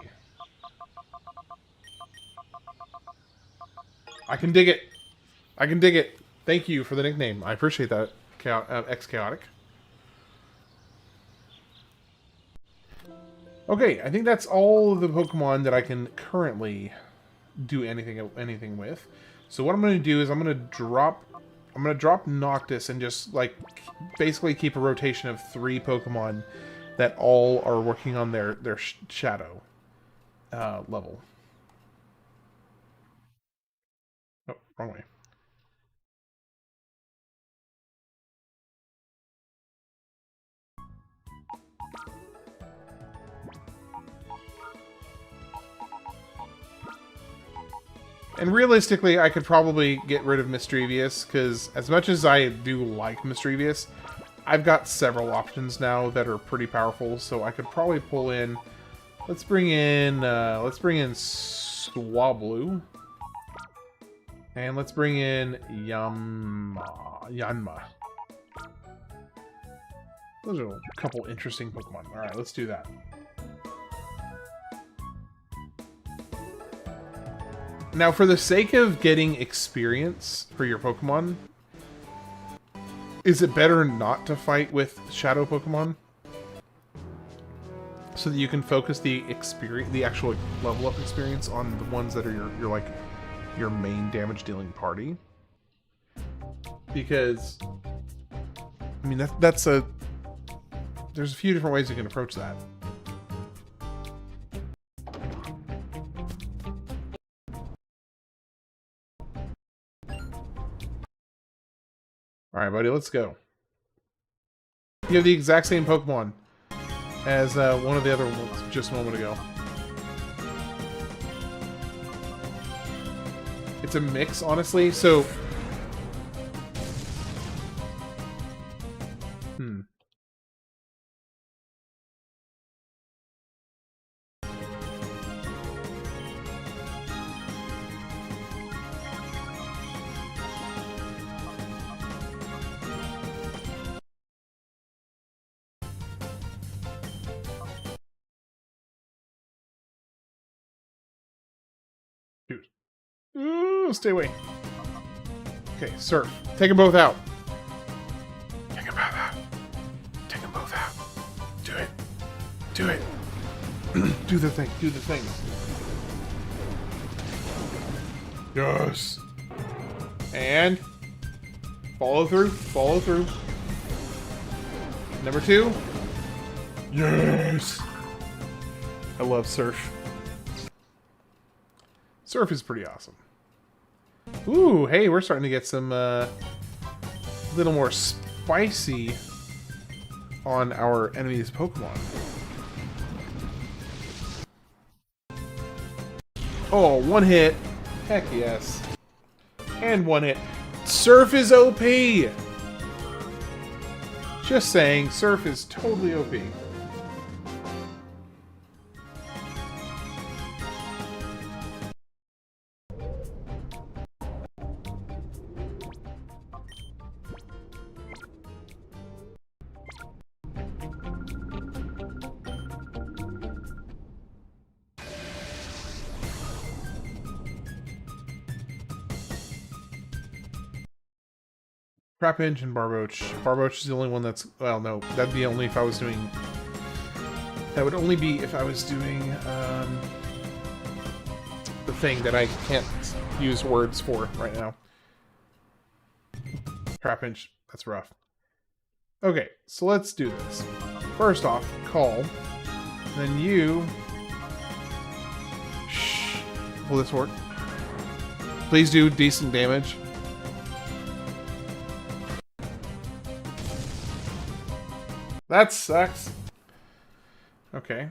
I can dig it. I can dig it. Thank you for the nickname. I appreciate that, X-Chaotic. Okay, I think that's all of the Pokemon that I can currently do anything with. So what I'm going to do is I'm going to drop Noctis and just like basically keep a rotation of 3 Pokemon that all are working on their shadow level. Oh, wrong way. And realistically, I could probably get rid of Mischievous, because as much as I do like Mischievous, I've got several options now that are pretty powerful, so I could probably pull in... Let's bring in Swablu. And let's bring in Yanma. Those are a couple interesting Pokemon. Alright, let's do that. Now, for the sake of getting experience for your Pokemon, is it better not to fight with Shadow Pokemon? So that you can focus the experience, the actual level up experience on the ones that are your main damage dealing party? Because, I mean, there's a few different ways you can approach that. Alright, buddy, let's go. You have the exact same Pokemon as one of the other ones just a moment ago. It's a mix, honestly, so... Dude. Ooh, stay away. Okay, Surf. Take them both out. Take them both out. Take them both out. Do it. Do it. Do the thing. Do the thing. Yes. And follow through. Follow through. Number 2. Yes. I love Surf. Surf is pretty awesome. Ooh, hey, we're starting to get some little more spicy on our enemies' Pokemon. Oh, one hit. Heck yes. And one hit. Surf is OP! Just saying, Surf is totally OP. Trapinch and Barboach. Barboach is the only one that's... Well, no. That'd be only if I was doing... That would only be if I was doing the thing that I can't use words for right now. Trapinch. That's rough. Okay, so let's do this. First off, call. Then you... Shh. Will this work? Please do decent damage. That sucks. Okay.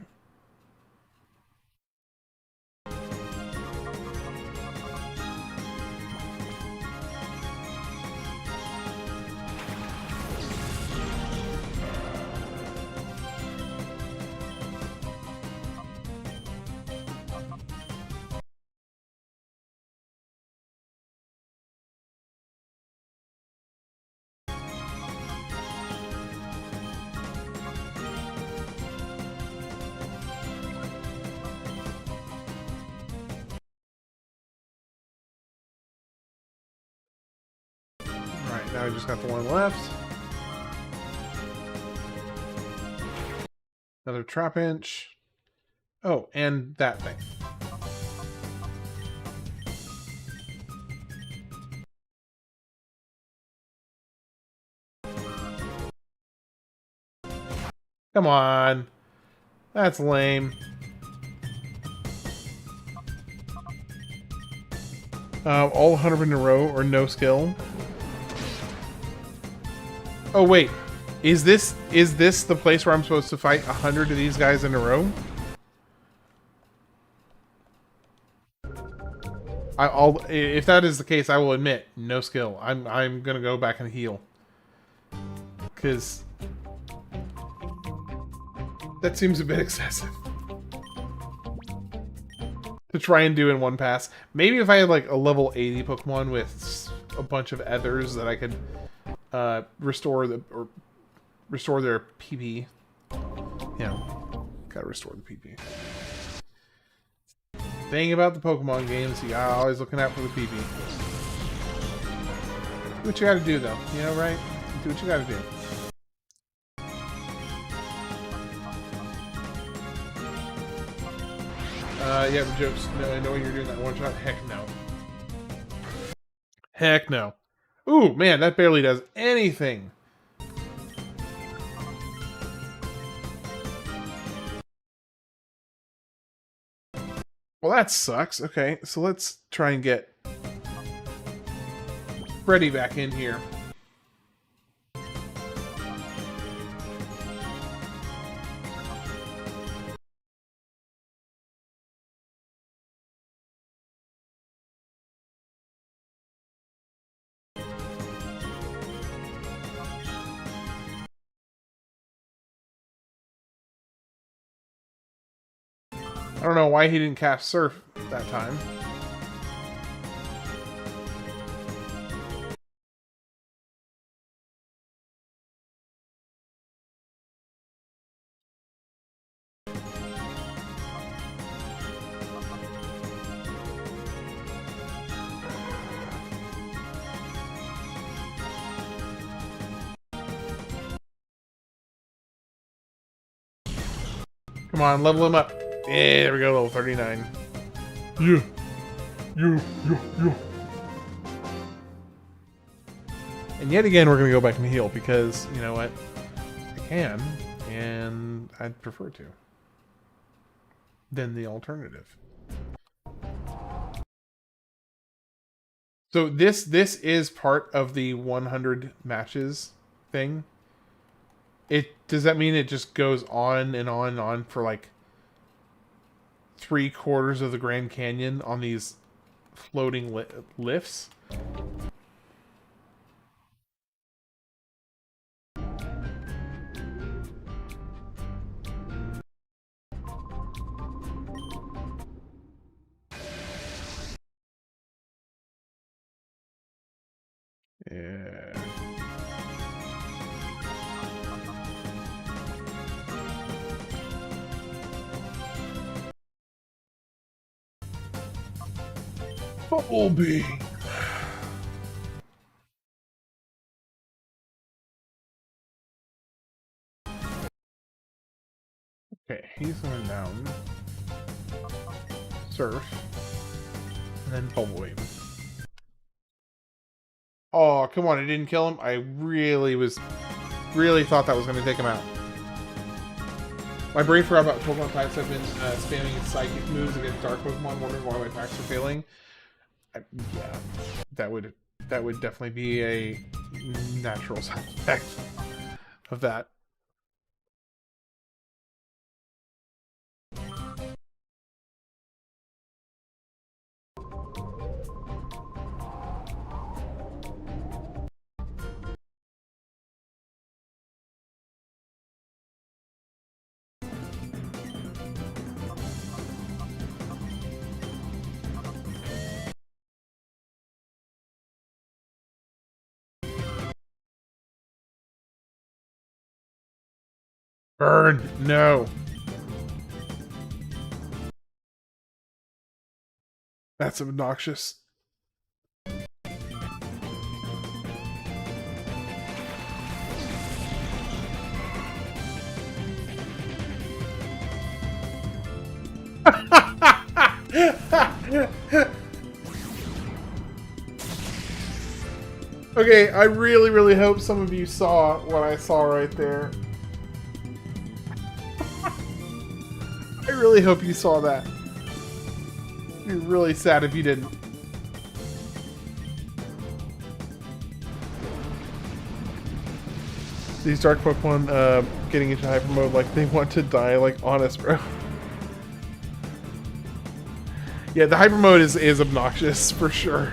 Now I just got the one left. Another Trapinch. Oh, and that thing. Come on. That's lame. All 100 in a row or no skill. Oh wait, is this the place where I'm supposed to fight 100 of these guys in a row? I'll if that is the case, I will admit no skill. I'm gonna go back and heal because that seems a bit excessive to try and do in one pass. Maybe if I had like a level 80 Pokemon with a bunch of others that I could restore their PP. You know, gotta restore the PP. Thing about the Pokemon games, you gotta always looking out for the PP. Do what you gotta do, though. You know, right? Do what you gotta do. Yeah, the jokes. No, I know you're doing that one shot. Heck no. Heck no. Ooh, man, that barely does anything. Well, that sucks. Okay, so let's try and get Freddy back in here. I don't know why he didn't cast Surf that time. Come on, level him up. Yeah, there we go, level 39. Yeah. And yet again, we're going to go back and heal because, you know what? I can, and I'd prefer to. Than the alternative. So this is part of the 100 matches thing. Does that mean it just goes on and on and on for like 3/4 of the Grand Canyon on these floating lifts? Yeah. Bumblebee. Okay, he's going down. Surf. And then Bumblebee. Oh, come on, it didn't kill him? I really thought that was going to take him out. My brain forgot about Pokemon types. I've been spamming psychic moves against Dark Pokemon, wondering why my attacks are failing. Yeah, that would definitely be a natural side effect of that. Burn! No! That's obnoxious. Okay, I really hope some of you saw what I saw right there. I really hope you saw that. I'd be really sad if you didn't. These Dark Pokemon getting into hyper mode like they want to die, like honest, bro. Yeah, the hyper mode is obnoxious for sure.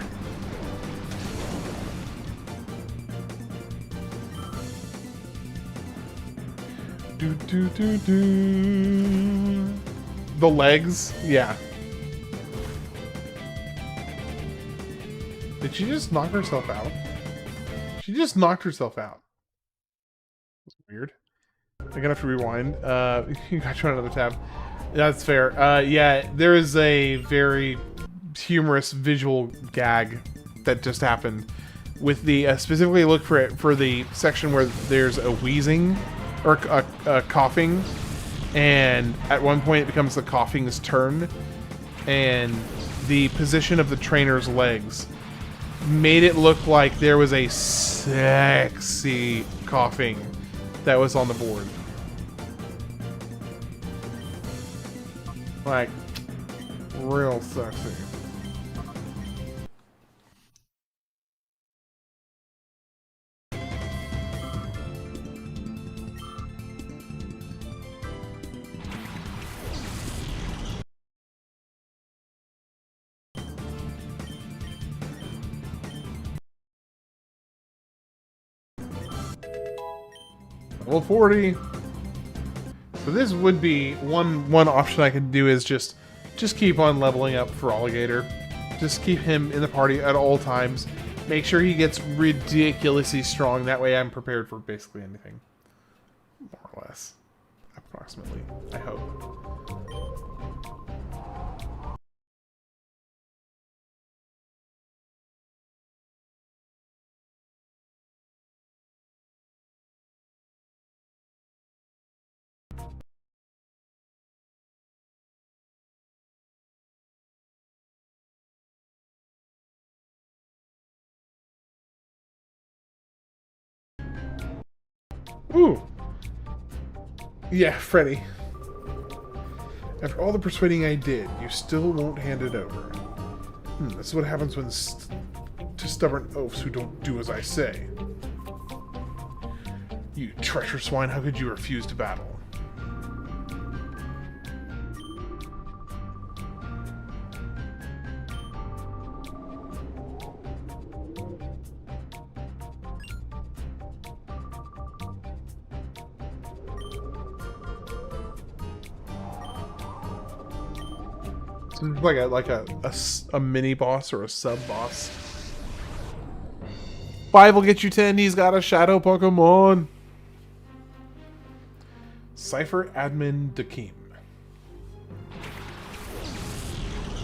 The legs, yeah. Did she just knock herself out? She just knocked herself out. That's weird. I'm gonna have to rewind. You gotta try another tab. That's fair. Yeah, there is a very humorous visual gag that just happened with the specifically look for it for the section where there's a wheezing or a coughing, and at one point it becomes the coughing's turn, and the position of the trainer's legs made it look like there was a sexy coughing that was on the board. Like, real sexy. Level 40. So this would be one option I could do is just keep on leveling up for Alligator. Just keep him in the party at all times. Make sure he gets ridiculously strong. That way I'm prepared for basically anything. More or less. Approximately. I hope. Ooh! Yeah, Freddy. After all the persuading I did, you still won't hand it over. This is what happens when to stubborn oafs who don't do as I say. You treacherous swine, how could you refuse to battle? Like a mini boss or a sub boss. 5 will get you 10. He's got a Shadow Pokémon. Cypher Admin Dakim.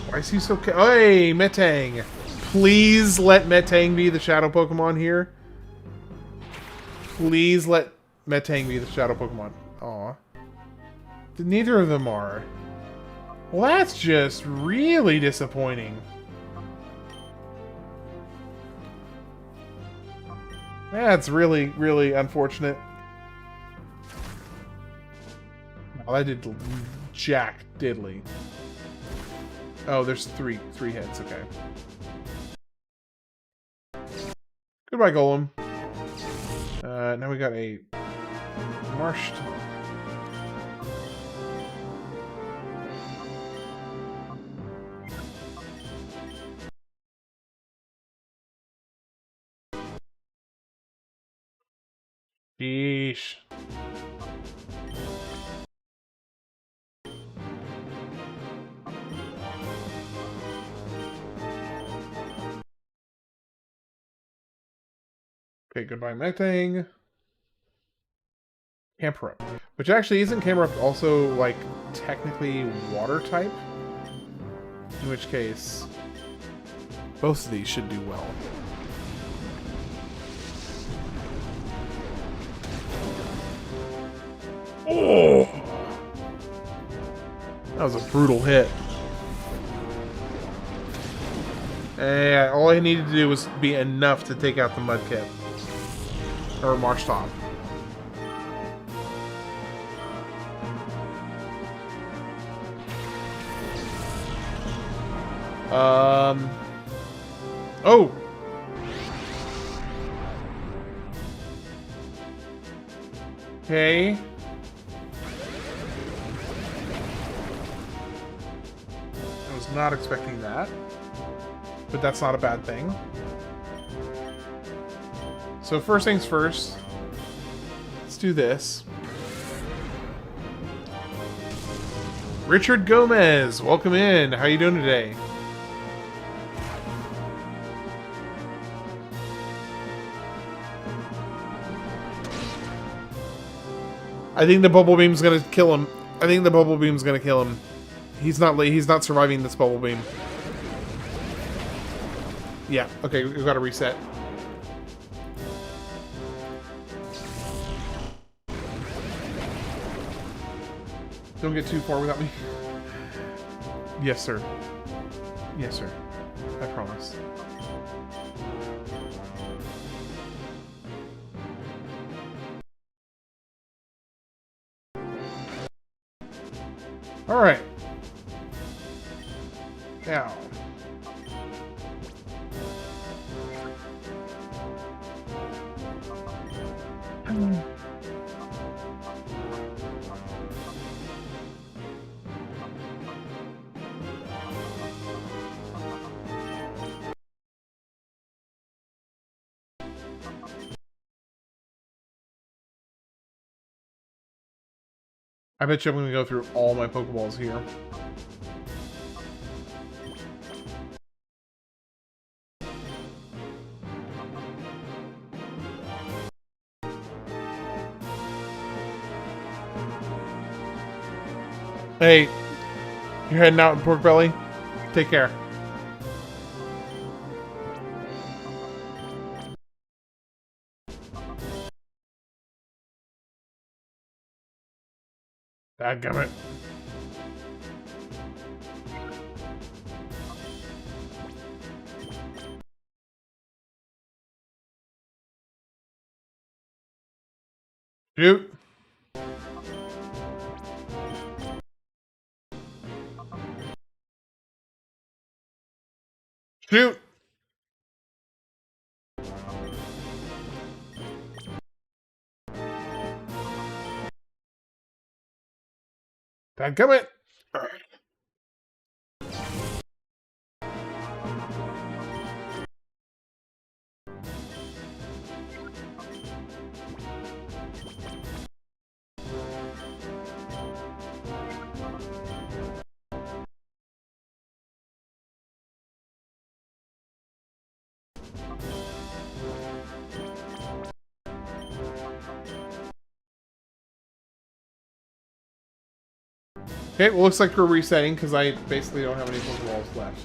Why is he so? Hey, Metang! Please let Metang be the Shadow Pokémon here. Please let Metang be the Shadow Pokémon. Aw. Neither of them are. Well, that's just really disappointing. That's really, really unfortunate. Oh, that did jack diddly. Oh, there's three heads, okay. Goodbye, Golem. Now we got a Marsh. Sheesh. Okay, goodbye, Metang. Camerupt. Which actually, isn't Camerupt also, like, technically water type? In which case, both of these should do well. Oh! That was a brutal hit. And all I needed to do was be enough to take out the Mudkip. Or Marsh Top. Oh! Okay. That was not expecting that. But that's not a bad thing. So first things first, let's do this. Richard Gomez, welcome in. How you doing today? I think the bubble beam's gonna kill him. I think the bubble beam's gonna kill him. He's not surviving this bubble beam. Yeah, okay, we've got to reset. Don't get too far without me. Yes, sir. Yes, sir. I promise. All right. Now. I bet you I'm going to go through all my Pokeballs here. Hey, you're heading out in Pork Belly? Take care. Dadgummit. Shoot. Shoot. Dadgummit. Okay, well, looks like we're resetting because I basically don't have any Pokeballs left.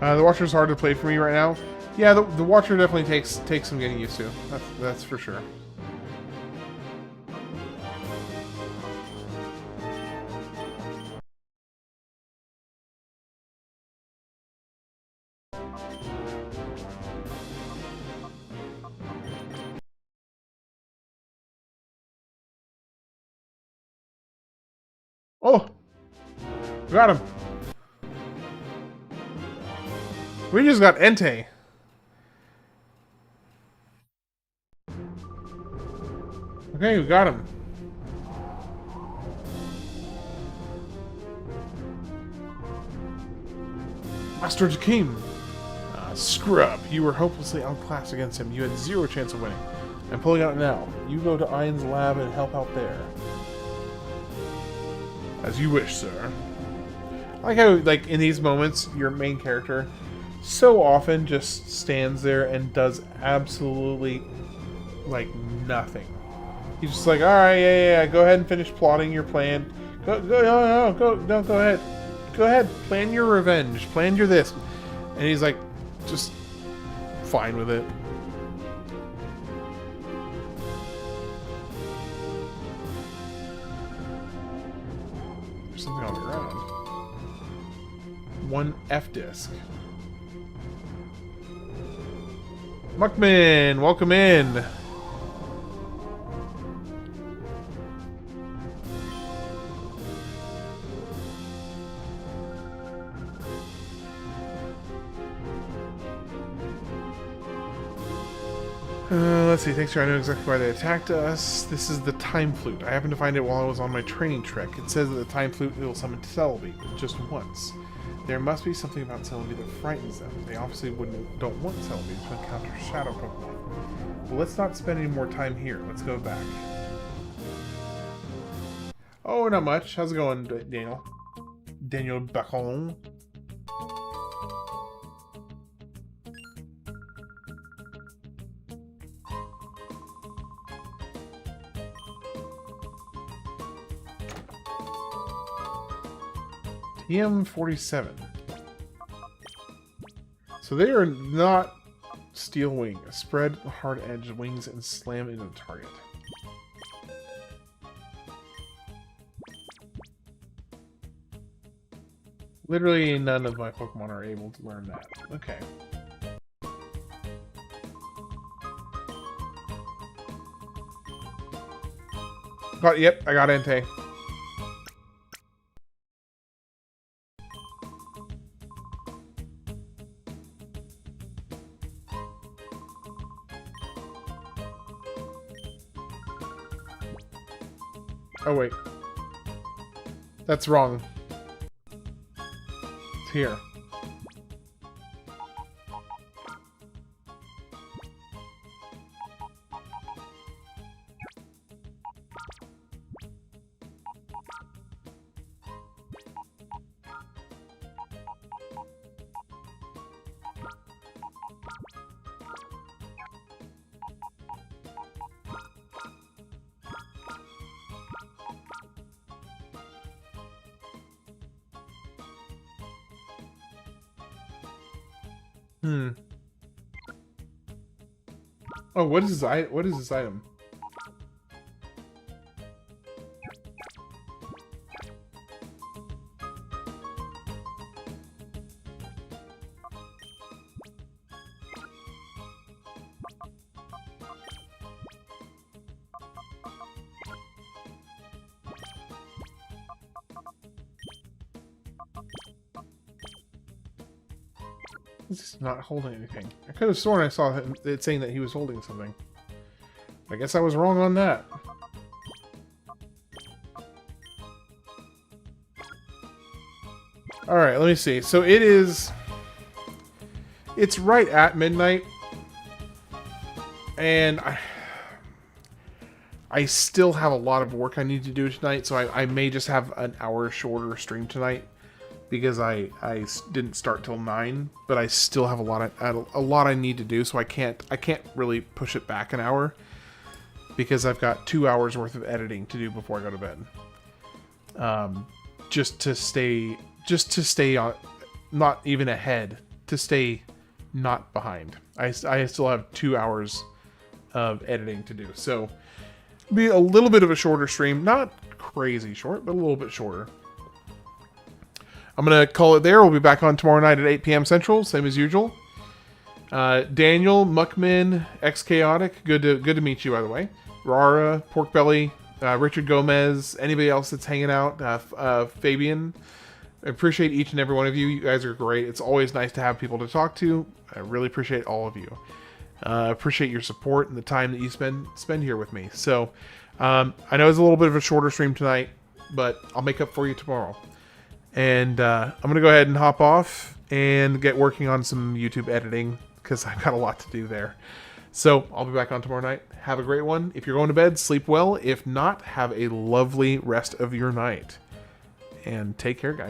The Watcher's hard to play for me right now. Yeah, the Watcher definitely takes some getting used to. That's for sure. Oh! Got him! We just got Entei. Okay, we got him. Master Jakeem! Scrub, you were hopelessly outclassed against him. You had zero chance of winning. I'm pulling out now. You go to Ian's lab and help out there. As you wish, sir. I like how, like, in these moments, your main character so often just stands there and does absolutely, like, nothing. He's just like, alright, yeah, go ahead and finish plotting your plan. Go ahead. Go ahead, plan your revenge, plan your this. And he's like, just fine with it. There's something on the ground. One F disc. Muckman, welcome in. Let's see. Thanks, sir. I know exactly why they attacked us. This is the time flute. I happened to find it while I was on my training trek. It says that the time flute will summon Celebi, but just once. There must be something about Celebi that frightens them. They obviously don't want Celebi to encounter Shadow Pokémon. Well, let's not spend any more time here. Let's go back. Oh, not much. How's it going, Daniel? Daniel Bacon. TM47. So they are not steel wing. Spread hard edge wings and slam into the target. Literally none of my Pokemon are able to learn that. Okay. Yep, I got Entei. Oh wait. That's wrong. It's here. Oh, what is this item? He's not holding anything. I could have sworn I saw it saying that he was holding something. I guess I was wrong on that. Alright, let me see. So it's right at midnight. And I still have a lot of work I need to do tonight, so I may just have an hour shorter stream tonight. Because I didn't start till 9, but I still have a lot I need to do, so I can't really push it back an hour because I've got 2 hours worth of editing to do before I go to bed. Just to stay on, not even ahead, to stay not behind. I still have 2 hours of editing to do, so it'll be a little bit of a shorter stream, not crazy short, but a little bit shorter. I'm going to call it there. We'll be back on tomorrow night at 8 p.m. Central, same as usual. Daniel, Muckman, X-Chaotic, good to meet you, by the way. Rara, Porkbelly, Richard Gomez, anybody else that's hanging out, Fabian. I appreciate each and every one of you. You guys are great. It's always nice to have people to talk to. I really appreciate all of you. Appreciate your support and the time that you spend here with me. So, I know it's a little bit of a shorter stream tonight, but I'll make up for you tomorrow. And I'm going to go ahead and hop off and get working on some YouTube editing because I've got a lot to do there. So I'll be back on tomorrow night. Have a great one. If you're going to bed, sleep well. If not, have a lovely rest of your night. And take care, guys.